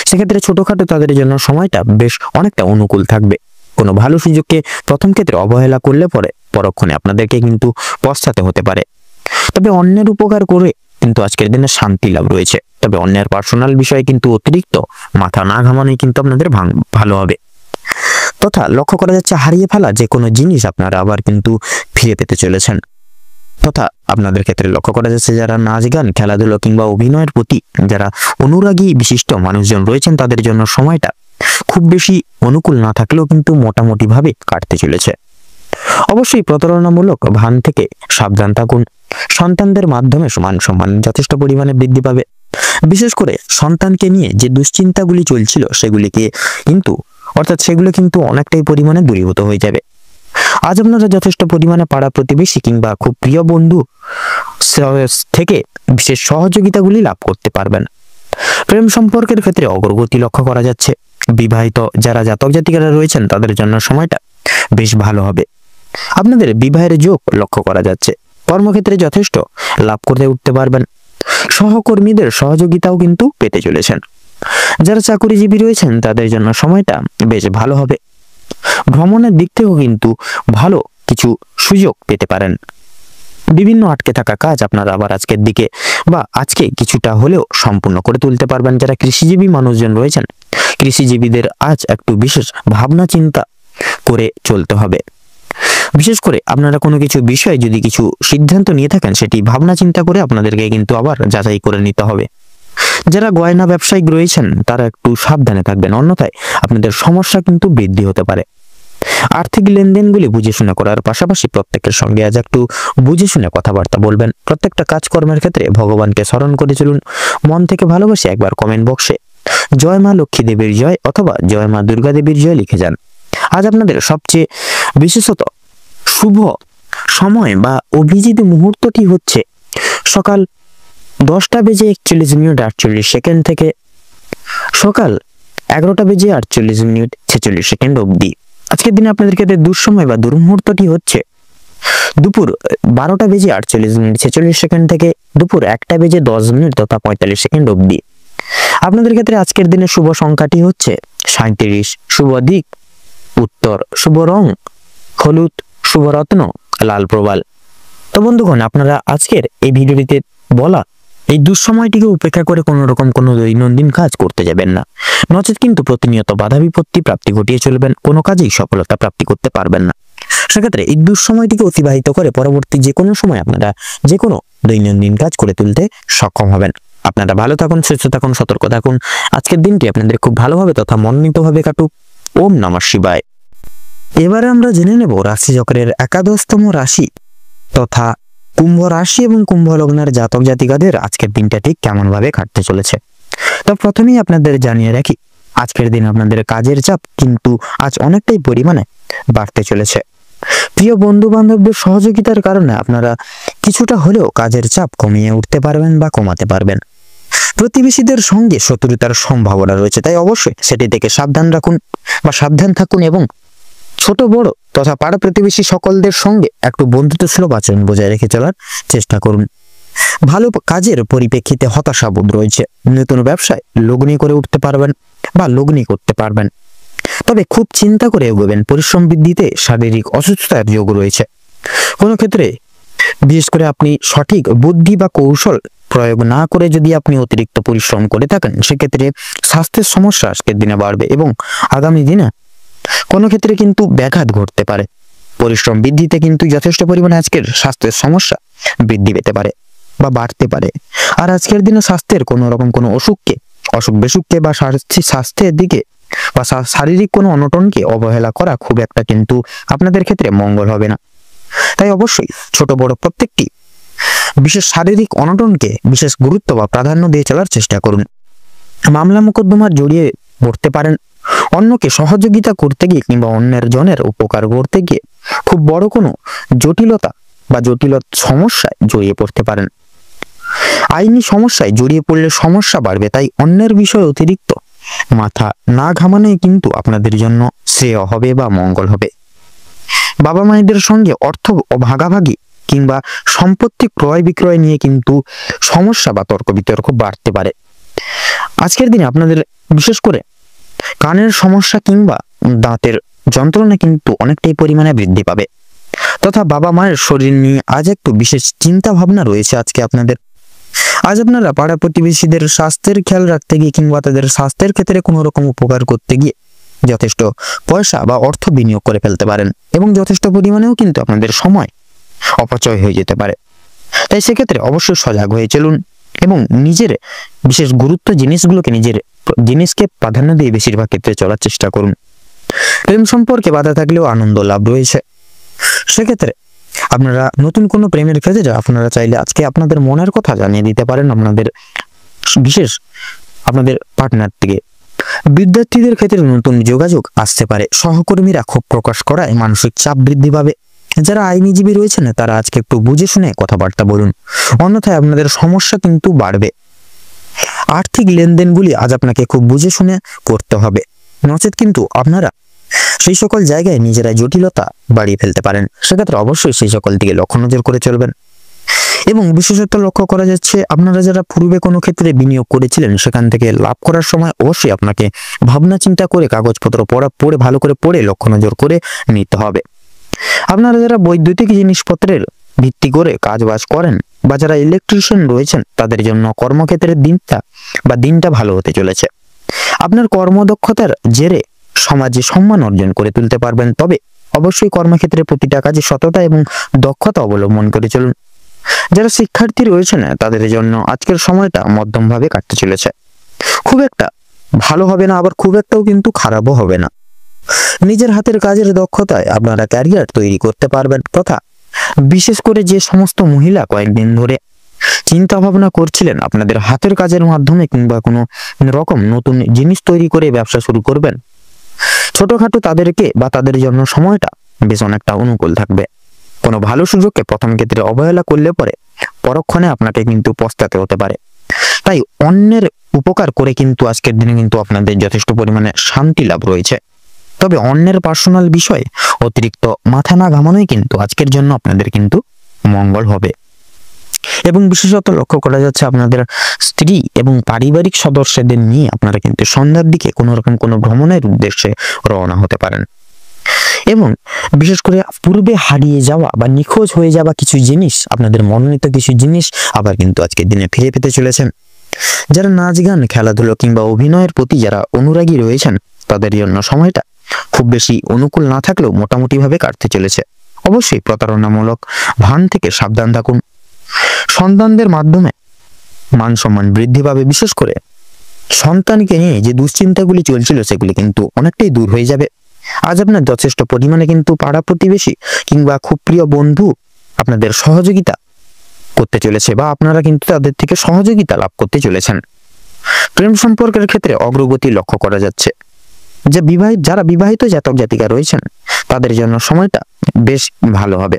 সেক্ষেত্রে ছোটখাটো তাদের জন্য সময়টা বেশ অনেকটা অনুকূল থাকবে। কোনো ভালো সুযোগকে প্রথম ক্ষেত্রে অবহেলা করলে পরে পরক্ষণে আপনাদেরকে কিন্তু পস্তাতে হতে পারে। তবে অন্যের উপকার করে কিন্তু আজকের দিনে শান্তি লাভ রয়েছে। তবে অন্যের পার্সোনাল বিষয়ে কিন্তু অতিরিক্ত মাথা না ঘামানোই কিন্তু আপনাদের ভালো হবে। তথা লক্ষ্য করা যাচ্ছে হারিয়ে ফেলা যে কোনো জিনিস আপনারা আবার কিন্তু ফিরে পেতে চলেছেন। তথা আপনাদের ক্ষেত্রে লক্ষ্য করা যাচ্ছে যারা নাচ গান, খেলাধুলো কিংবা অভিনয়ের প্রতি যারা অনুরাগী বিশিষ্ট মানুষজন রয়েছেন, তাদের জন্য সময়টা খুব বেশি অনুকূল না থাকলেও কিন্তু মোটামুটি ভাবে কাটতে চলেছে। অবশ্যই প্রতারণামূলক ভান থেকে সাবধান থাকুন। সন্তানদের মাধ্যমে মান সম্মান যথেষ্ট পরিমাণে বৃদ্ধি পাবে। বিশেষ করে সন্তানকে নিয়ে যে দুশ্চিন্তাগুলি চলছিল সেগুলো কিন্তু অনেকটাই পরিমাণে দূরীভূত হয়ে যাবে। আজ আপনারা যথেষ্ট পরিমাণে পাড়া প্রতিবেশী কিংবা খুব প্রিয় বন্ধু থেকে বিশেষ সহযোগিতাগুলি লাভ করতে পারবেন। প্রেম সম্পর্কের ক্ষেত্রে অগ্রগতি লক্ষ্য করা যাচ্ছে। বিবাহিত যারা জাতক জাতিকারা রয়েছেন তাদের জন্য সময়টা বেশ ভালো হবে। আপনাদের বিবাহের যোগ লক্ষ্য করা যাচ্ছে। কর্মক্ষেত্রে যথেষ্ট লাভ করতে উঠতে পারবেন। সহকর্মীদের সহযোগিতাও কিন্তু পেতে চলেছেন। যারা চাকরিজীবী রয়েছেন তাদের জন্য সময়টা বেশ ভালো হবে। ভ্রমণের দিক থেকেও কিন্তু ভালো কিছু সুযোগ পেতে পারেন। বিভিন্ন আটকে থাকা কাজ আপনারা আবার আজকের দিকে বা আজকে কিছুটা হলেও সম্পূর্ণ করে তুলতে পারবেন। যারা কৃষিজীবী মানুষজন রয়েছেন, কৃষিজীবীদের আজ একটু বিশেষ ভাবনা চিন্তা করে চলতে হবে। বিশেষ করে আপনারা কোনো কিছু বিষয়ে যদি কিছু সিদ্ধান্ত নিয়ে থাকেন, সেটি ভাবনা চিন্তা করে আপনাদেরকে কিন্তু আবার যাচাই করে নিতে হবে। যারা গয়না ব্যবসায়িক রয়েছেন তারা একটু সাবধানে থাকবেন, অন্যথায় আপনাদের সমস্যা কিন্তু বৃদ্ধি হতে পারে। আর্থিক লেনদেনগুলি বুঝে শুনে করার পাশাপাশি প্রত্যেকের সঙ্গে আজ একটু বুঝে শুনে কথাবার্তা বলবেন। প্রত্যেকটা কাজকর্মের ক্ষেত্রে ভগবানকে স্মরণ করে চলুন। মন থেকে ভালোবাসে একবার কমেন্ট বক্সে জয় মা লক্ষ্মী দেবীর জয় অথবা জয় মা দুর্গা দেবীর জয় লিখে যান। আজ আপনাদের সবচেয়ে বিশেষত শুভ সময় বা অভিজিৎ মুহূর্তটি হচ্ছে সকাল 10:41 থেকে সকাল 11:48 অবধি। আজকের দিনে আপনাদের ক্ষেত্রে দুঃসময় বা দুর্মুহূর্তটি হচ্ছে দুপুর 12:48 থেকে দুপুর 1:10 তথা 45 অবধি। আপনাদের ক্ষেত্রে আজকের দিনে শুভ সংখ্যাটি হচ্ছে 37, শুভ দিক উত্তর, শুভ রং হলুদ, শুভ রত্ন লাল প্রবাল। তো বন্ধুগণ, আপনারা আজকের এই ভিডিওটিতে বলা এই দুঃসময়টিকে উপেক্ষা করে কোনো রকম কোনো দৈনন্দিন কাজ করতে যাবেন না, নচেত কিন্তু প্রতিনিয়ত বাধা বিপত্তি প্রাপ্তি ঘটিয়ে চলবেন, কোনো কাজেই সফলতা প্রাপ্তি করতে পারবেন না। সেক্ষেত্রে এই দুঃসময়টিকে অতিবাহিত করে পরবর্তী যে কোনো সময় আপনারা যে কোনো দৈনন্দিন কাজ করে তুলতে সক্ষম হবেন। আপনারা ভালো থাকুন, সুস্থ থাকুন, সতর্ক থাকুন। আজকের দিনটি আপনাদের খুব ভালোভাবে তথা মনোনীতভাবে কাটুক। ওম নমঃ শিবায়। এবারে আমরা জেনে নেব রাশিচক্রের 11তম রাশি তথা কুম্ভ রাশি এবং কুম্ভ লগ্নের জাতক জাতিকাদের আজকের দিনটা ঠিক কেমন ভাবে কাটতে চলেছে। তো প্রথমেই আপনাদের জানিয়ে রাখি, আজকের দিন আপনাদের কাজের চাপ কিন্তু আজ অনেকটাই পরিমাণে বাড়তে চলেছে। প্রিয় বন্ধু বান্ধবদের সহযোগিতার কারণে আপনারা কিছুটা হলেও কাজের চাপ কমিয়ে উঠতে পারবেন বা কমাতে পারবেন। প্রতিবেশীদের সঙ্গে শত্রুতার সম্ভাবনা রয়েছে, তাই অবশ্যই সেটি থেকে সাবধান রাখুন বা সাবধান থাকুন এবং ছোট বড় তথা পাড়া প্রতিবেশী সকলদের সঙ্গে একটু বন্ধুত্বসুলভ আচরণ বজায় রেখে চলার চেষ্টা করুন। ভালো কাজের পরিপ্রেক্ষিতে হতাশাবোধ রয়েছে, নতুন ব্যবসায় লগ্নি করে উঠতে পারবেন বা লগ্নি করতে পারবেন, তবে খুব চিন্তা করে এগোবেন। পরিশ্রম বৃদ্ধিতে শারীরিক অসুস্থতার যোগ রয়েছে। কোনো ক্ষেত্রে বিশেষ করে আপনি সঠিক বুদ্ধি বা কৌশল প্রয়োগ না করে যদি আপনি অতিরিক্ত পরিশ্রম করে থাকেন, সেক্ষেত্রে স্বাস্থ্যের সমস্যা আজকের দিনে বাড়বে এবং আগামী দিনে কোনো ক্ষেত্রে কিন্তু ব্যাঘাত ঘটতে পারে। পরিশ্রম বৃদ্ধিতে কিন্তু যথেষ্ট পরিমাণে আজকের স্বাস্থ্যের সমস্যা বৃদ্ধি পেতে পারে বা বাড়তে পারে। আর আজকের দিনে স্বাস্থ্যের কোনো রকম কোনো অসুখ বেসুখকে বা স্বাস্থ্যের দিকে বা শারীরিক কোনো অনটনকে অবহেলা করা খুব একটা কিন্তু আপনাদের ক্ষেত্রে মঙ্গল হবে না। তাই অবশ্যই ছোট বড় প্রত্যেকটি বিশেষ শারীরিক অনটনকে বিশেষ গুরুত্ব বা প্রাধান্য দিয়ে চলার চেষ্টা করুন। মামলা মোকদ্দমার জড়িয়ে পড়তে পারেন, অন্যকে সহযোগিতা করতে গিয়ে কিংবা অন্যের জনের উপকার করতে গিয়ে খুব বড় কোনো জটিলতা বা জটিল সমস্যায় জড়িয়ে পড়তে পারেন। আইনি সমস্যায় জড়িয়ে পড়লে সমস্যা বাড়বে, তাই অন্যের বিষয়ে অতিরিক্ত মাথা না ঘামানোই কিন্তু আপনাদের জন্য শ্রেয় হবে বা মঙ্গল হবে। বাবা মায়েদের সঙ্গে অর্থ ভাগাভাগি কিংবা সম্পত্তি ক্রয় বিক্রয় নিয়ে কিন্তু সমস্যা বা তর্ক বিতর্ক বাড়তে পারে। আজকের দিনে আপনাদের বিশেষ করে কানের সমস্যা কিংবা দাঁতের যন্ত্রণা কিন্তু অনেকটাই পরিমাণে বৃদ্ধি পাবে, তথা বাবা মায়ের শরীর নিয়ে আজ একটু বিশেষ চিন্তা ভাবনা রয়েছে আজকে আপনাদের। আজ আপনারা পাড়া প্রতিবেশীদের স্বাস্থ্যের খেয়াল রাখতে গিয়ে কিংবা তাদের স্বাস্থ্যের ক্ষেত্রে কোনো রকম উপকার করতে গিয়ে যথেষ্ট পয়সা বা অর্থ বিনিয়োগ করে ফেলতে পারেন এবং যথেষ্ট পরিমাণেও কিন্তু আপনাদের সময় অপচয় হয়ে যেতে পারে। তাই সেক্ষেত্রে অবশ্যই সজাগ হয়ে চলুন এবং নিজের বিশেষ গুরুত্ব জিনিসকে প্রাধান্য দিয়ে বেশিরভাগ ক্ষেত্রে চলার চেষ্টা করুন। প্রেম সম্পর্কে বাধা থাকলেও আনন্দ লাভ রয়েছে। সেক্ষেত্রে আপনারা নতুন কোনো প্রেমের ক্ষেত্রে আপনারা চাইলে আজকে আপনাদের মনের কথা জানিয়ে দিতে পারেন আপনাদের পার্টনার থেকে। বিদ্যার্থীদের ক্ষেত্রে নতুন যোগাযোগ আসতে পারে, সহকর্মীরা ক্ষোভ প্রকাশ করায় মানসিক চাপ বৃদ্ধি পাবে। যারা আইনজীবী রয়েছেন তারা আজকে একটু বুঝে শুনে কথাবার্তা বলুন, অন্যথায় আপনাদের সমস্যা কিন্তু বাড়বে। আর্থিক লেনদেনগুলি আজ আপনাকে খুব বুঝে শুনে করতে হবে, নচেত কিন্তু আপনারা সেই সকল জায়গায় নিজেরাই জটিলতা বাড়িয়ে ফেলতে পারেন। সেক্ষেত্রে অবশ্যই সেই সকল দিকে লক্ষ্য নজর করে চলবেন। এবং বিশেষত লক্ষ্য করা যাচ্ছে, আপনারা যারা পূর্বে কোনো ক্ষেত্রে বিনিয়োগ করেছিলেন সেখান থেকে লাভ করার সময় অবশ্যই আপনাকে ভাবনা চিন্তা করে কাগজপত্র পড়ে ভালো করে পড়ে লক্ষ্য নজর করে নিতে হবে। আপনারা যারা বৈদ্যুতিক জিনিসপত্রের ভিত্তি করে কাজ বাজ করেন বা যারা ইলেকট্রিশিয়ান রয়েছেন তাদের জন্য কর্মক্ষেত্রের দিনটা ভালো হতে চলেছে। আপনার কর্মদক্ষতার জেরে সমাজে সম্মান অর্জন করে তুলতে পারবেন, তবে অবশ্যই কর্মক্ষেত্রে প্রতিটা কাজে সততা এবং দক্ষতা অবলম্বন করে চলুন। যারা শিক্ষার্থী রয়েছেন তাদের জন্য আজকের সময়টা মধ্যম ভাবে কাটতে চলেছে, খুব একটা ভালো হবে না, আবার খুব একটাও কিন্তু খারাপও হবে না। নিজের হাতের কাজের দক্ষতায় আপনারা ক্যারিয়ার তৈরি করতে পারবেন, তথা বিশেষ করে যে সমস্ত মহিলা কয়েকদিন ধরে চিন্তা ভাবনা করছিলেন আপনাদের হাতের কাজের মাধ্যমে কিংবা কোনো রকম নতুন জিনিস তৈরি করে ব্যবসা শুরু করবেন, ছোটখাটো তাদেরকে বা তাদের জন্য সময়টা বেশ অনেকটা অনুকূল থাকবে। কোনো ভালো সুযোগকে প্রথম ক্ষেত্রে অবহেলা করলে পরে পরক্ষণে আপনাকে কিন্তু পস্তাতে হতে পারে। তাই অন্যের উপকার করে কিন্তু আজকের দিনে কিন্তু আপনাদের যথেষ্ট পরিমাণে শান্তি লাভ রয়েছে, তবে অন্যের পার্সোনাল বিষয়ে অতিরিক্ত মাথা না ঘামানোই কিন্তু আজকের জন্য আপনাদের কিন্তু মঙ্গল হবে। এবং বিশেষত লক্ষ্য করা যাচ্ছে আপনাদের স্ত্রী এবং পারিবারিক সদস্যদের নিয়ে আপনারা কিন্তু সন্ধ্যার দিকে কোনো রকম কোনো ভ্রমণের উদ্দেশ্যে রওনা হতে পারেন। এবং বিশেষ করে পূর্বে হারিয়ে যাওয়া বা নিখোঁজ হয়ে যাওয়া কিছু জিনিস, আপনাদের মনোনীত কিছু জিনিস আবার কিন্তু আজকের দিনে ফিরে পেতে চলেছেন। যারা নাচ গান, খেলাধুলো কিংবা অভিনয়ের প্রতি যারা অনুরাগী রয়েছেন তাদের জন্য সময়টা খুব বেশি অনুকূল না থাকলেও মোটামুটি ভাবে কাটতে চলেছে। অবশ্যই প্রতারণামূলক ভান থেকে সাবধান থাকুন। সন্তানদের মাধ্যমে মান সম্মান বৃদ্ধি পাবে। বিশেষ করে সন্তানকে নিয়ে যে দুশ্চিন্তাগুলি চলছিল সেগুলি কিন্তু অনেকটাই দূর হয়ে যাবে। আজ আপনার যথেষ্ট পরিমাণে কিন্তু পাড়া প্রতিবেশী কিংবা খুব প্রিয় বন্ধু আপনাদের সহযোগিতা করতে চলেছে বা আপনারা কিন্তু তাদের থেকে সহযোগিতা লাভ করতে চলেছেন। প্রেম সম্পর্কের ক্ষেত্রে অগ্রগতি লক্ষ্য করা যাচ্ছে। যে যারা বিবাহিত জাতক জাতিকা রয়েছেন তাদের জন্য সময়টা বেশ ভালো হবে।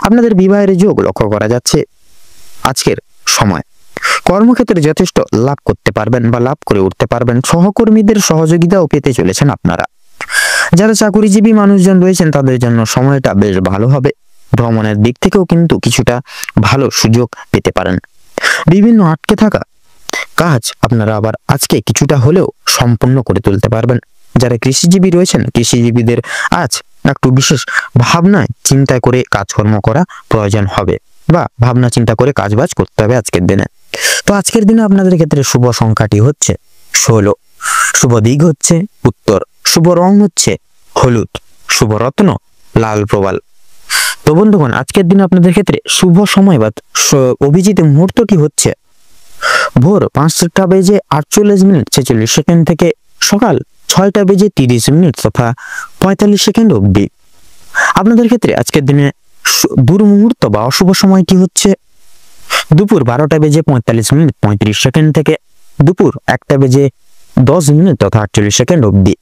আপনাদের বিবাহের যোগ লক্ষ্য করা যাচ্ছে আজকের সময়। কর্মক্ষেত্রে যথেষ্ট লাভ করতে পারবেন বা লাভ করে উঠতে পারবেন। সহকর্মীদের সহযোগিতাও পেতে চলেছেন আপনারা। যারা চাকরিজীবী মানুষজন রয়েছেন তাদের জন্য সময়টা বেশ ভালো হবে। ভ্রমণের দিক থেকেও কিন্তু কিছুটা ভালো সুযোগ পেতে পারেন। বিভিন্ন আটকে থাকা কাজ আপনারা আবার আজকে কিছুটা হলেও সম্পূর্ণ করে তুলতে পারবেন। যারা কৃষিজীবী রয়েছেন কৃষিজীবীদের আজ একটু বিশেষ ভাবনায় চিন্তা করে কাজকর্ম করা প্রয়োজন হবে বা ভাবনা চিন্তা করে কাজবাজ করতে হবে আজকের দিনে। তো আজকের দিনে আপনাদের ক্ষেত্রে শুভ সংখ্যাটি হচ্ছে 16, শুভ দিক হচ্ছে উত্তর, শুভ রং হচ্ছে হলুদ, শুভ রত্ন লাল প্রবাল। তো বন্ধুগণ, আজকের দিনে আপনাদের ক্ষেত্রে শুভ সময় বা অভিজিৎ মুহূর্তটি হচ্ছে ভোর 5:48:46 থেকে সকাল 6:30 তথা 45 অবধি। আপনাদের ক্ষেত্রে আজকের দিনে দুর্মুহূর্ত বা অশুভ সময়টি হচ্ছে দুপুর 12:45:35 থেকে দুপুর 1:10 তথা 48 অবধি।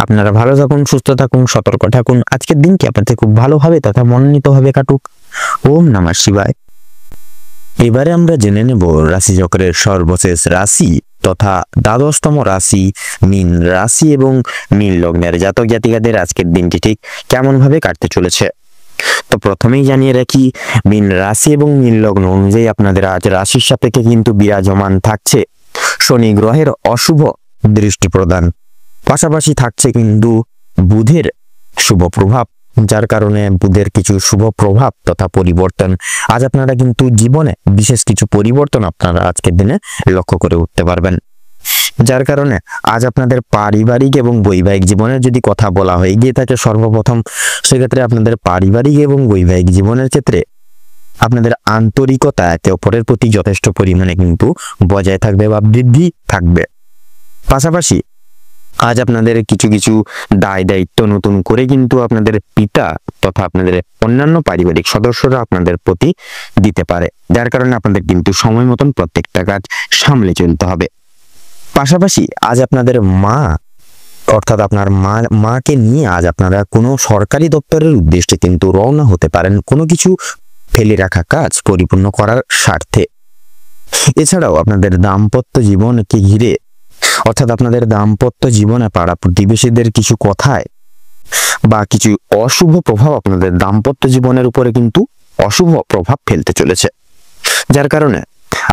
আপনারা ভালো থাকুন, সুস্থ থাকুন, সতর্ক থাকুন। আজকের দিনটি আপনাদের খুব ভালোভাবে তথা মনোনীতভাবে কাটুক। ওম নমঃ শিবায়। এবারে আমরা জেনে নেব রাশিচক্রের সর্বশেষ রাশি তথা দ্বাদশতম রাশি মীন রাশি এবং মীন লগ্নের জাতক জাতিকাদের আজকের দিনটি ঠিক কেমন ভাবে কাটতে চলেছে। তো প্রথমেই জানিয়ে রাখি, মীন রাশি এবং মীন লগ্ন অনুযায়ী আপনাদের আজ রাশির সাপেক্ষে কিন্তু বিরাজমান থাকছে শনি গ্রহের অশুভ দৃষ্টি প্রদান। পাশাপাশি থাকছে কিন্তু বুধের শুভ প্রভাব, যার কারণে বুধের কিছু শুভ প্রভাব তথা পরিবর্তন আজ আপনারা কিন্তু জীবনে বিশেষ কিছু পরিবর্তন আপনারা আজকের দিনে লক্ষ্য করে উঠতে পারবেন। যার কারণে আজ আপনাদের পারিবারিক এবং বৈবাহিক জীবনের যদি কথা বলা হয়ে গিয়ে থাকে সর্বপ্রথম, সেক্ষেত্রে আপনাদের পারিবারিক এবং বৈবাহিক জীবনের ক্ষেত্রে আপনাদের আন্তরিকতা একে অপরের প্রতি যথেষ্ট পরিমাণে কিন্তু বজায় থাকবে বা বৃদ্ধি থাকবে। পাশাপাশি আজ আপনাদের কিছু কিছু দায় দায়িত্ব নতুন করে কিন্তু আপনাদের পিতা তথা আপনাদের অন্যান্য পারিবারিক সদস্যরা আপনাদের প্রতি দিতে পারে, যার কারণে আপনাদের কিন্তু সময় মতন প্রত্যেকটা কাজ সামলে চলতে হবে। পাশাপাশি আজ আপনাদের মা অর্থাৎ আপনার মাকে নিয়ে আজ আপনারা কোনো সরকারি দপ্তরের উদ্দেশ্যে কিন্তু রওনা হতে পারেন কোনো কিছু ফেলে রাখা কাজ পরিপূর্ণ করার স্বার্থে। এছাড়াও আপনাদের দাম্পত্য জীবনকে ঘিরে অর্থাৎ আপনাদের দাম্পত্য জীবনে পাড়া প্রতিবেশীদের কিছু কথায় বা কিছু অশুভ প্রভাব আপনাদের দাম্পত্য জীবনের উপরে কিন্তু অশুভ প্রভাব ফেলতে চলেছে, যার কারণে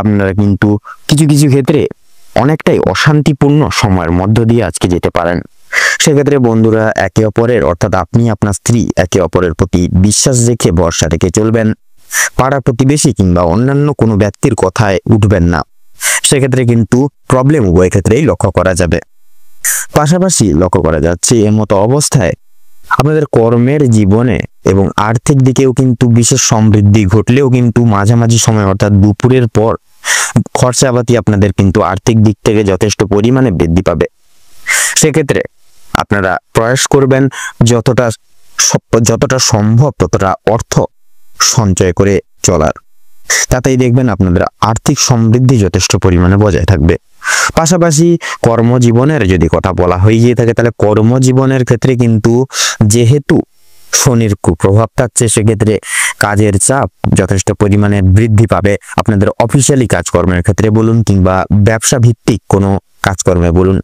আপনারা কিন্তু কিছু কিছু ক্ষেত্রে অনেকটাই অশান্তিপূর্ণ সময়ের মধ্য দিয়ে আজকে যেতে পারেন। সেক্ষেত্রে বন্ধুরা একে অপরের অর্থাৎ আপনি আপনার স্ত্রী একে অপরের প্রতি বিশ্বাস রেখে ভরসা রেখে চলবেন। পাড়া প্রতিবেশী কিংবা অন্যান্য কোনো ব্যক্তির কথায় উঠবেন না, সেক্ষেত্রে কিন্তু প্রবলেম উভয় ক্ষেত্রেই লক্ষ্য করা যাবে। পাশাপাশি লক্ষ্য করা যাচ্ছে এমতো অবস্থায় আপনাদের কর্মের জীবনে এবং আর্থিক দিকেও কিন্তু বিশেষ সমৃদ্ধি ঘটলেও কিন্তু মাঝামাঝি সময় অর্থাৎ দুপুরের পর খরচাপাতি আপনাদের কিন্তু আর্থিক দিক থেকে যথেষ্ট পরিমাণে বৃদ্ধি পাবে। সেক্ষেত্রে আপনারা প্রয়াস করবেন যতটা সম্ভব ততটা অর্থ সঞ্চয় করে চলার, তাতেই দেখবেন আপনাদের আর্থিক সমৃদ্ধি যথেষ্ট পরিমাণে বজায় থাকবে। পাশাপাশি কর্মজীবনের যদি কথা বলা হয়ে গিয়ে থাকে তাহলে কর্মজীবনের ক্ষেত্রে কিন্তু যেহেতু শনির কুপ্রভাব থাকছে, সেক্ষেত্রে কাজের চাপ যথেষ্ট পরিমাণে বৃদ্ধি পাবে। আপনাদের অফিসিয়ালি কাজকর্মের ক্ষেত্রে বলুন কিংবা ব্যবসা ভিত্তিক কোনো কাজকর্মে বলুন,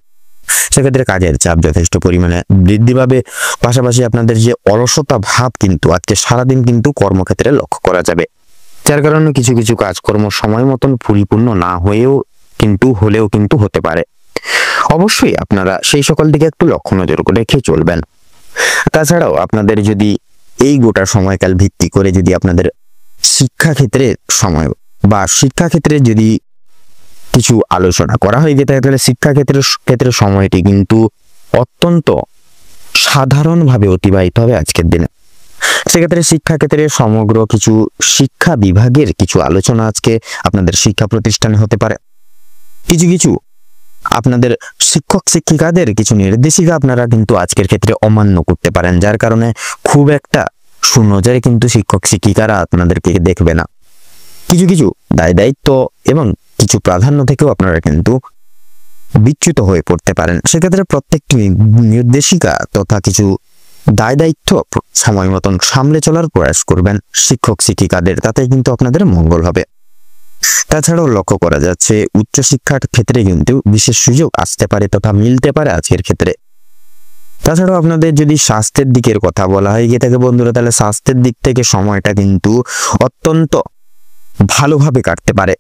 সেক্ষেত্রে কাজের চাপ যথেষ্ট পরিমাণে বৃদ্ধি পাবে। পাশাপাশি আপনাদের যে অলসতা ভাব কিন্তু আজকে সারাদিন কিন্তু কর্মক্ষেত্রে লক্ষ্য করা যাবে। যার কারণে কিছু কিছু কাজকর্ম সময় মতন পরিপূর্ণ না হলেও কিন্তু হতে পারে। অবশ্যই আপনারা সেই সকল দিকে একটু লক্ষ্য নজর রেখে চলবেন। তাছাড়াও আপনাদের যদি এই গোটা সময়কাল ভিত্তি করে যদি আপনাদের শিক্ষাক্ষেত্রে সময় বা শিক্ষাক্ষেত্রে যদি কিছু আলোচনা করা হয় যেটা তাহলে শিক্ষাক্ষেত্রে সময়টি কিন্তু অত্যন্ত সাধারণভাবে অতিবাহিত হবে আজকের দিনে। সেক্ষেত্রে শিক্ষাক্ষেত্রে সমগ্র কিছু শিক্ষা বিভাগের কিছু আলোচনা আজকে আপনাদের শিক্ষা প্রতিষ্ঠানে হতে পারে। কিছু কিছু আপনাদের শিক্ষক শিক্ষিকাদের কিছু নির্দেশিকা আপনারা কিন্তু আজকের ক্ষেত্রে অমান্য করতে পারেন, যার কারণে খুব একটা সুনজরে কিন্তু শিক্ষক শিক্ষিকারা আপনাদেরকে দেখবে না। কিছু কিছু দায় দায়িত্ব এবং কিছু প্রাধান্য থেকেও আপনারা কিন্তু বিচ্যুত হয়ে পড়তে পারেন। সেক্ষেত্রে প্রত্যেকটি নির্দেশিকা তথা কিছু দায় দায়িত্ব সময় মতন সামলে চলার প্রয়াস করবেন শিক্ষক শিক্ষিকাদের, তাতে কিন্তু আপনাদের মঙ্গল হবে। তাছাড়াও লক্ষ্য করা যাচ্ছে উচ্চশিক্ষার ক্ষেত্রে কিন্তু বিশেষ সুযোগ আসতে পারে তথা মিলতে পারে আজকের ক্ষেত্রে। তাছাড়াও আপনাদের যদি স্বাস্থ্যের দিকের কথা বলা হয় গিয়ে থাকে বন্ধুরা, তাহলে স্বাস্থ্যের দিক থেকে সময়টা কিন্তু অত্যন্ত ভালোভাবে কাটতে পারে,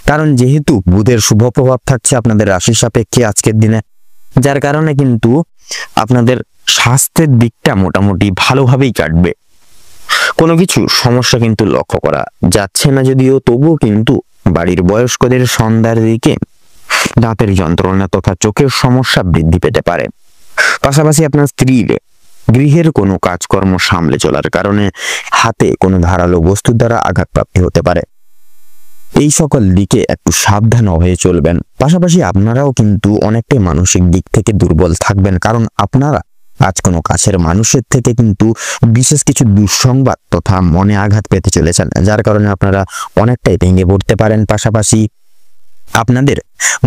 কারণ যেহেতু বুধের শুভ প্রভাব থাকছে আপনাদের রাশি সাপেক্ষে আজকের দিনে, যার কারণে কিন্তু আপনাদের স্বাস্থ্যের দিকটা মোটামুটি ভালোভাবেই কাটবে। কোনো কিছু সমস্যা কিন্তু লক্ষ্য করা যাচ্ছে না যদিও, তবুও কিন্তু বাড়ির বয়স্কদের সন্ধ্যার দিকে দাঁতের যন্ত্রণা তথা চোখের সমস্যা বৃদ্ধি পেতে পারে। পাশাপাশি আপনার স্ত্রীর গৃহের কোনো কাজকর্ম সামলে চলার কারণে হাতে কোনো ধারালো বস্তুর দ্বারা আঘাতপ্রাপ্তি হতে পারে। এই সকল দিকে একটু সাবধান হয়ে চলবেন। পাশাপাশি আপনারাও কিন্তু অনেকটাই মানসিক দিক থেকে দুর্বল থাকবেন, কারণ আপনারা আজ কোনো কাছের মানুষের থেকে কিন্তু বিশেষ কিছু দুঃসংবাদ তথা মনে আঘাত পেতে চলেছেন, যার কারণে আপনারা অনেকটাই ভেঙে পড়তে পারেন। পাশাপাশি আপনাদের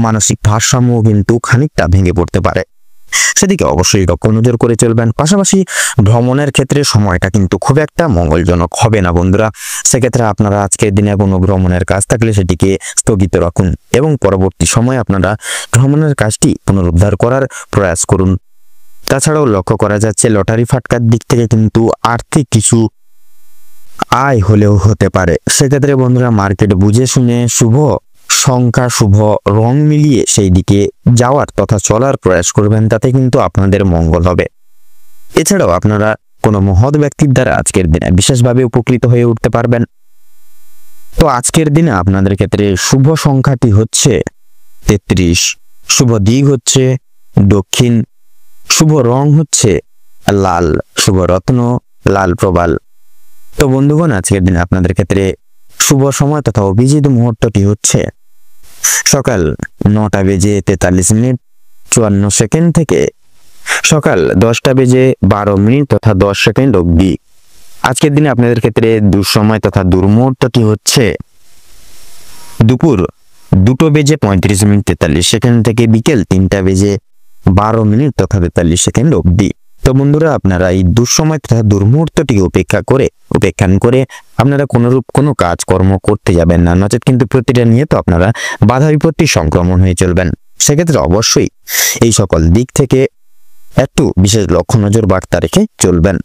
মানসিক ভারসাম্য কিন্তু খানিকটা ভেঙে পড়তে পারে, সেদিকে অবশ্যই লক্ষ্য নজর করে চলবেন। পাশাপাশি ভ্রমণের ক্ষেত্রে সময়টা কিন্তু খুব একটা মঙ্গলজনক হবে না বন্ধুরা। সেক্ষেত্রে আপনারা আজকের দিনে কোনো ভ্রমণের কাজ থাকলে সেটিকে স্থগিত রাখুন এবং পরবর্তী সময়ে আপনারা ভ্রমণের কাজটি পুনরুদ্ধার করার প্রয়াস করুন। তাছাড়াও লক্ষ্য করা যাচ্ছে লটারি ফাটকার দিক থেকে কিন্তু আর্থিক কিছু আয় হলেও হতে পারে। সেক্ষেত্রে বন্ধুরা মার্কেট বুঝে শুনে শুভ সংখ্যা শুভ রং মিলিয়ে সেই দিকে যাওয়ার তথা চলার প্রয়াস করবেন, তাতে কিন্তু আপনাদের মঙ্গল হবে। এছাড়াও আপনারা কোনো মহৎ ব্যক্তির দ্বারা আজকের দিনে বিশেষভাবে উপকৃত হয়ে উঠতে পারবেন। তো আজকের দিনে আপনাদের ক্ষেত্রে শুভ সংখ্যাটি হচ্ছে 33, শুভ দিক হচ্ছে দক্ষিণ, শুভ রং হচ্ছে লাল, শুভ রত্ন লাল প্রবাল। তো বন্ধুগণ আজকের দিনে আপনাদের ক্ষেত্রে শুভ সময় তথা অভিজিৎ মুহূর্তটি হচ্ছে সকাল 9:43 থেকে সকাল 10:12 তথা 10 অবধি। আজকের দিনে আপনাদের ক্ষেত্রে দুঃসময় তথা দুর্মুহূর্তটি হচ্ছে দুপুর 2:35 থেকে বিকেল 3:12 তথা 43 অবধি। তো বন্ধুরা আপনারা এই দুঃসময় তথা দুর্মুহূর্তটি উপেক্ষান করে আপনারা কোনরূপ কোনো কাজকর্ম করতে যাবেন না, নচেত কিন্তু প্রতিটা নিয়ে তো আপনারা বাধা বিপত্তি সংক্রমণ হয়ে চলবেন। সেক্ষেত্রে অবশ্যই এই সকল দিক থেকে একটু বিশেষ লক্ষ্য নজর বার্তা রেখে চলবেন।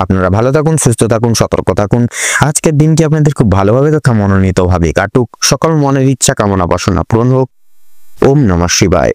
আপনারা ভালো থাকুন, সুস্থ থাকুন, সতর্ক থাকুন। আজকের দিনটি আপনাদের খুব ভালোভাবে তথা মনোনীতভাবে কাটুক। সকল মনের ইচ্ছা কামনা বাসনা পূরণ হোক। ওম নমঃ শিবায়।